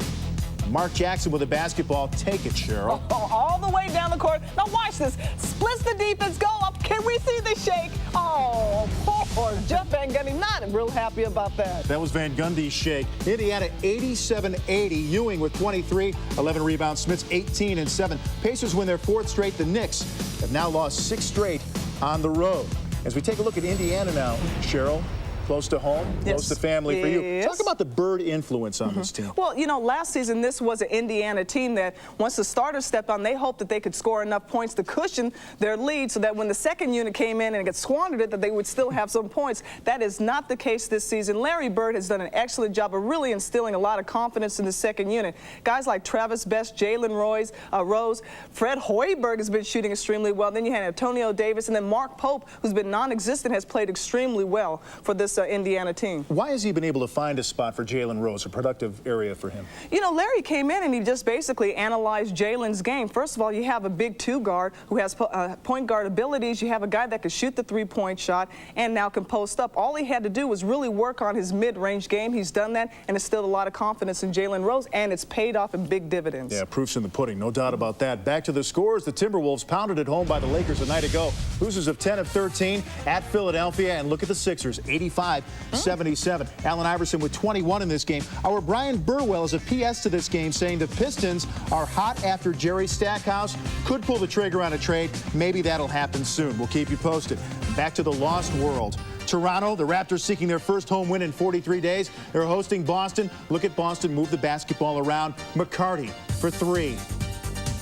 Mark Jackson with a basketball. Take it, Cheryl. All the way down the court. Now watch this. Splits the defense. Go up. Can we see the shake? Oh, poor Jeff Van Gundy. Not real happy about that. That was Van Gundy's shake. Indiana 87-80. Ewing with 23, 11 rebounds. Smits 18 and 7. Pacers win their 4th straight. The Knicks have now lost 6 straight on the road. As we take a look at Indiana now, Cheryl, close to home, close to family for you. Talk about the Bird influence on this team. Well, you know, last season this was an Indiana team that once the starters stepped on, they hoped that they could score enough points to cushion their lead so that when the second unit came in and it squandered it, that they would still have some points. That is not the case this season. Larry Bird has done an excellent job of really instilling a lot of confidence in the second unit. Guys like Travis Best, Jalen Rose, Fred Hoiberg has been shooting extremely well. Then you had Antonio Davis, and then Mark Pope, who's been non-existent, has played extremely well for this Indiana team. Why has he been able to find a spot for Jalen Rose, a productive area for him? You know, Larry came in and he just basically analyzed Jalen's game. First of all, you have a big two guard who has point guard abilities. You have a guy that can shoot the three-point shot and now can post up. All he had to do was really work on his mid-range game. He's done that, and instilled a lot of confidence in Jalen Rose, and it's paid off in big dividends. Yeah, proof's in the pudding, no doubt about that. Back to the scores. The Timberwolves pounded at home by the Lakers a night ago. Losers of 10 of 13 at Philadelphia, and look at the Sixers, 85-77. Allen Iverson with 21 in this game. Our Brian Burwell is a PS to this game, saying the Pistons are hot after Jerry Stackhouse could pull the trigger on a trade. Maybe that'll happen soon. We'll keep you posted. Back to the Lost World. Toronto, the Raptors seeking their first home win in 43 days. They're hosting Boston. Look at Boston move the basketball around. McCarty for three.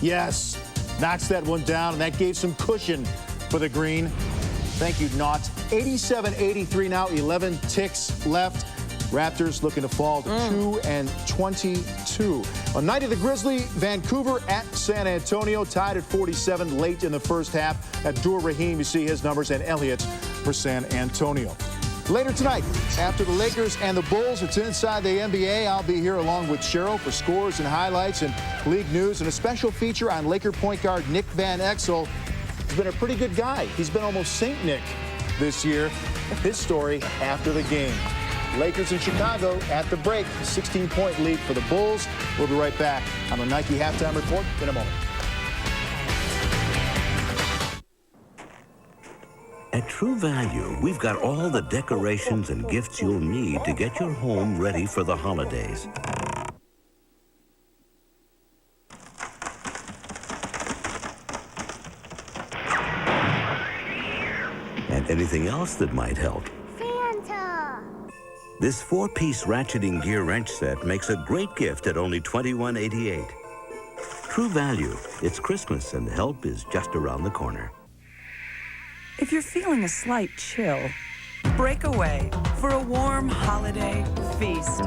Yes, knocks that one down, and that gave some cushion for the Green. Thank you, Naut. 87-83 now, 11 ticks left. Raptors looking to fall to 2-22. On night of the Grizzly, Vancouver at San Antonio, tied at 47 late in the first half. Abdur Rahim, you see his numbers, and Elliott for San Antonio. Later tonight, after the Lakers and the Bulls, it's Inside the NBA. I'll be here along with Cheryl for scores and highlights and league news, and a special feature on Laker point guard Nick Van Exel. He's been a pretty good guy. He's been almost Saint Nick this year. His story after the game. Lakers in Chicago at the break. 16-point lead for the Bulls. We'll be right back on the Nike Halftime Report in a moment. At True Value, we've got all the decorations and gifts you'll need to get your home ready for the holidays. And anything else that might help. Santa! This 4-piece ratcheting gear wrench set makes a great gift at only $21.88. True Value. It's Christmas and help is just around the corner. If you're feeling a slight chill, break away for a warm holiday feast.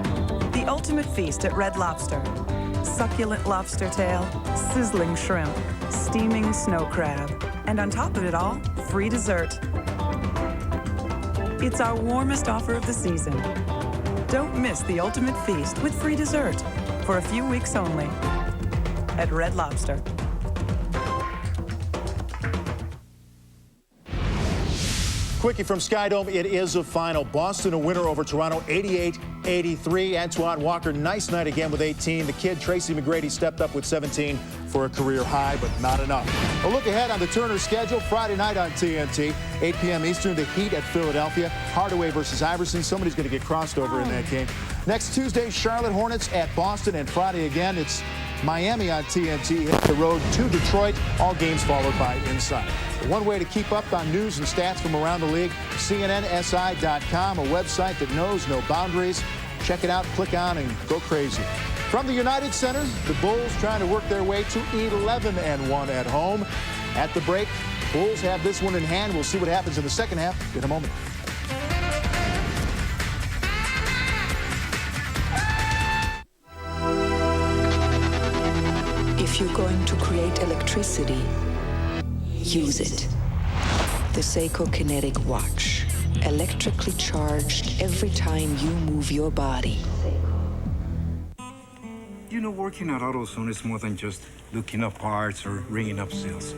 The ultimate feast at Red Lobster. Succulent lobster tail, sizzling shrimp, steaming snow crab, and on top of it all, free dessert. It's our warmest offer of the season. Don't miss the ultimate feast with free dessert for a few weeks only at Red Lobster. Quickie from Skydome, it is a final. Boston a winner over Toronto, 88-83. Antoine Walker, nice night again with 18. The kid, Tracy McGrady, stepped up with 17 for a career high, but not enough. A look ahead on the Turner schedule. Friday night on TNT, 8 p.m. Eastern, the Heat at Philadelphia. Hardaway versus Iverson. Somebody's going to get crossed over in that game. Next Tuesday, Charlotte Hornets at Boston, and Friday again, it's Miami on TNT, hit the road to Detroit. All games followed by Inside. One way to keep up on news and stats from around the league, CNNSI.com, a website that knows no boundaries. Check it out, click on, and go crazy. From the United Center, the Bulls trying to work their way to 11-1 at home. At the break, Bulls have this one in hand. We'll see what happens in the second half in a moment. If you're going to create electricity, use it. The Seiko Kinetic Watch. Electrically charged every time you move your body. You know, working at AutoZone is more than just looking up parts or ringing up sales.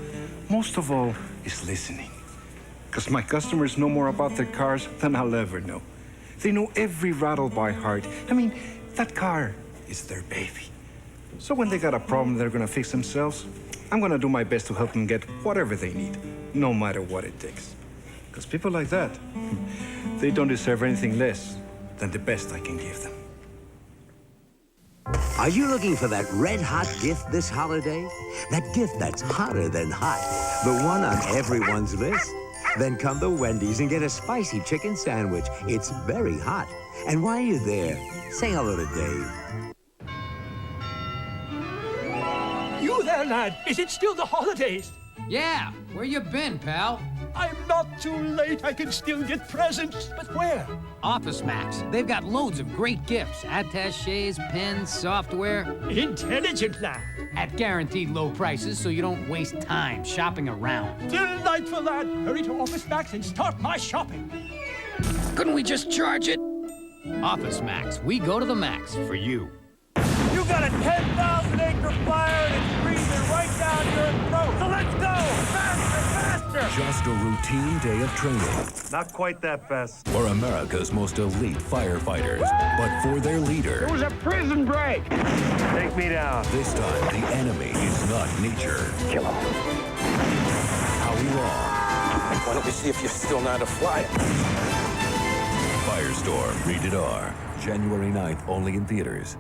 Most of all is listening. Because my customers know more about their cars than I'll ever know. They know every rattle by heart. I mean, that car is their baby. So when they got a problem they're gonna fix themselves, I'm gonna do my best to help them get whatever they need, no matter what it takes. Because people like that, they don't deserve anything less than the best I can give them. Are you looking for that red-hot gift this holiday? That gift that's hotter than hot, the one on everyone's list? Then come to Wendy's and get a spicy chicken sandwich. It's very hot. And while you're there, say hello to Dave. You there, lad. Is it still the holidays? Yeah, where you been, pal? I'm not too late. I can still get presents. But where? Office Max. They've got loads of great gifts. Attachés, pens, software. Intelligent, lad. At guaranteed low prices so you don't waste time shopping around. Delightful, lad. Hurry to Office Max and start my shopping. Couldn't we just charge it? Office Max. We go to the max for you. You got a 10,000-acre fire and it's breathing right down your throat. So let's go! Faster, faster! Just a routine day of training. Not quite that fast. For America's most elite firefighters. But for their leader. It was a prison break! Take me down. This time, the enemy is not nature. Kill him. Howie Long. Why don't we see if you're still not a flyer? Firestorm, rated R. January 9th, only in theaters.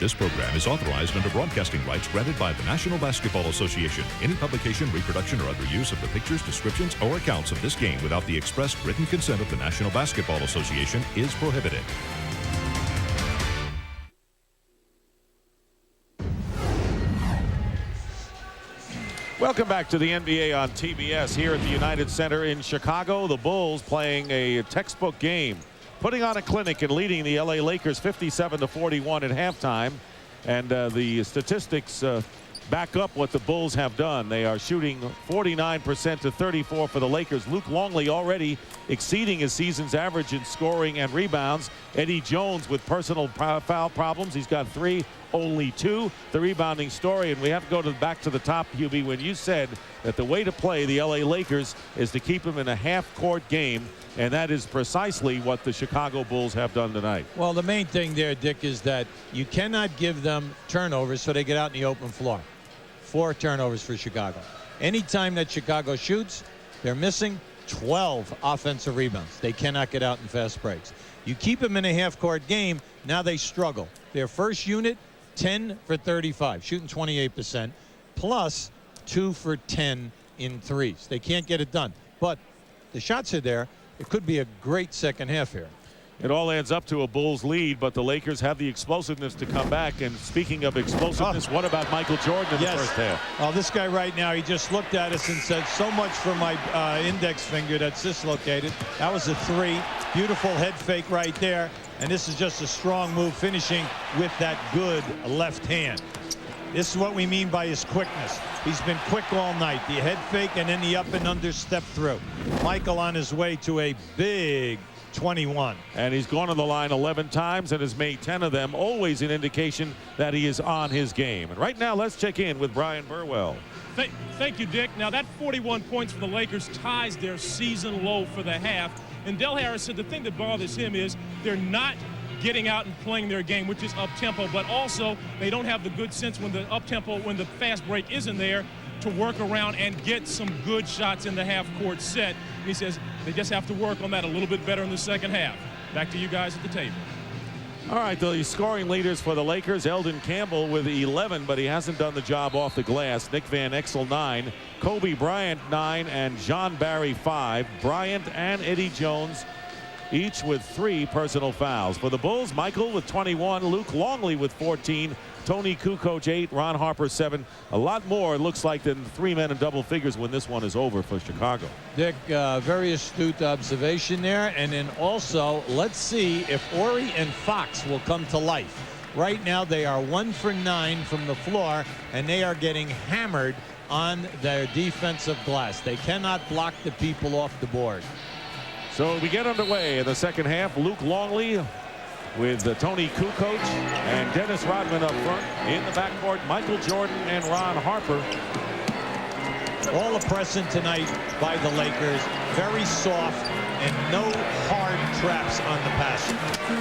This program is authorized under broadcasting rights granted by the National Basketball Association. Any publication, reproduction, or other use of the pictures, descriptions, or accounts of this game without the express written consent of the National Basketball Association is prohibited. Welcome back to the NBA on TBS here at the United Center in Chicago. The Bulls playing a textbook game, putting on a clinic and leading the LA Lakers 57-41 at halftime. And the statistics back up what the Bulls have done. They are shooting 49% to 34 for the Lakers. Luke Longley already exceeding his season's average in scoring and rebounds. Eddie Jones with personal foul problems. He's got 3, only 2. The rebounding story, and we have to go back to the top, Hubie, when you said that the way to play the LA Lakers is to keep them in a half-court game, and that is precisely what the Chicago Bulls have done tonight. Well, the main thing there, Dick, is that you cannot give them turnovers so they get out in the open floor. 4 turnovers for Chicago. Anytime that Chicago shoots, they're missing 12 offensive rebounds. They cannot get out in fast breaks. You keep them in a half-court game, now they struggle. Their first unit, 10 for 35, shooting 28%, plus 2 for 10 in threes. They can't get it done. But the shots are there. It could be a great second half here. It all adds up to a Bulls lead, but the Lakers have the explosiveness to come back. And speaking of explosiveness, what about Michael Jordan in the first half? Oh, this guy right now, he just looked at us and said, so much for my index finger that's dislocated. That was a 3. Beautiful head fake right there. And this is just a strong move, finishing with that good left hand. This is what we mean by his quickness. He's been quick all night. The head fake and then the up and under step through. Michael on his way to a big 21. And he's gone to the line 11 times and has made 10 of them, always an indication that he is on his game. And right now, let's check in with Brian Burwell. Thank you, Dick. Now, that 41 points for the Lakers ties their season low for the half. And Del Harris said the thing that bothers him is they're not getting out and playing their game, which is up-tempo, but also they don't have the good sense when the up-tempo, when the fast break isn't there, to work around and get some good shots in the half-court set. And he says they just have to work on that a little bit better in the second half. Back to you guys at the table. All right, the scoring leaders for the Lakers, Eldon Campbell with 11, but he hasn't done the job off the glass. Nick Van Exel, 9. Kobe Bryant, 9, and John Barry, 5. Bryant and Eddie Jones, each with 3 personal fouls. For the Bulls, Michael with 21, Luke Longley with 14, Tony Kukoc 8, Ron Harper 7. A lot more, it looks like, than 3 men in double figures when this one is over for Chicago. Dick, very astute observation there. And then also, let's see if Horry and Fox will come to life. Right now, they are 1 for 9 from the floor, and they are getting hammered on their defensive glass. They cannot block the people off the board. So we get underway in the second half. Luke Longley with Tony Kukoc and Dennis Rodman up front. In the backcourt, Michael Jordan and Ron Harper. All a present tonight by the Lakers. Very soft and no hard traps on the passing.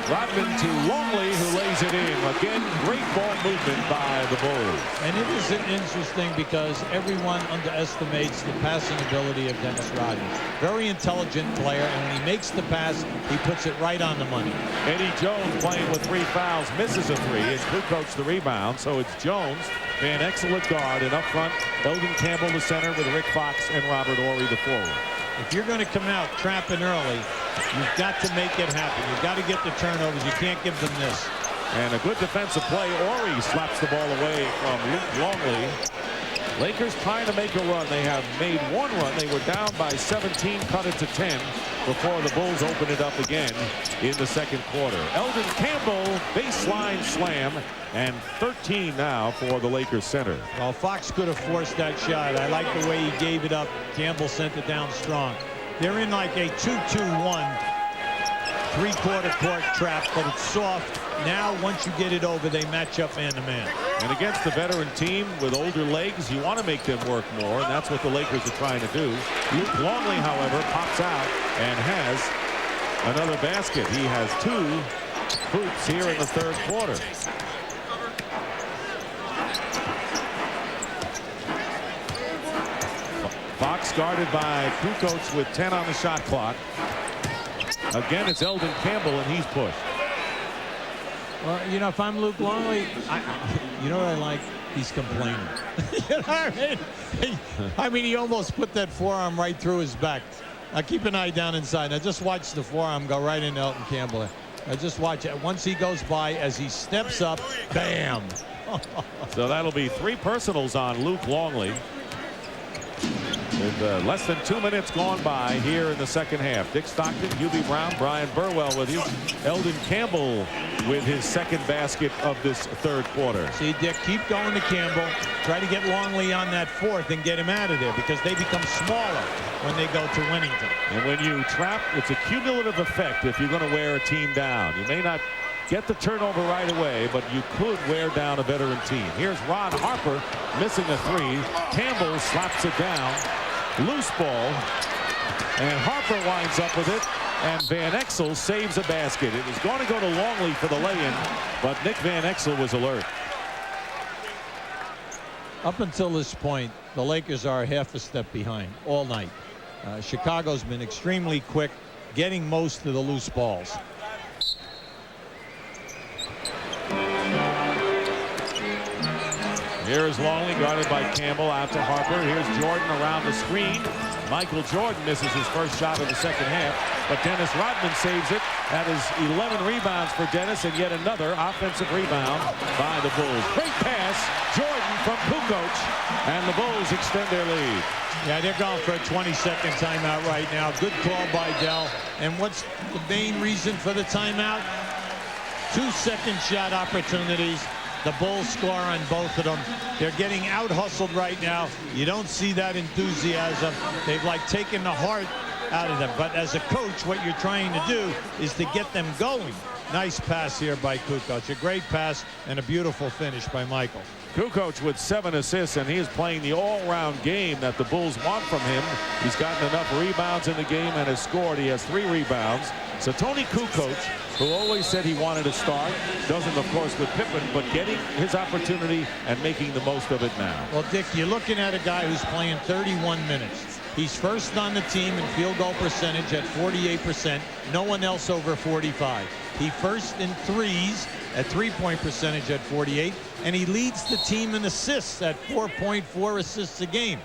Rodman to Longley, who lays it in. Again, great ball movement by the Bulls. And it is interesting because everyone underestimates the passing ability of Dennis Rodman. Very intelligent player, and when he makes the pass, he puts it right on the money. Eddie Jones playing with 3 fouls, misses a 3, and Kukoc the rebound. So it's Jones, Van Exel at guard, and up front, Eldon Campbell the center with Rick Fox and Robert Horry the forward. If you're going to come out trapping early, you've got to make it happen. You've got to get the turnovers. You can't give them this. And a good defensive play. Horry slaps the ball away from Luke Longley. Lakers trying to make a run. They have made 1 run. They were down by 17, cut it to 10 before the Bulls open it up again in the second quarter. Eldon Campbell, baseline slam, and 13 now for the Lakers center. Well, Fox could have forced that shot. I like the way he gave it up. Campbell sent it down strong. They're in like a 2-2-1 three-quarter court trap, but it's soft. Now, once you get it over, they match up man-to-man. And against the veteran team with older legs, you want to make them work more, and that's what the Lakers are trying to do. Luke Longley, however, pops out and has another basket. He has 2 hoops here in the third quarter. Fox guarded by Kukoc with 10 on the shot clock. Again, it's Eldon Campbell, and he's pushed. Well, you know, if I'm Luke Longley, you know what I like? He's complaining. You know what I mean, he almost put that forearm right through his back. Now keep an eye down inside. Now just watch the forearm go right into Eldon Campbell. Now just watch it. Once he goes by, as he steps up, bam. So that'll be 3 personals on Luke Longley. With less than 2 minutes gone by here in the second half. Dick Stockton, Hubie Brown, Brian Burwell with you. Eldon Campbell with his second basket of this third quarter. See, Dick, keep going to Campbell. Try to get Longley on that fourth and get him out of there, because they become smaller when they go to Winnington. And when you trap, it's a cumulative effect if you're going to wear a team down. You may not get the turnover right away, but you could wear down a veteran team. Here's Ron Harper missing a 3. Campbell slaps it down. Loose ball, and Harper winds up with it, and Van Exel saves a basket. It was going to go to Longley for the lay-in, but Nick Van Exel was alert. Up until this point, the Lakers are half a step behind all night. Chicago's been extremely quick, getting most of the loose balls. Here's Longley guarded by Campbell, out to Harper. Here's Jordan around the screen. Michael Jordan misses his first shot of the second half, but Dennis Rodman saves it. That is 11 rebounds for Dennis, and yet another offensive rebound by the Bulls. Great pass, Jordan from Kukoc, and the Bulls extend their lead. Yeah, they're going for a 20-second timeout right now. Good call by Dell. And what's the main reason for the timeout? 2 second shot opportunities. The Bulls score on both of them. They're getting out-hustled right now. You don't see that enthusiasm. They've like taken the heart out of them. But as a coach, what you're trying to do is to get them going. Nice pass here by Kukoc. A great pass and a beautiful finish by Michael. Kukoc with 7 assists, and he is playing the all-round game that the Bulls want from him. He's gotten enough rebounds in the game and has scored. He has 3 rebounds. So Tony Kukoc, who always said he wanted to start, doesn't, of course, with Pippen, but getting his opportunity and making the most of it now. Well, Dick, you're looking at a guy who's playing 31 minutes. He's first on the team in field goal percentage at 48%. No one else over 45. He first in threes at 3-point percentage at 48, and he leads the team in assists at 4.4 assists a game.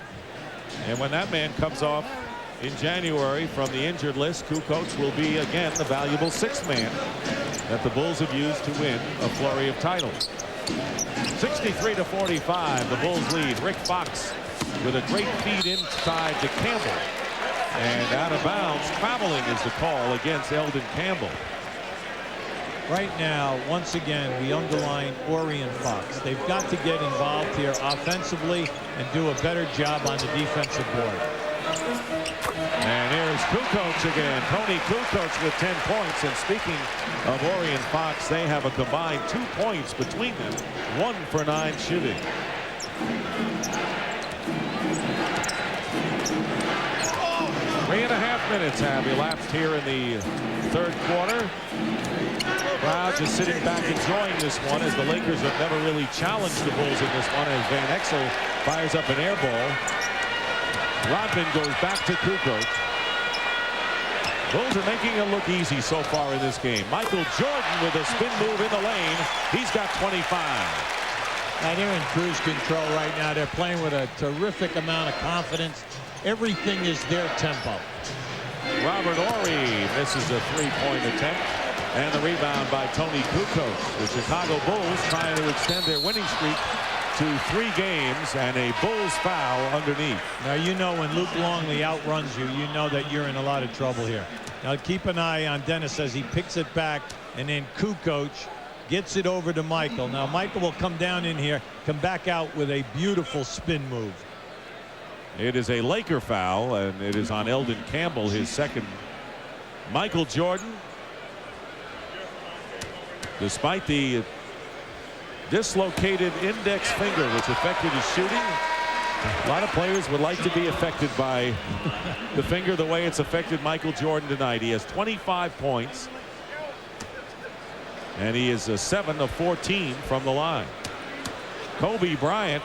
And when that man comes off in January from the injured list, Kukoc will be again the valuable 6th man that the Bulls have used to win a flurry of titles. 63-45, the Bulls lead. Rick Fox with a great feed inside to Campbell, and out of bounds. Traveling is the call against Eldon Campbell. Right now, once again, we underline Ori and Fox. They've got to get involved here offensively and do a better job on the defensive board. And here's Kukoc again. Tony Kukoc with 10 points. And speaking of Ori and Fox, they have a combined 2 points between them. 1 for 9 shooting. Three and a half minutes have elapsed here in the third quarter. Crowd just sitting back enjoying this one, as the Lakers have never really challenged the Bulls in this one, as Van Exel fires up an air ball. Rodman goes back to Kukoc. Bulls are making it look easy so far in this game. Michael Jordan with a spin move in the lane. He's got 25. And they're in cruise control right now. They're playing with a terrific amount of confidence. Everything is their tempo. Robert Horry misses a 3-point attempt. And the rebound by Tony Kukoc. The Chicago Bulls trying to extend their winning streak to 3 games, and a Bulls foul underneath. Now, you know when Luke Longley outruns you, you know that you're in a lot of trouble here. Now, keep an eye on Dennis as he picks it back, and then Kukoc gets it over to Michael. Now, Michael will come down in here, come back out with a beautiful spin move. It is a Laker foul, and it is on Eldon Campbell, his second. Michael Jordan, despite the dislocated index finger which affected his shooting, a lot of players would like to be affected by the finger the way it's affected Michael Jordan tonight. He has 25 points, and he is 7 of 14 from the line. Kobe Bryant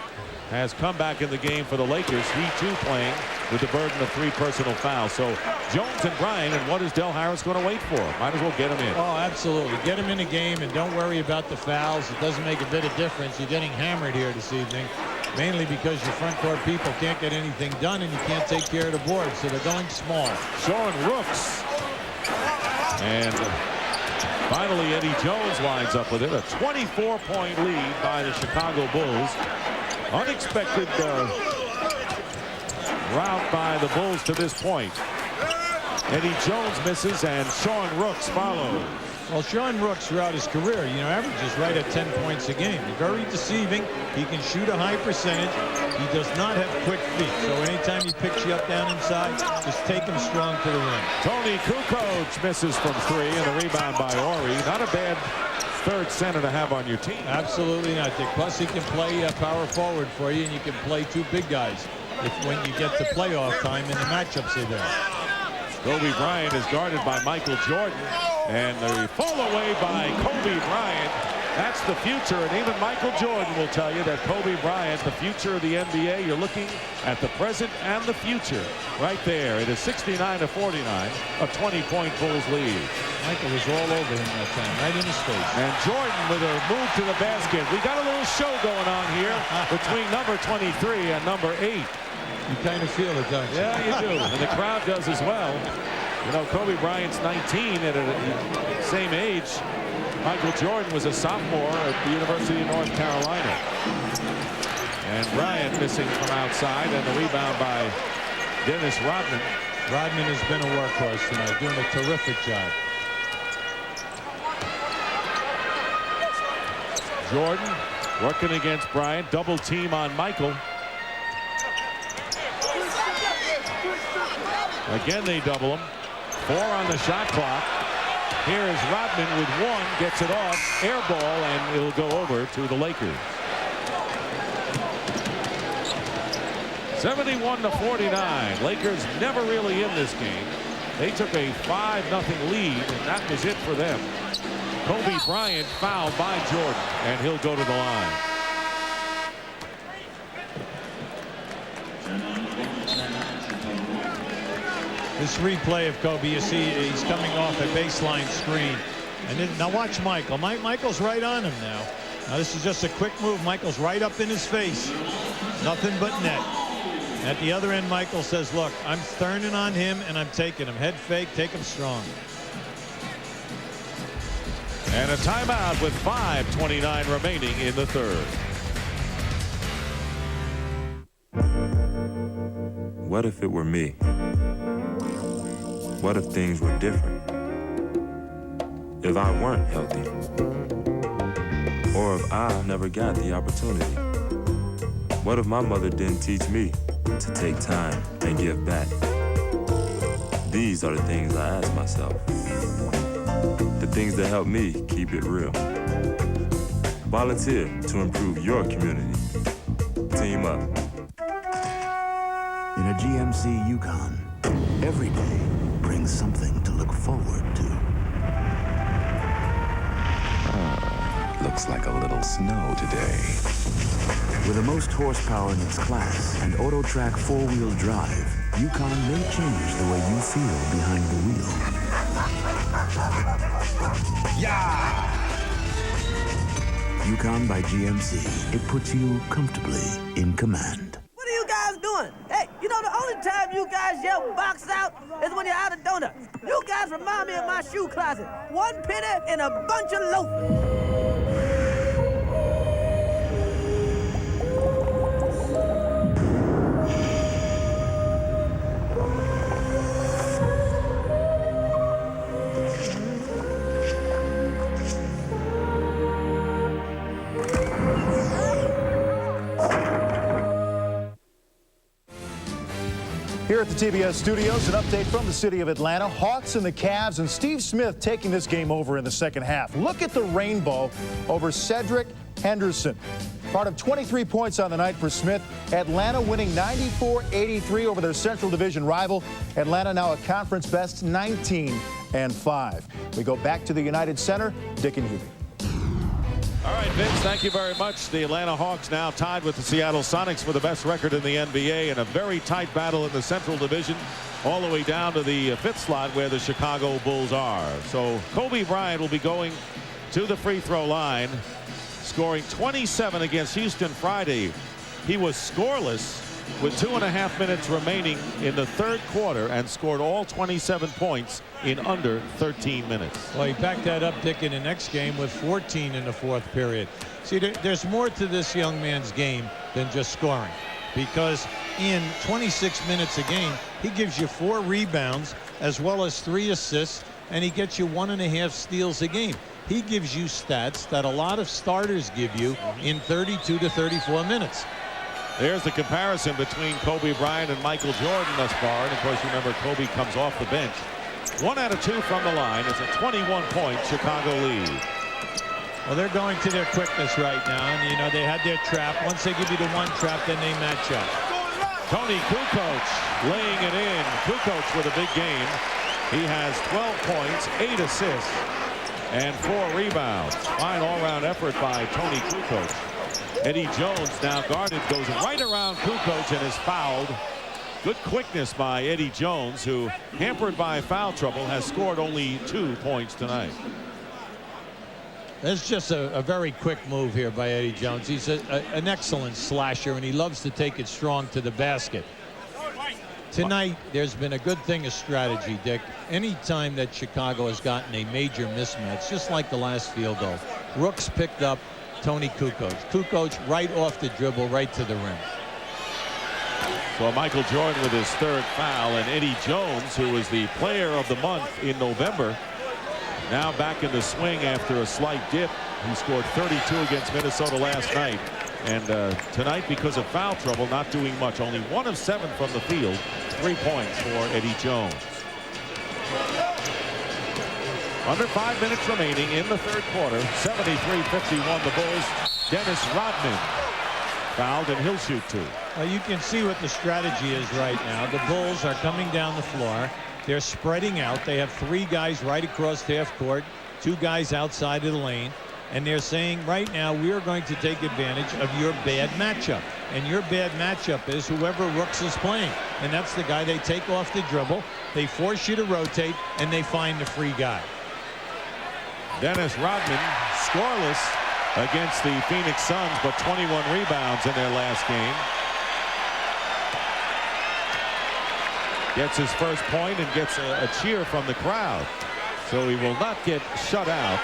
has come back in the game for the Lakers. He too playing with the burden of 3 personal fouls. So Jones and Bryant, and what is Del Harris going to wait for? Might as well get him in. Oh, absolutely. Get him in the game and don't worry about the fouls. It doesn't make a bit of difference. You're getting hammered here this evening, mainly because your front court people can't get anything done and you can't take care of the board. So they're going small. Sean Rooks. And finally Eddie Jones winds up with it. A 24-point lead by the Chicago Bulls. Unexpected route by the Bulls to this point. Eddie Jones misses and Sean Rooks follows. Well, Sean Rooks throughout his career, averages right at 10 points a game. He's very deceiving. He can shoot a high percentage. He does not have quick feet. So anytime he picks you up down inside, just take him strong to the rim. Tony Kukoc misses from 3 and the rebound by Ori. Not a bad third center to have on your team. Absolutely not, Dick. Plus he can play power forward for you, and you can play 2 big guys when you get to playoff time and the matchups are there. Kobe Bryant is guarded by Michael Jordan, and the fall away by Kobe Bryant. That's the future, and even Michael Jordan will tell you that Kobe Bryant, the future of the NBA. You're looking at the present and the future right there. It is 69 to 49, a 20-point Bulls lead. Michael was all over him that time, right in his face. And Jordan with a move to the basket. We got a little show going on here between number 23 and number 8. You kind of feel it, don't you? Yeah, you do. And the crowd does as well. Kobe Bryant's 19 at the same age. Michael Jordan was a sophomore at the University of North Carolina. And Bryant missing from outside, and the rebound by Dennis Rodman. Rodman has been a workhorse tonight, doing a terrific job. Jordan working against Bryant. Double team on Michael. Again, they double him. 4 on the shot clock. Here is Rodman with 1, gets it off, air ball, and it'll go over to the Lakers. 71 to 49. Lakers never really in this game. They took a 5-0 lead, and that was it for them. Kobe Bryant fouled by Jordan, and he'll go to the line. This replay of Kobe, you see he's coming off a baseline screen. And then, now watch Michael. Michael's right on him now. Now this is just a quick move. Michael's right up in his face. Nothing but net. At the other end, Michael says, look, I'm turning on him and I'm taking him. Head fake, take him strong. And a timeout with 5:29 remaining in the third. What if it were me? What if things were different? If I weren't healthy? Or if I never got the opportunity? What if my mother didn't teach me to take time and give back? These are the things I ask myself. The things that help me keep it real. Volunteer to improve your community. Team up. In a GMC Yukon, every day brings something to look forward to. Looks like a little snow today. With the most horsepower in its class and AutoTrack 4-wheel drive, Yukon may change the way you feel behind the wheel. Yeah! Yukon by GMC. It puts you comfortably in command. What are you guys doing? Hey, the only time you guys yell box out is when you're out of donuts. You guys remind me of my shoe closet. 1 penny and a bunch of loafers. Here at the TBS studios, an update from the city of Atlanta. Hawks and the Cavs, and Steve Smith taking this game over in the second half. Look at the rainbow over Cedric Henderson. Part of 23 points on the night for Smith. Atlanta winning 94-83 over their Central Division rival. Atlanta now a conference best 19-5. We go back to the United Center. Dick and Hubie. All right, Vince, thank you very much. The Atlanta Hawks now tied with the Seattle Sonics for the best record in the NBA, in a very tight battle in the Central Division, all the way down to the fifth slot where the Chicago Bulls are. So Kobe Bryant will be going to the free throw line, scoring 27 against Houston Friday. He was scoreless with 2.5 minutes remaining in the third quarter and scored all 27 points in under 13 minutes. Well, he backed that up, Dick, in the next game with 14 in the fourth period. See, there's more to this young man's game than just scoring, because in 26 minutes a game, he gives you 4 rebounds as well as 3 assists, and he gets you 1.5 steals a game. He gives you stats that a lot of starters give you in 32 to 34 minutes. There's the comparison between Kobe Bryant and Michael Jordan thus far. And of course, you remember Kobe comes off the bench. 1 out of 2 from the line. It's a 21-point Chicago lead. Well, they're going to their quickness right now. And, you know, they had their trap. Once they give you the one trap, then they match up. Tony Kukoc laying it in. Kukoc with a big game. He has 12 points, 8 assists, and 4 rebounds. Fine all-round effort by Tony Kukoc. Eddie Jones, now guarded, goes right around Kukoc and is fouled. Good quickness by Eddie Jones, who, hampered by foul trouble, has scored only 2 points tonight. It's just a very quick move here by Eddie Jones. He's an excellent slasher, and he loves to take it strong to the basket. Tonight, there's been a good thing of strategy, Dick. Anytime that Chicago has gotten a major mismatch, just like the last field goal, Rooks picked up Tony Kukoc. Kukoc right off the dribble, right to the rim. So Michael Jordan with his 3rd foul, and Eddie Jones, who was the player of the month in November, now back in the swing after a slight dip. He scored 32 against Minnesota last night. And tonight, because of foul trouble, not doing much. Only 1 of 7 from the field. 3 points for Eddie Jones. Under 5 minutes remaining in the third quarter. 73-51 the Bulls. Dennis Rodman fouled, and he'll shoot 2. Well, you can see what the strategy is right now. The Bulls are coming down the floor. They're spreading out. They have 3 guys right across half court, 2 guys outside of the lane. And they're saying right now, we are going to take advantage of your bad matchup. And your bad matchup is whoever Rooks is playing. And that's the guy they take off the dribble. They force you to rotate, and they find the free guy. Dennis Rodman scoreless against the Phoenix Suns, but 21 rebounds in their last game. Gets his first point and gets a cheer from the crowd. So he will not get shut out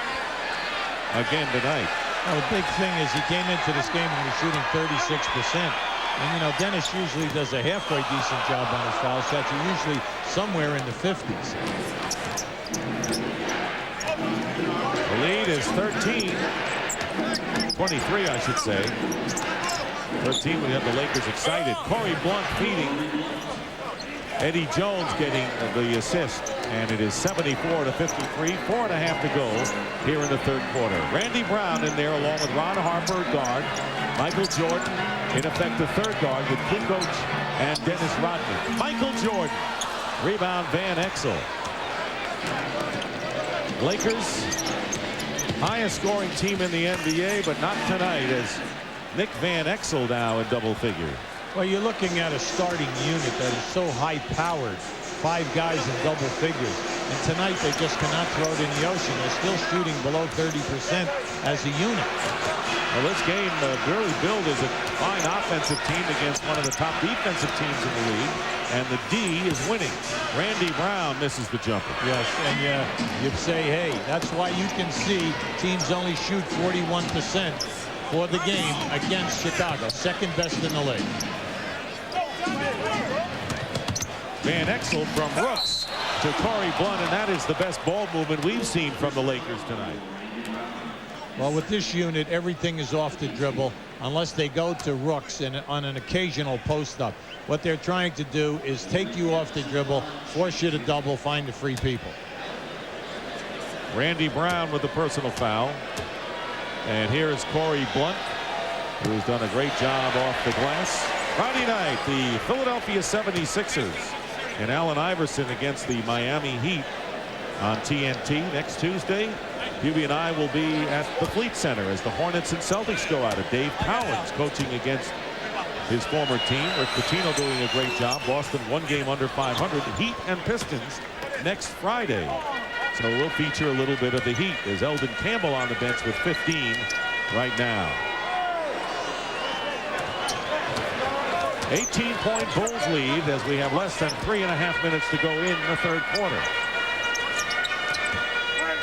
again tonight. Well, the big thing is he came into this game and was shooting 36%. And, you know, Dennis usually does a halfway decent job on his foul shots. He's usually somewhere in the 50s. The lead is 13. 23, I should say. 13 when you have the Lakers excited. Corey Blunt feeding. Eddie Jones getting the assist. And it is 74-53. 4.5 to go here in the third quarter. Randy Brown in there along with Ron Harper at guard. Michael Jordan in effect the third guard with Kukoc and Dennis Rodman. Michael Jordan. Rebound Van Exel. Lakers highest scoring team in the NBA, but not tonight, as Nick Van Exel now in double figures. Well, you're looking at a starting unit that is so high powered. 5 guys in double figures. And tonight they just cannot throw it in the ocean. They're still shooting below 30% as a unit. Well, this game really billed as a fine offensive team against one of the top defensive teams in the league. And the D is winning. Randy Brown misses the jumper. Yes, and you'd say, hey, that's why you can see teams only shoot 41% for the game against Chicago. Second best in the league. Van Exel from Rooks to Corey Blunt, and that is the best ball movement we've seen from the Lakers tonight. Well, with this unit, everything is off the dribble unless they go to Rooks and on an occasional post-up. What they're trying to do is take you off the dribble, force you to double, find the free people. Randy Brown with the personal foul. And here is Corey Blunt, who's done a great job off the glass. Friday night, the Philadelphia 76ers and Allen Iverson against the Miami Heat on TNT. Next Tuesday, Hubie and I will be at the Fleet Center as the Hornets and Celtics go at it. Dave Cowens coaching against his former team. Rick Pitino doing a great job. Boston 1 game under 500. Heat and Pistons next Friday. So we'll feature a little bit of the Heat. There's Eldon Campbell on the bench with 15 right now. 18-point Bulls lead as we have less than 3.5 minutes to go in the third quarter.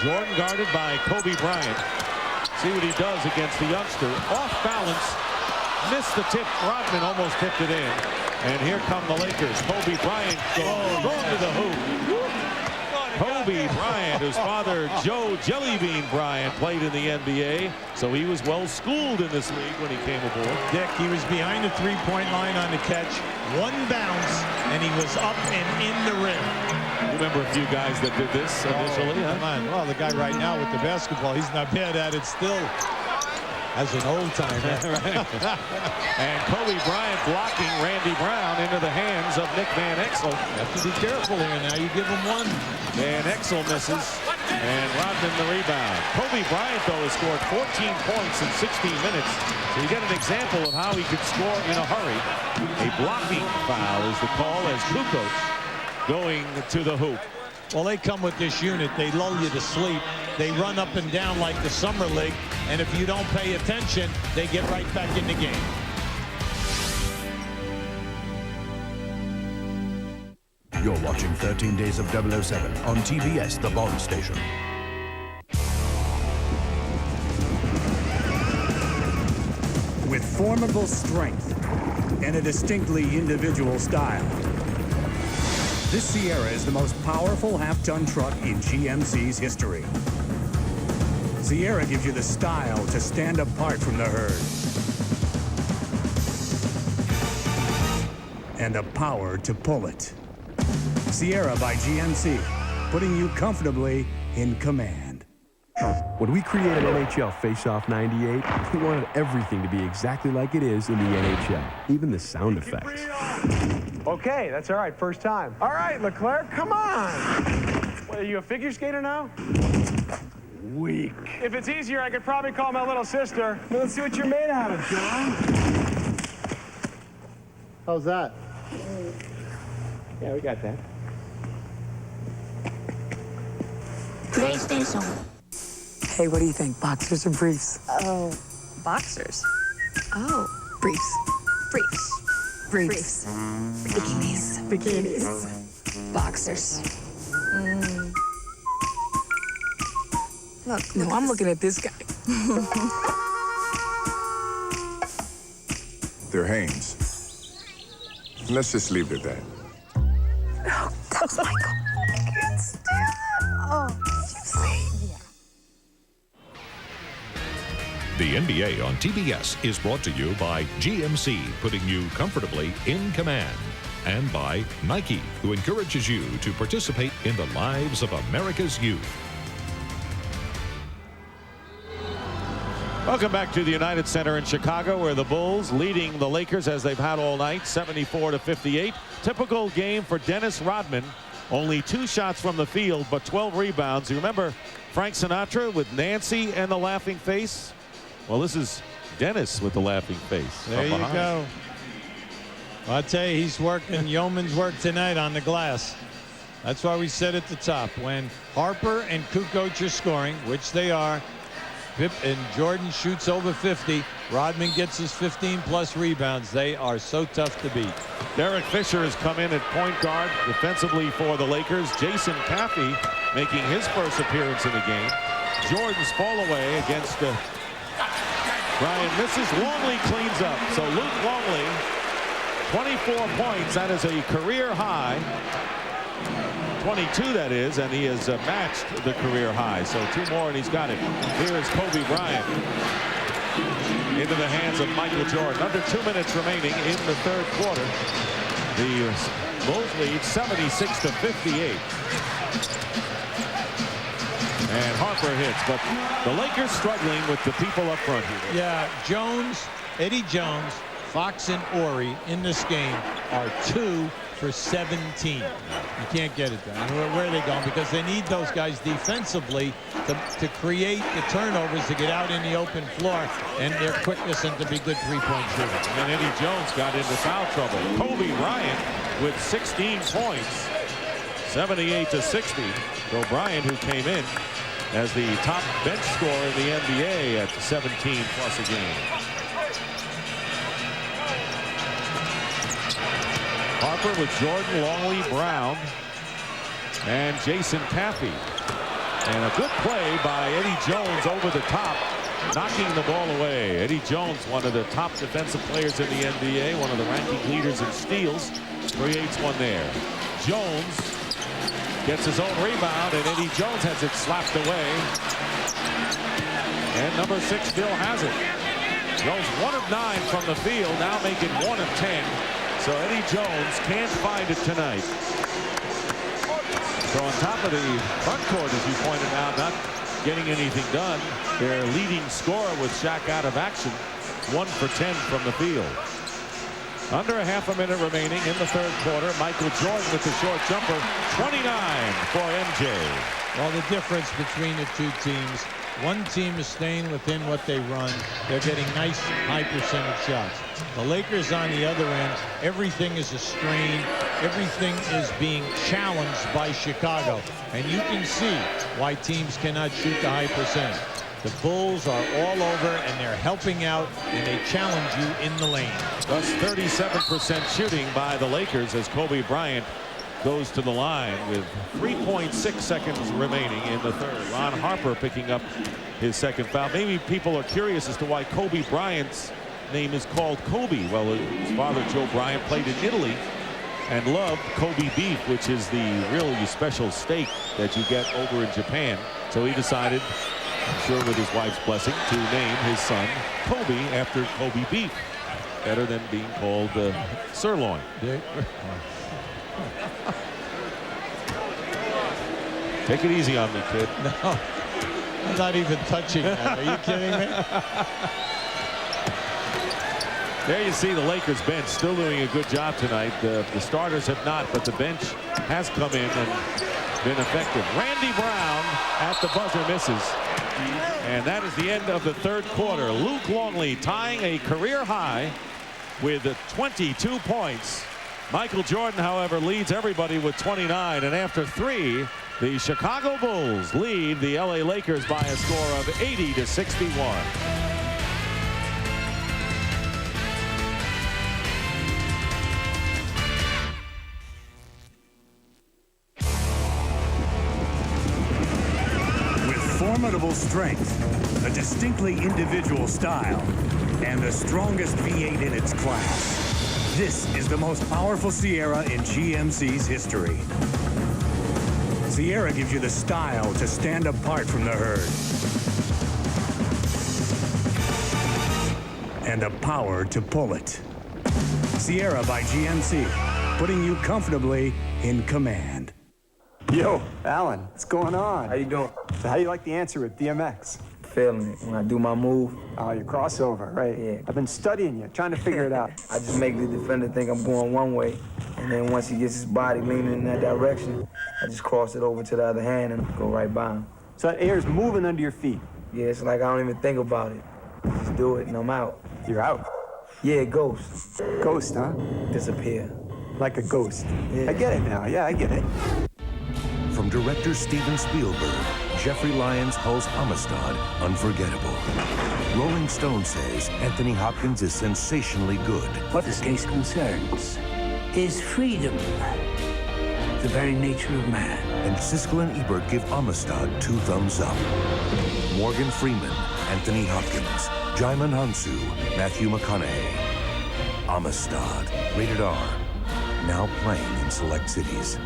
Jordan guarded by Kobe Bryant. See what he does against the youngster. Off balance. Missed the tip. Rodman almost tipped it in. And here come the Lakers. Kobe Bryant going to the hoop. Kobe Bryant, whose father Joe Jellybean Bryant played in the NBA, so he was well schooled in this league when he came aboard. Dick, he was behind the three-point line on the catch, one bounce, and he was up and in the rim. You remember a few guys that did this initially, huh? Come on. Well, the guy right now with the basketball, he's not bad at it still. As an old-timer. And Kobe Bryant blocking Randy Brown into the hands of Nick Van Exel. You have to be careful here now. You give him one. Van Exel misses, and Rodman the rebound. Kobe Bryant, though, has scored 14 points in 16 minutes. So you get an example of how he could score in a hurry. A blocking foul is the call as Kukoc going to the hoop. Well, they come with this unit. They lull you to sleep. They run up and down like the summer league. And if you don't pay attention, they get right back in the game. You're watching 13 Days of 007 on TBS, the Bond station. With formidable strength and a distinctly individual style, this Sierra is the most powerful half-ton truck in GMC's history. Sierra gives you the style to stand apart from the herd. And the power to pull it. Sierra by GMC, putting you comfortably in command. When we created NHL Face-Off 98, we wanted everything to be exactly like it is in the NHL, even the sound effects. Okay, that's all right, first time. All right, Leclerc, come on. What, are you a figure skater now? Weak. If it's easier, I could probably call my little sister. Well, let's see what you're made out of, John. How's that? Yeah, we got that. PlayStation. Hey, what do you think? Boxers or briefs? Oh, boxers. Oh, briefs. Briefs. Briefs. Bikinis. Bikinis. Boxers. Look, no, I'm looking at this guy. They're Hanes. Let's just leave it at that. Oh, that's Michael. I can't stand it. Oh, did you see? The NBA on TBS is brought to you by GMC, putting you comfortably in command, and by Nike, who encourages you to participate in the lives of America's youth. Welcome back to the United Center in Chicago, where the Bulls leading the Lakers as they've had all night, 74-58. Typical game for Dennis Rodman. Only 2 shots from the field, but 12 rebounds. You remember Frank Sinatra with Nancy and the laughing face? Well, this is Dennis with the laughing face. There you go. Well, I tell you, he's working yeoman's work tonight on the glass. That's why we said at the top, when Harper and Kukoc are scoring, which they are, and Jordan shoots over 50, Rodman gets his 15-plus rebounds. They are so tough to beat. Derek Fisher has come in at point guard defensively for the Lakers. Jason Caffey making his first appearance in the game. Jordan's fall away against Brian misses. Longley cleans up. So Luke Longley, 24 points. That is a career high. 22, that is, and he has matched the career high. So 2 more, and he's got it. Here is Kobe Bryant into the hands of Michael Jordan. Under 2 minutes remaining in the third quarter. The Bulls lead 76-58. And Harper hits, but the Lakers struggling with the people up front here. Yeah, Jones, Eddie Jones, Fox, and Ori in this game are 2 for 17. You can't get it done. Where are they going? Because they need those guys defensively to create the turnovers, to get out in the open floor, and their quickness and to be good three-point shooters. And Eddie Jones got into foul trouble. Kobe Bryant with 16 points, 78-60. So Bryant, who came in as the top bench scorer in the NBA at 17 plus a game. Harper with Jordan, Longley, Brown, and Jason Caffey. And a good play by Eddie Jones over the top, knocking the ball away. Eddie Jones, one of the top defensive players in the NBA, one of the ranking leaders in steals, creates one there. Jones gets his own rebound, and Eddie Jones has it slapped away. And number 6 still has it. Jones 1 of 9 from the field, now making 1 of 10. So Eddie Jones can't find it tonight. So on top of the front court, as you pointed out, not getting anything done. Their leading scorer with Shaq out of action, 1 for 10 from the field. Under a half a minute remaining in the third quarter. Michael Jordan with the short jumper, 29 for MJ. Well, the difference between the two teams, one team is staying within what they run. They're getting nice high percentage shots. The Lakers on the other end, everything is a strain. Everything is being challenged by Chicago. And you can see why teams cannot shoot the high percentage. The Bulls are all over, and they're helping out, and they challenge you in the lane. Thus 37% shooting by the Lakers as Kobe Bryant goes to the line with 3.6 seconds remaining in the third. Ron Harper picking up his second foul. Maybe people are curious as to why Kobe Bryant's name is called Kobe. Well, his father, Joe Bryant, played in Italy and loved Kobe beef, which is the really special steak that you get over in Japan. So he decided, I'm sure with his wife's blessing, to name his son Kobe after Kobe beef. Better than being called sirloin. Take it easy on me, kid. No, I'm not even touching that. Are you kidding me? There you see the Lakers bench still doing a good job tonight. The starters have not, but the bench has come in and been effective. Randy Brown at the buzzer misses. And that is the end of the third quarter. Luke Longley tying a career high with 22 points. Michael Jordan, however, leads everybody with 29. And after 3, the Chicago Bulls lead the LA Lakers by a score of 80-61. Formidable strength, a distinctly individual style, and the strongest V8 in its class. This is the most powerful Sierra in GMC's history. Sierra gives you the style to stand apart from the herd. And the power to pull it. Sierra by GMC, putting you comfortably in command. Yo, Alan, what's going on? How you doing? So how you like the answer with DMX? Feeling it when I do my move. Oh, your crossover, right? Yeah. I've been studying you, trying to figure it out. I just make the defender think I'm going one way, and then once he gets his body leaning in that direction, I just cross it over to the other hand and go right by him. So that air's moving under your feet? Yeah, it's like I don't even think about it. Just do it and I'm out. You're out? Yeah, ghost. Ghost, huh? Disappear. Like a ghost. Yeah. I get it now. Yeah, I get it. From director Steven Spielberg, Jeffrey Lyons calls Amistad unforgettable. Rolling Stone says Anthony Hopkins is sensationally good. What this case concerns is freedom, the very nature of man. And Siskel and Ebert give Amistad 2 thumbs up. Morgan Freeman, Anthony Hopkins, Djimon Hounsou, Matthew McConaughey. Amistad, rated R. Now playing in select cities.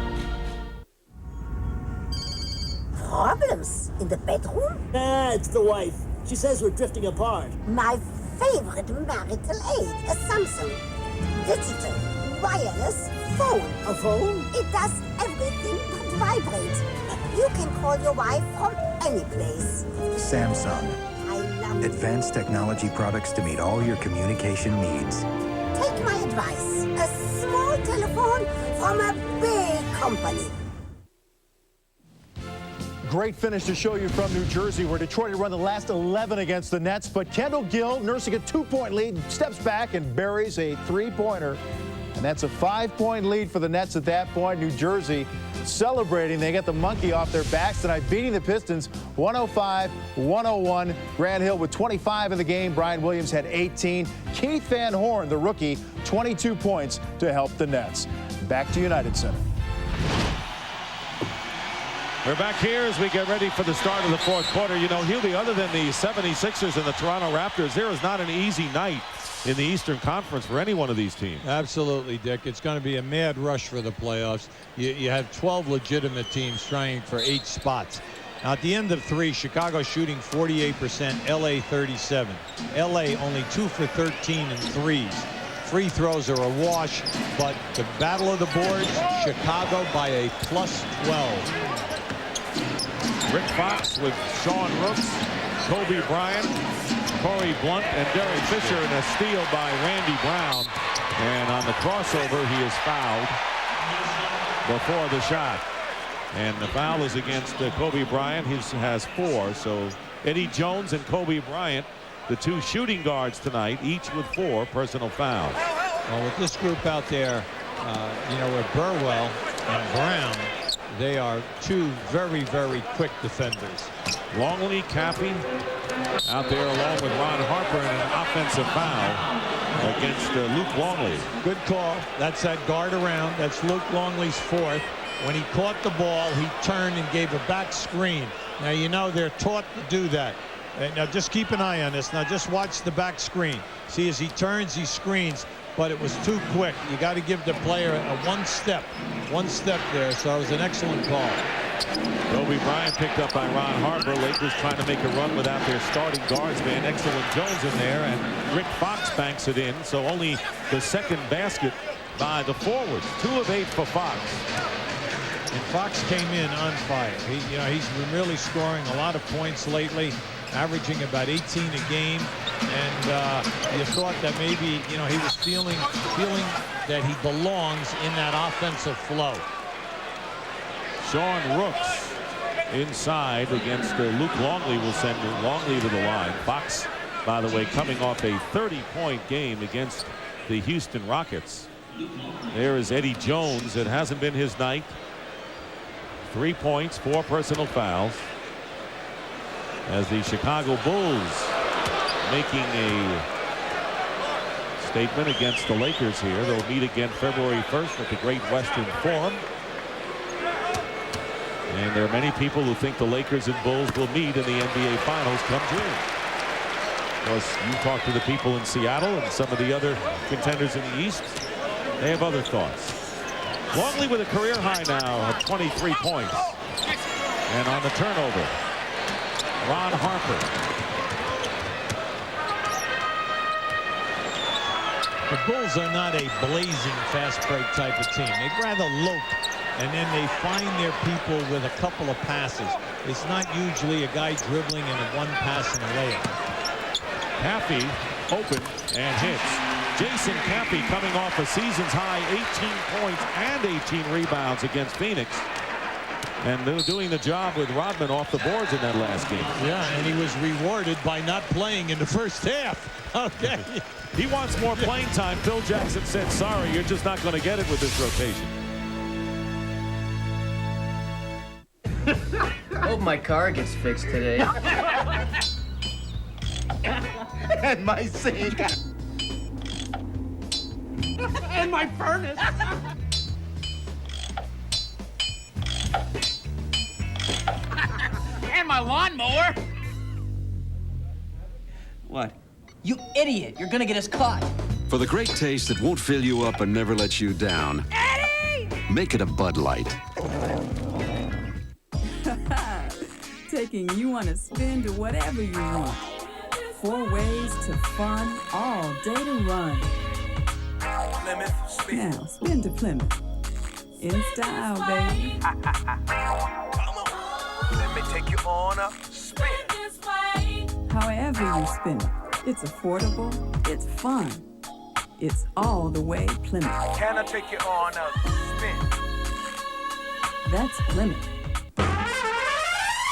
house. In the bedroom? Nah, it's the wife. She says we're drifting apart. My favorite marital aid, a Samsung. Digital, wireless, phone. A phone? It does everything but vibrate. You can call your wife from any place. Samsung. I love it. Advanced technology products to meet all your communication needs. Take my advice. A small telephone from a big company. Great finish to show you from New Jersey, where Detroit had run the last 11 against the Nets, but Kendall Gill, nursing a 2-point lead, steps back and buries a 3-pointer. And that's a 5-point lead for the Nets at that point. New Jersey celebrating. They get the monkey off their backs tonight, beating the Pistons 105-101. Grant Hill with 25 in the game. Brian Williams had 18. Keith Van Horn, the rookie, 22 points to help the Nets. Back to United Center. We're back here as we get ready for the start of the fourth quarter. You know, Hubie, other than the 76ers and the Toronto Raptors, there is not an easy night in the Eastern Conference for any one of these teams. Absolutely, Dick. It's going to be a mad rush for the playoffs. You have 12 legitimate teams trying for 8 spots. Now, at the end of 3, Chicago shooting 48%, LA 37. LA only 2 for 13 in threes. Free throws are a wash, but the battle of the boards, Chicago by a +12. Rick Fox with Sean Rooks, Kobe Bryant, Corey Blunt, and Derek Fisher, and a steal by Randy Brown. And on the crossover, he is fouled before the shot. And the foul is against Kobe Bryant. He has 4. So Eddie Jones and Kobe Bryant, the 2 shooting guards tonight, each with 4 personal fouls. Well, with this group out there, you know, with Burwell and Brown, they are 2 very, very quick defenders. Longley, Cappy out there along with Ron Harper, and an offensive foul against Luke Longley. Good call. That's that guard around. That's Luke Longley's 4th. When he caught the ball, he turned and gave a back screen. Now, you know, they're taught to do that. Now, just keep an eye on this. Now, just watch the back screen. See, as he turns, he screens, but it was too quick. You got to give the player a one step there. So it was an excellent call. Kobe Bryant picked up by Ron Harper. Lakers trying to make a run without their starting guardsman. Excellent Jones in there, and Rick Fox banks it in. So only the second basket by the forwards. 2 of 8 for Fox. And Fox came in on fire. He's been really scoring a lot of points lately, averaging about 18 a game. And you thought that maybe, you know, he was feeling that he belongs in that offensive flow. Sean Rooks inside against Luke Longley will send Longley to the line. Fox, by the way, coming off a 30-point game against the Houston Rockets. There is Eddie Jones. It hasn't been his night. 3 points, 4 personal fouls. As the Chicago Bulls making a statement against the Lakers here. They'll meet again February 1st at the Great Western Forum. And there are many people who think the Lakers and Bulls will meet in the NBA Finals come June. Of course, you talk to the people in Seattle and some of the other contenders in the East. They have other thoughts. Longley with a career high now of 23 points. And on the turnover, Ron Harper. The Bulls are not a blazing fast break type of team. They'd rather lope, and then they find their people with a couple of passes. It's not usually a guy dribbling and a one pass and a layup. Cappy open and hits. Jason Cappy coming off a season's high 18 points and 18 rebounds against Phoenix. And they're doing the job with Rodman off the boards in that last game. Yeah, and he was rewarded by not playing in the first half. Okay. He wants more playing time. Phil Jackson said, sorry, you're just not going to get it with this rotation. Hope my car gets fixed today. And my sink. And my furnace. And my lawnmower. What? You idiot! You're gonna get us caught. For the great taste that won't fill you up and never let you down, Eddie! Make it a Bud Light. Take thinking you want to spin to whatever you want. 4 ways to fun all day to run. Plymouth spin. Now, spin to Plymouth. In style, baby. Come on. Let me take you on a spin. However you spin it, it's affordable, it's fun. It's all the way Plymouth. Can I take you on a spin? That's Plymouth.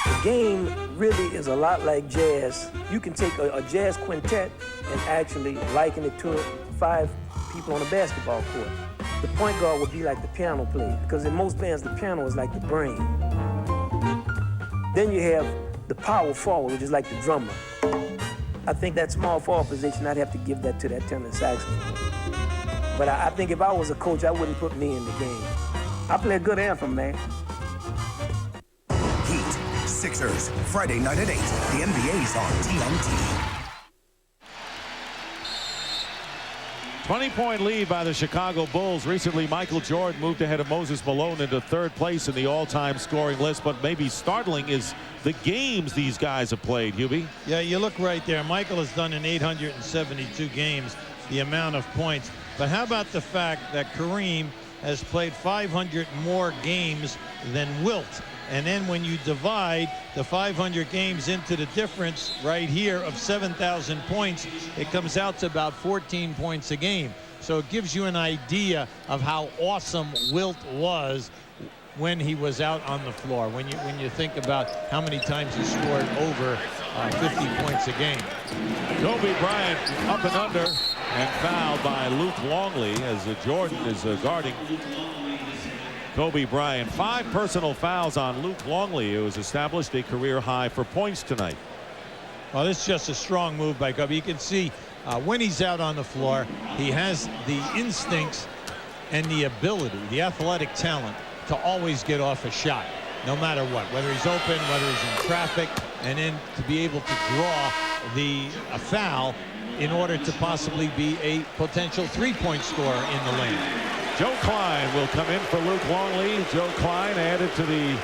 The game really is a lot like jazz. You can take a jazz quintet and actually liken it to 5 people on a basketball court. The point guard would be like the piano player, because in most bands, the piano is like the brain. Then you have the power forward, which is like the drummer. I think that small forward position, I'd have to give that to that tenor saxophone. But I think if I was a coach, I wouldn't put me in the game. I play a good anthem, man. Heat, Sixers, Friday night at 8. The NBA's on TNT. 20-point lead by the Chicago Bulls. Recently, Michael Jordan moved ahead of Moses Malone into 3rd place in the all-time scoring list. But maybe startling is the games these guys have played, Hubie. Yeah, you look right there. Michael has done in 872 games the amount of points. But how about the fact that Kareem has played 500 more games than Wilt? And then when you divide the 500 games into the difference right here of 7,000 points, it comes out to about 14 points a game. So it gives you an idea of how awesome Wilt was when he was out on the floor. When you think about how many times he scored over 50 points a game. Kobe Bryant up and under and fouled by Luke Longley as Jordan is guarding Kobe Bryant. 5 personal fouls on Luke Longley, who has established a career high for points tonight. Well, this is just a strong move by Kobe. You can see when he's out on the floor, he has the instincts and the ability, the athletic talent to always get off a shot, no matter what, whether he's open, whether he's in traffic, and then to be able to draw a foul in order to possibly be a potential 3-point scorer in the lane. Joe Klein will come in for Luke Longley. Joe Klein added to the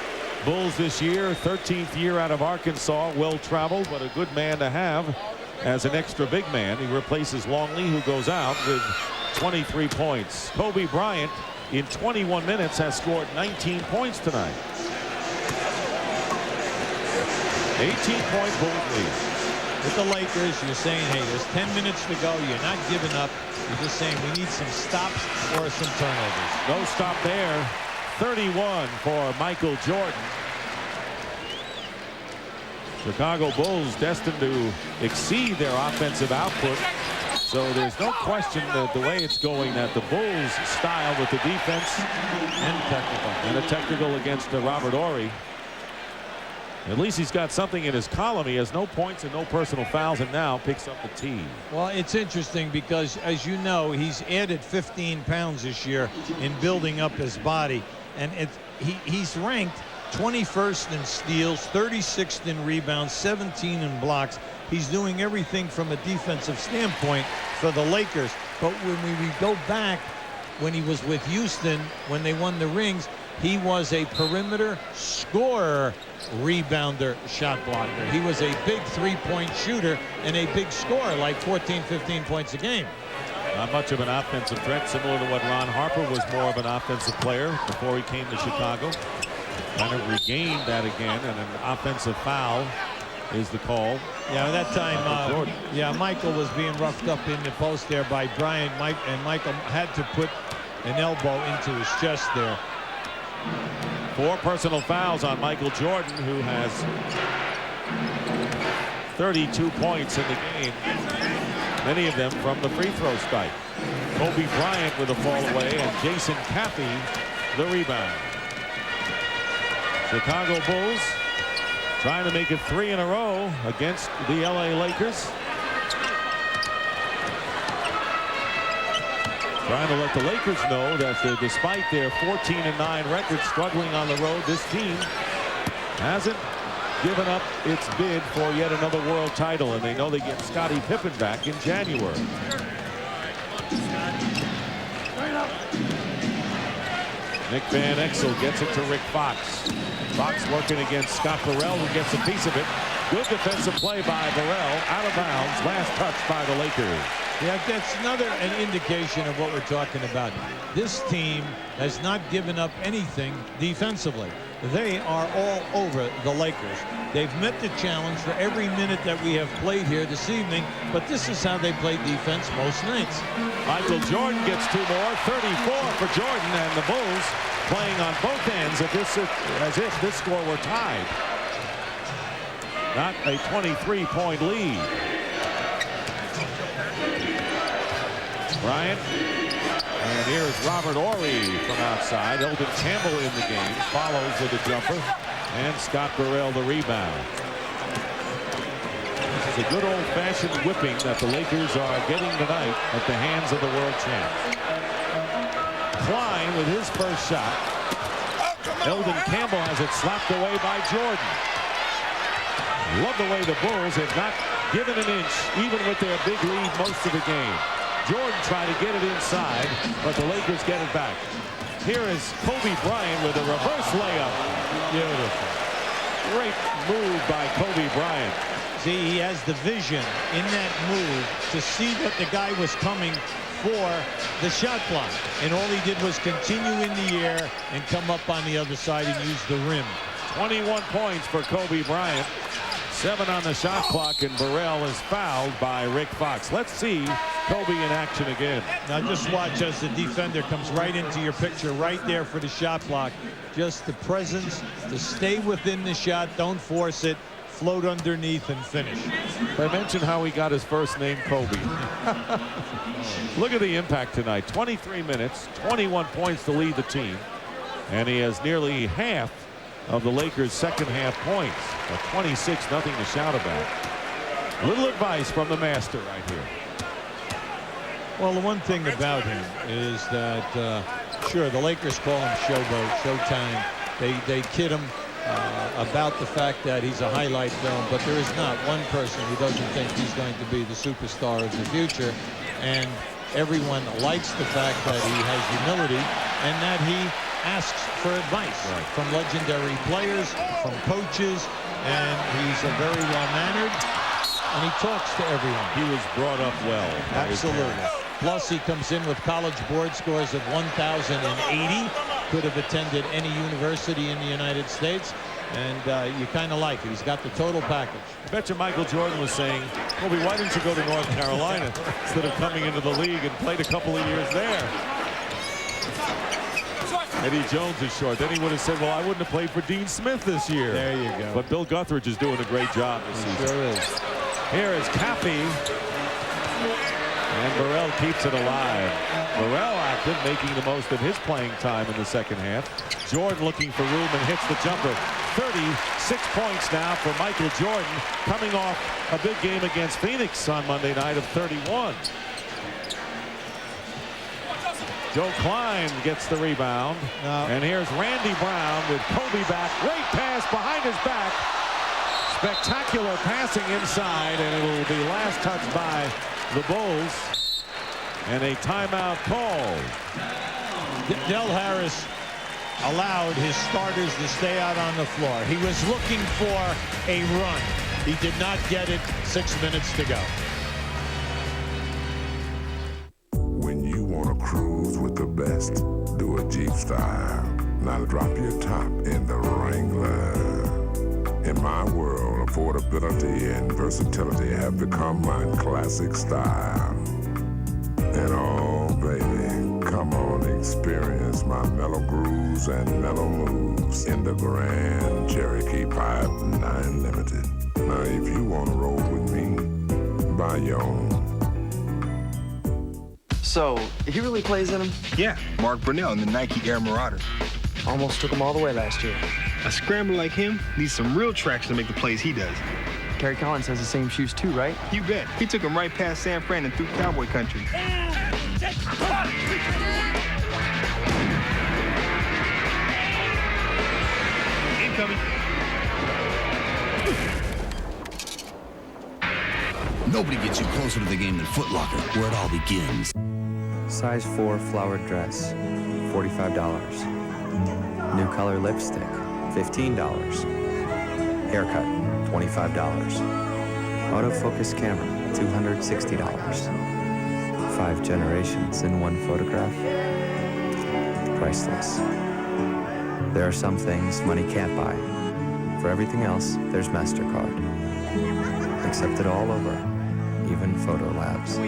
Bulls this year, 13th year out of Arkansas, well-traveled, but a good man to have as an extra big man. He replaces Longley, who goes out with 23 points. Kobe Bryant, in 21 minutes, has scored 19 points tonight. 18-point Bulls lead. With the Lakers, you're saying, hey, there's 10 minutes to go. You're not giving up. You're just saying we need some stops or some turnovers. No stop there. 31 for Michael Jordan. Chicago Bulls destined to exceed their offensive output. So there's no question that the way it's going, that the Bulls' style with the defense and a technical against Robert Horry. At least he's got something in his column. He has no points and no personal fouls, and now picks up the tee. Well, it's interesting because, as you know, he's added 15 pounds this year in building up his body. And he's ranked 21st in steals, 36th in rebounds, 17 in blocks. He's doing everything from a defensive standpoint for the Lakers. But when we go back, when he was with Houston, when they won the rings, he was a perimeter scorer, rebounder, shot blocker. He was a big 3-point shooter and a big scorer, like 14, 15 points a game. Not much of an offensive threat, similar to what Ron Harper was more of an offensive player before he came to Chicago. Kind of regained that again, and an offensive foul is the call. Yeah, at that time, Michael was being roughed up in the post there by Bryant. And Michael had to put an elbow into his chest there. 4 personal fouls on Michael Jordan, who has 32 points in the game, many of them from the free throw strike. Kobe Bryant with a fall away, and Jason Caffey the rebound. Chicago Bulls trying to make it 3 in a row against the LA Lakers. Trying to let the Lakers know that despite their 14-9 record, struggling on the road, this team hasn't given up its bid for yet another world title, and they know they get Scottie Pippen back in January. Nick Van Exel gets it to Rick Fox. Fox working against Scott Burrell, who gets a piece of it. Good defensive play by Burrell. Out of bounds. Last touch by the Lakers. Yeah, that's an indication of what we're talking about. This team has not given up anything defensively. They are all over the Lakers. They've met the challenge for every minute that we have played here this evening, but this is how they play defense most nights. Michael Jordan gets 2 more. 34 for Jordan, and the Bulls playing on both ends as if this score were tied. Not a 23-point lead. Bryant. And here's Robert Horry from outside. Eldon Campbell in the game. Follows with a jumper. And Scott Burrell the rebound. This is a good old-fashioned whipping that the Lakers are getting tonight at the hands of the world champs. Klein with his first shot. Eldon Campbell has it slapped away by Jordan. Love the way the Bulls have not given an inch, even with their big lead most of the game. Jordan tried to get it inside, but the Lakers get it back. Here is Kobe Bryant with a reverse layup. Beautiful. Great move by Kobe Bryant. See, he has the vision in that move to see that the guy was coming for the shot block. And all he did was continue in the air and come up on the other side and use the rim. 21 points for Kobe Bryant. 7 on the shot clock, and Burrell is fouled by Rick Fox. Let's see Kobe in action again. Now just watch as the defender comes right into your picture right there for the shot block. Just the presence to stay within the shot, don't force it, float underneath and finish. I mentioned how he got his first name Kobe. Look at the impact tonight. 23 minutes, 21 points to lead the team, and he has nearly half of the Lakers' second half points. A 26-0 to shout about. Little advice from the master right here. Well, the one thing about him is that, sure, the Lakers call him Showboat, Showtime. They kid him about the fact that he's a highlight film, but there is not one person who doesn't think he's going to be the superstar of the future. And everyone likes the fact that he has humility and that he asks for advice from legendary players, from coaches, and he's a very well-mannered, and he talks to everyone. He was brought up well. Absolutely. Plus, he comes in with college board scores of 1,080. Could have attended any university in the United States, and you kind of like it. He's got the total package. I bet you Michael Jordan was saying, Kobe, why didn't you go to North Carolina instead of coming into the league and played a couple of years there? Eddie Jones is short. Then he would have said, well, I wouldn't have played for Dean Smith this year. There you go. But Bill Guthridge is doing a great job this season. Sure is. Here is Cappy. And Burrell keeps it alive. Burrell active, making the most of his playing time in the second half. Jordan looking for room and hits the jumper. 36 points now for Michael Jordan, coming off a big game against Phoenix on Monday night of 31. Joe Klein gets the rebound. And here's Randy Brown with Kobe back. Great pass behind his back. Spectacular passing inside, and it'll be last touch by the Bulls. And a timeout called. Del Harris allowed his starters to stay out on the floor. He was looking for a run. He did not get it. 6 minutes to go. When you want to cruise with the best, do a Jeep style. Now drop your top in the Wrangler. In my world, affordability and versatility have become my classic style. And oh, baby, come on, experience my mellow grooves and mellow moves in the Grand Cherokee Pipe 9 Limited. Now, if you want to roll with me, buy your own. So, he really plays in them? Yeah, Mark Brunell in the Nike Air Marauder. Almost took him all the way last year. A scrambler like him needs some real traction to make the plays he does. Kerry Collins has the same shoes too, right? You bet. He took him right past San Fran and through cowboy country. Incoming. Nobody gets you closer to the game than Foot Locker, where it all begins. Size 4 flowered dress, $45. New color lipstick, $15. Haircut, $25. Autofocus camera, $260. 5 generations in one photograph. Priceless. There are some things money can't buy. For everything else, there's MasterCard. Accepted all over, even Photo Labs.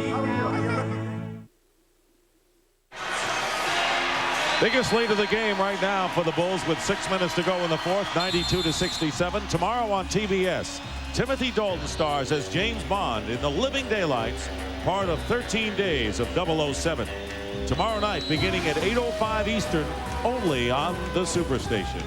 Biggest lead of the game right now for the Bulls with 6 minutes to go in the fourth, 92-67. Tomorrow on TBS, Timothy Dalton stars as James Bond in The Living Daylights, part of 13 Days of 007. Tomorrow night, beginning at 8:05 Eastern, only on the Superstation.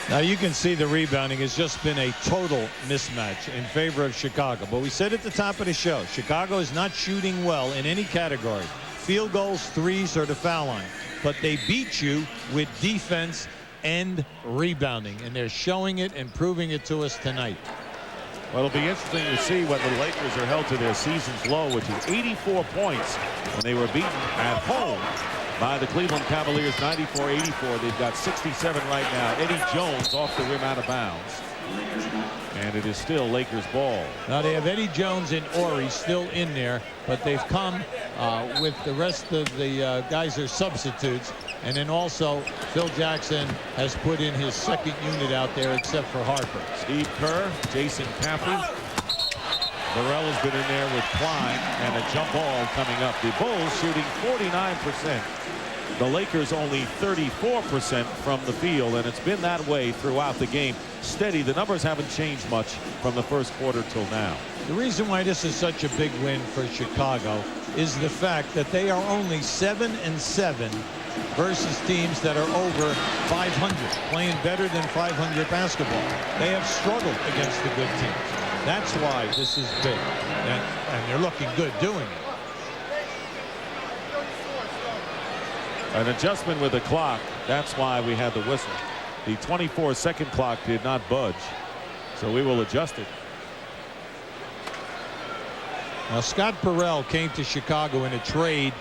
Now you can see the rebounding has just been a total mismatch in favor of Chicago. But we said at the top of the show, Chicago is not shooting well in any category. Field goals, threes, or the foul line. But they beat you with defense and rebounding. And they're showing it and proving it to us tonight. Well, it'll be interesting to see whether the Lakers are held to their season's low, which is 84 points when they were beaten at home by the Cleveland Cavaliers, 94-84. They've got 67 right now. Eddie Jones off the rim out of bounds. And it is still Lakers ball. Now they have Eddie Jones and Ori still in there, but they've come with the rest of the guys are substitutes. And then also Phil Jackson has put in his second unit out there except for Harper. Steve Kerr, Jason Caffey. Burrell has been in there with Klein and a jump ball coming up. The Bulls shooting 49%. The Lakers only 34% from the field, and it's been that way throughout the game. Steady. The numbers haven't changed much from the first quarter till now. The reason why this is such a big win for Chicago is the fact that they are only 7-7 versus teams that are over 500, playing better than 500 basketball. They have struggled against the good teams. That's why this is big, and they're looking good doing it. An adjustment with the clock. That's why we had the whistle. The 24-second clock did not budge, so we will adjust it. Now Scott Burrell came to Chicago in a trade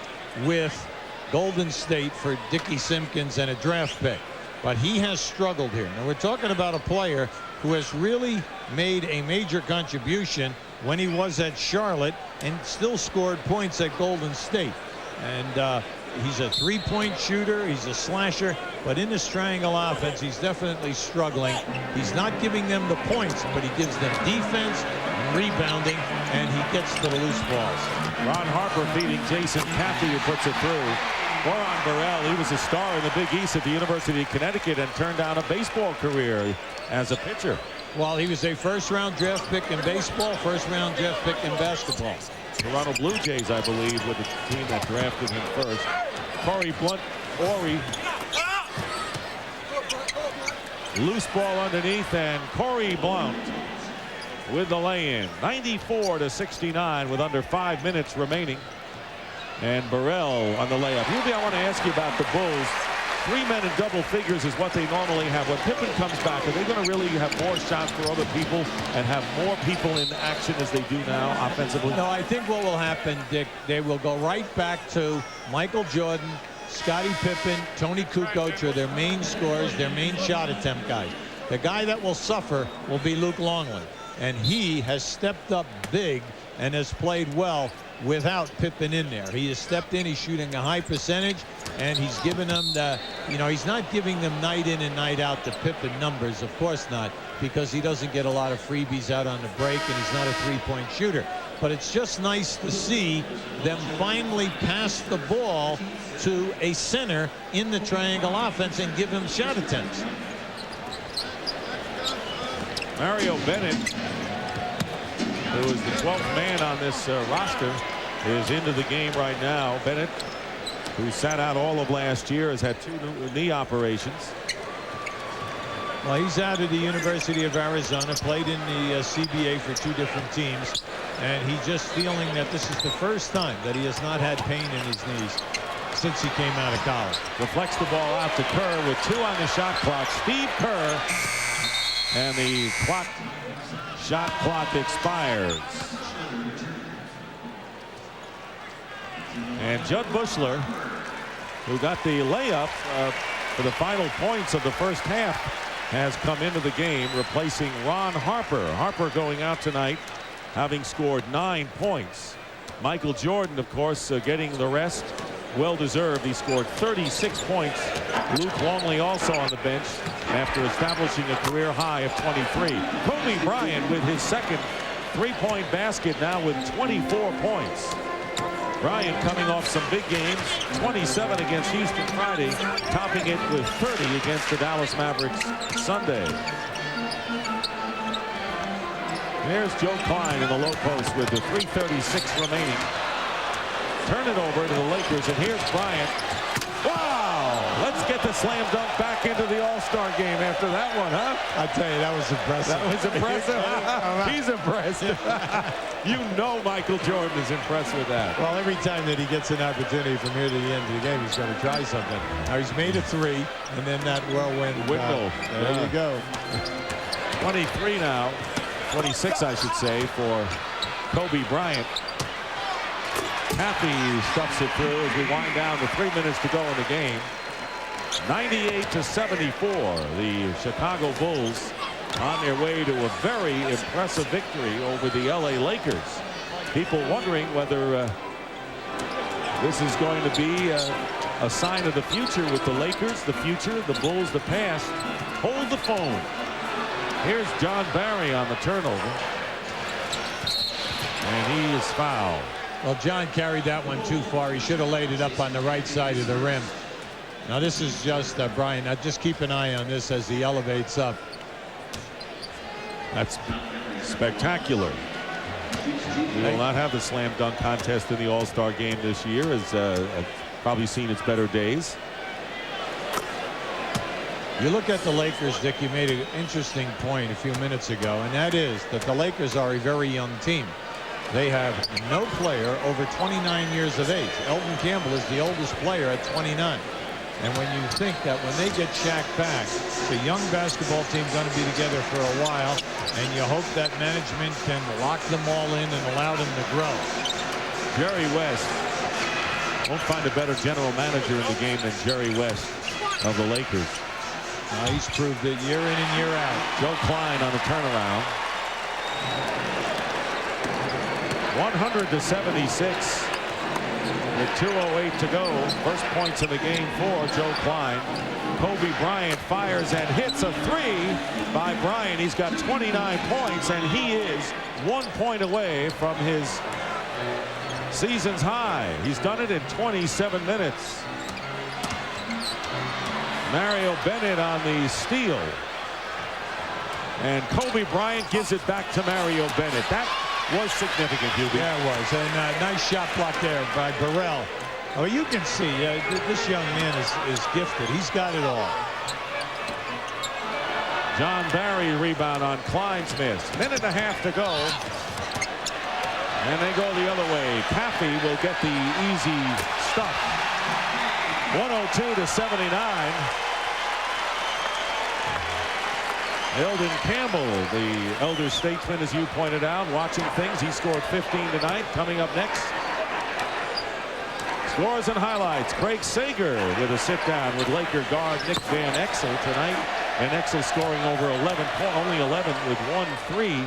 with Golden State for Dickie Simpkins and a draft pick, but he has struggled here. Now we're talking about a player who has really made a major contribution when he was at Charlotte and still scored points at Golden State. And he's a three-point shooter, he's a slasher, but in this triangle offense he's definitely struggling. He's not giving them the points, but he gives them defense, rebounding, and he gets to the loose balls. Ron Harper feeding Jason Caffey, who puts it through. Goran Burrell, he was a star in the Big East at the University of Connecticut and turned down a baseball career as a pitcher. Well, he was a first-round draft pick in baseball, first-round draft pick in basketball. Toronto Blue Jays, I believe, were the team that drafted him first. Corey Blunt, Ori. Loose ball underneath, and Corey Blunt with the lay-in. 94-69 with under 5 minutes remaining. And Burrell on the layup. Usually I want to ask you about the Bulls. 3 men in double figures is what they normally have. When Pippen comes back, are they going to really have more shots for other people and have more people in action as they do now offensively? No, I think what will happen, Dick, they will go right back to Michael Jordan, Scottie Pippen, Tony Kukoc are their main scorers, their main shot attempt guys. The guy that will suffer will be Luke Longley. And he has stepped up big and has played well without Pippen in there. He has stepped in, he's shooting a high percentage, and he's given them the, he's not giving them night in and night out the Pippen numbers, of course not, because he doesn't get a lot of freebies out on the break and he's not a three-point shooter. But it's just nice to see them finally pass the ball to a center in the triangle offense and give him shot attempts. Mario Bennett, who is the 12th man on this roster, is into the game right now. Bennett, who sat out all of last year, has had 2 knee operations. Well, he's out of the University of Arizona, played in the CBA for 2 different teams, and he's just feeling that this is the first time that he has not had pain in his knees since he came out of college. Deflects the ball out to Kerr with 2 on the shot clock. Steve Kerr, and the shot clock expires. And Judd Bushler, who got the layup for the final points of the first half, has come into the game, replacing Ron Harper. Harper going out tonight, having scored 9 points. Michael Jordan, of course, getting the rest. Well-deserved. He scored 36 points. Luke Longley also on the bench after establishing a career high of 23. Kobe Bryant with his second three-point basket now with 24 points. Bryant coming off some big games, 27 against Houston Friday, topping it with 30 against the Dallas Mavericks Sunday. There's Joe Klein in the low post with the 3:36 remaining. Turn it over to the Lakers, and here's Bryant. Wow! Let's get the slam dunk back into the All-Star game after that one, huh? I tell you, that was impressive. That was impressive. He's impressed. You know Michael Jordan is impressed with that. Well, every time that he gets an opportunity from here to the end of the game, he's going to try something. Now, he's made a three, and then that whirlwind window. There you go. 23 now. 26, I should say, for Kobe Bryant. Happy stuffs it through as we wind down to 3 minutes to go in the game. 98-74. The Chicago Bulls on their way to a very impressive victory over the LA Lakers. People wondering whether this is going to be a sign of the future with the Lakers, the future, the Bulls, the past. Hold the phone. Here's John Barry on the turnover. And he is fouled. Well, John carried that one too far. He should have laid it up on the right side of the rim. Now, this is just Brian. Now, just keep an eye on this as he elevates up. That's spectacular. We will not have the slam dunk contest in the All-Star game this year, as probably seen its better days. You look at the Lakers, Dick, you made an interesting point a few minutes ago, and that is that the Lakers are a very young team. They have no player over 29 years of age. Elton Campbell is the oldest player at 29. And when you think that when they get Shaq back, the young basketball team going to be together for a while, and you hope that management can lock them all in and allow them to grow. Jerry West. Won't find a better general manager in the game than Jerry West of the Lakers. He's proved it year in and year out. Joe Klein on the turnaround. 100-76 with 2:08 to go. First points in the game for Joe Klein. Kobe Bryant fires and hits a three by Bryant. He's got 29 points, and he is 1 point away from his season's high. He's done it in 27 minutes. Mario Bennett on the steal. And Kobe Bryant gives it back to Mario Bennett. That was significant, Hubie. Yeah, it was. And nice shot block there by Burrell. Oh, you can see this young man is gifted. He's got it all. John Barry rebound on Klein's miss. Minute and a half to go. And they go the other way. Caffey will get the easy stuff. 102-79. Eldon Campbell, the elder statesman, as you pointed out, watching things. He scored 15 tonight. Coming up next, scores and highlights. Craig Sager with a sit-down with Laker guard Nick Van Exel tonight. And Exel scoring over 11, only 11 with 1 3.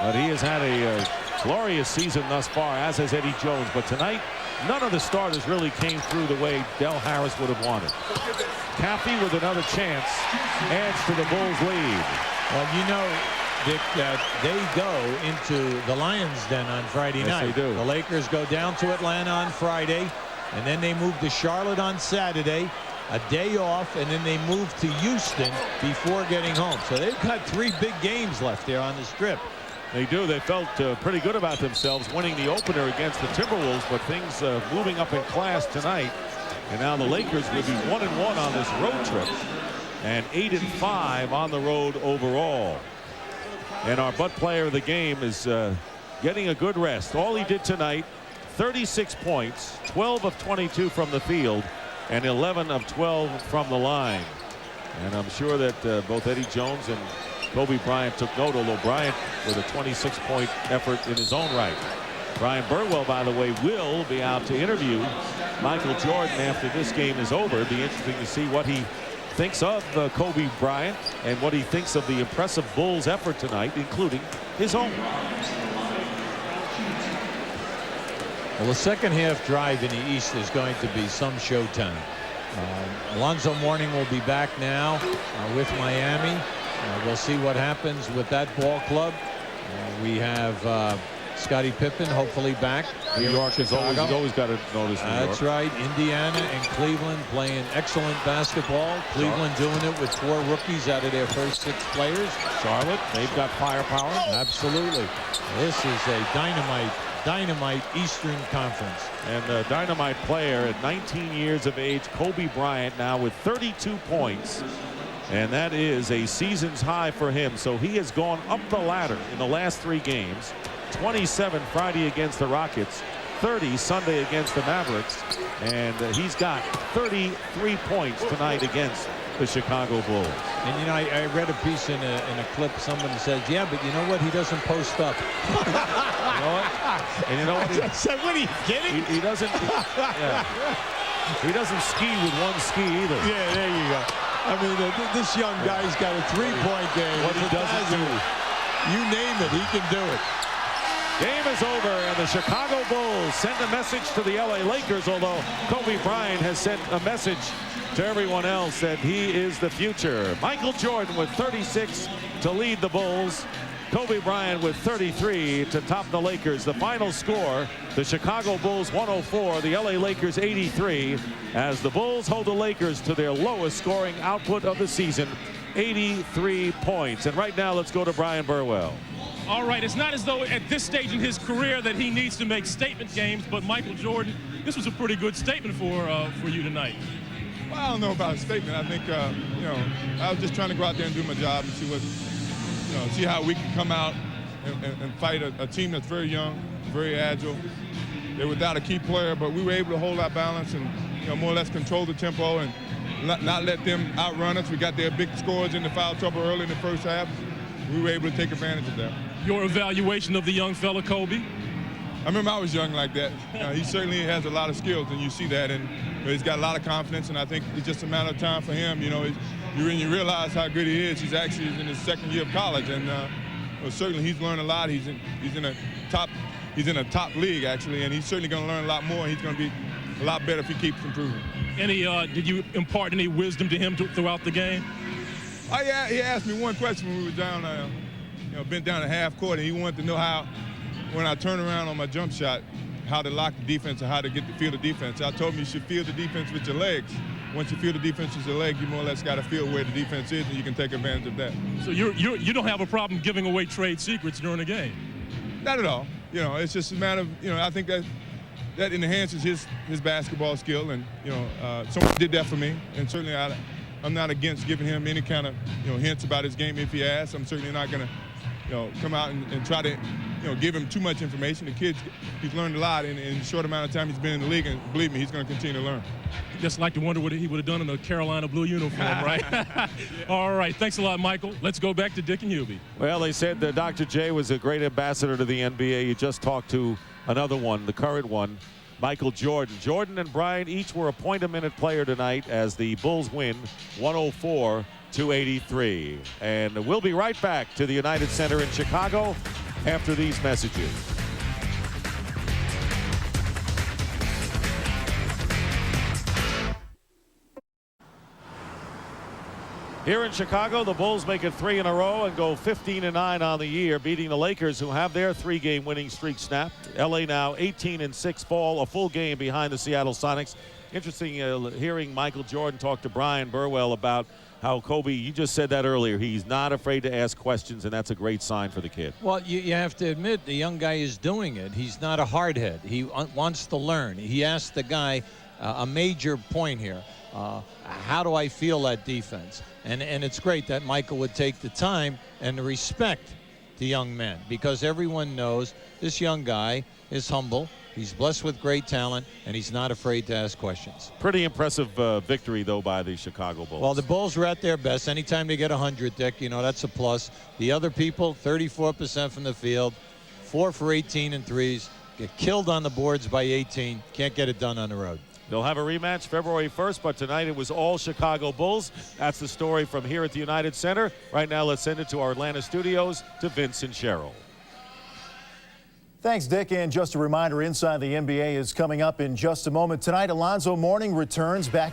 But he has had a glorious season thus far, as has Eddie Jones. But tonight, none of the starters really came through the way Del Harris would have wanted. Caffey with another chance adds to the Bulls' lead. Well, you know, Dick, that they go into the Lions' Den on Friday night. Yes, they do. The Lakers go down to Atlanta on Friday, and then they move to Charlotte on Saturday, a day off, and then they move to Houston before getting home. So they've got 3 big games left there on the Strip. They do. They felt pretty good about themselves winning the opener against the Timberwolves, but things moving up in class tonight. And now the Lakers will be 1-1 on this road trip and 8-5 on the road overall. And our butt player of the game is getting a good rest. All he did tonight, 36 points, 12 of 22 from the field, and 11 of 12 from the line. And I'm sure that both Eddie Jones and Kobe Bryant took note, although Bryant with a 26-point effort in his own right. Brian Burwell, by the way, will be out to interview Michael Jordan after this game is over. It'll be interesting to see what he thinks of Kobe Bryant and what he thinks of the impressive Bulls effort tonight, including his own. Well, the second half drive in the East is going to be some showtime. Alonzo Mourning will be back now with Miami. We'll see what happens with that ball club. We have Scottie Pippen hopefully back. New York is always got to notice New York. That's right. Indiana and Cleveland playing excellent basketball. Cleveland doing it with 4 rookies out of their first 6 players. Charlotte, they've got firepower. Absolutely. This is a dynamite Eastern Conference. And a dynamite player at 19 years of age, Kobe Bryant, now with 32 points. And that is a season's high for him. So he has gone up the ladder in the last 3 games. 27 Friday against the Rockets, 30 Sunday against the Mavericks, and he's got 33 points tonight against the Chicago Bulls. And you know, I read a piece in a clip. Somebody says, yeah, but you know what? He doesn't post up. You know what? And you know what? What are you kidding? He doesn't. Yeah. He doesn't ski with one ski either. Yeah, there you go. I mean, this young guy's got a 3-point game. What he doesn't do. You name it, he can do it. Game is over, and the Chicago Bulls send a message to the LA Lakers, although Kobe Bryant has sent a message to everyone else that he is the future. Michael Jordan with 36 to lead the Bulls. Kobe Bryant with 33 to top the Lakers. The final score, the Chicago Bulls 104, the LA Lakers 83, as the Bulls hold the Lakers to their lowest scoring output of the season, 83 points. And right now, let's go to Brian Burwell. All right, it's not as though at this stage in his career that he needs to make statement games, but Michael Jordan, this was a pretty good statement for you tonight. Well, I don't know about a statement. I think, you know, I was just trying to go out there and do my job and see what, you know, see how we can come out and fight a team that's very young, very agile. They're without a key player, but we were able to hold our balance and, you know, more or less control the tempo and not let them outrun us. We got their big scores in the foul trouble early in the first half. We were able to take advantage of that. Your evaluation of the young fella, Kobe? I remember I was young like that. He certainly has a lot of skills, and you see that, and he's got a lot of confidence, and I think it's just a matter of time for him. You know, you realize how good he is. He's actually in his 2nd year of college, and well, certainly he's learned a lot. He's in a top league actually, and he's certainly going to learn a lot more. He's going to be a lot better if he keeps improving. Did you impart any wisdom to him throughout the game? He asked me one question when we were down, you know, been down at half court, and he wanted to know how, when I turn around on my jump shot, how to lock the defense or how to feel the defense. I told him you should feel the defense with your legs. Once you feel the defense with your leg, you more or less got to feel where the defense is, and you can take advantage of that. So you don't have a problem giving away trade secrets during the game? Not at all. You know, it's just a matter of, you know, I think that enhances his basketball skill, and you know, someone did that for me, and certainly I'm not against giving him any kind of, you know, hints about his game if he asks. I'm certainly not going to, you know, come out and try to, you know, give him too much information. The kid, he's learned a lot in a short amount of time he's been in the league, and believe me, he's going to continue to learn. Just like to wonder what he would have done in a Carolina blue uniform, right? Yeah. All right, thanks a lot, Michael. Let's go back to Dick and Hubie. Well, they said that Dr. J was a great ambassador to the NBA. You just talked to another one, the current one, Michael Jordan. Jordan and Bryant each were a point-a-minute player tonight as the Bulls win 104-83. And we'll be right back to the United Center in Chicago after these messages. Here in Chicago, the Bulls make it 3 in a row and go 15-9 on the year, beating the Lakers, who have their 3-game winning streak snapped. LA now 18-6, fall a full game behind the Seattle Sonics. Interesting hearing Michael Jordan talk to Brian Burwell about how Kobe, you just said that earlier, he's not afraid to ask questions, and that's a great sign for the kid. Well, you have to admit the young guy is doing it. He's not a hardhead. He wants to learn. He asked the guy a major point here. How do I feel that defense? And it's great that Michael would take the time and respect the young men, because everyone knows this young guy is humble. He's blessed with great talent, and he's not afraid to ask questions. Pretty impressive victory, though, by the Chicago Bulls. Well, the Bulls were at their best. Anytime they get 100, Dick, you know, that's a plus. The other people, 34% from the field, 4 for 18 in threes. Get killed on the boards by 18. Can't get it done on the road. They'll have a rematch February 1st, but tonight it was all Chicago Bulls. That's the story from here at the United Center. Right now, let's send it to our Atlanta studios to Vince and Cheryl. Thanks, Dick. And just a reminder, Inside the NBA is coming up in just a moment. Tonight, Alonzo Mourning returns back in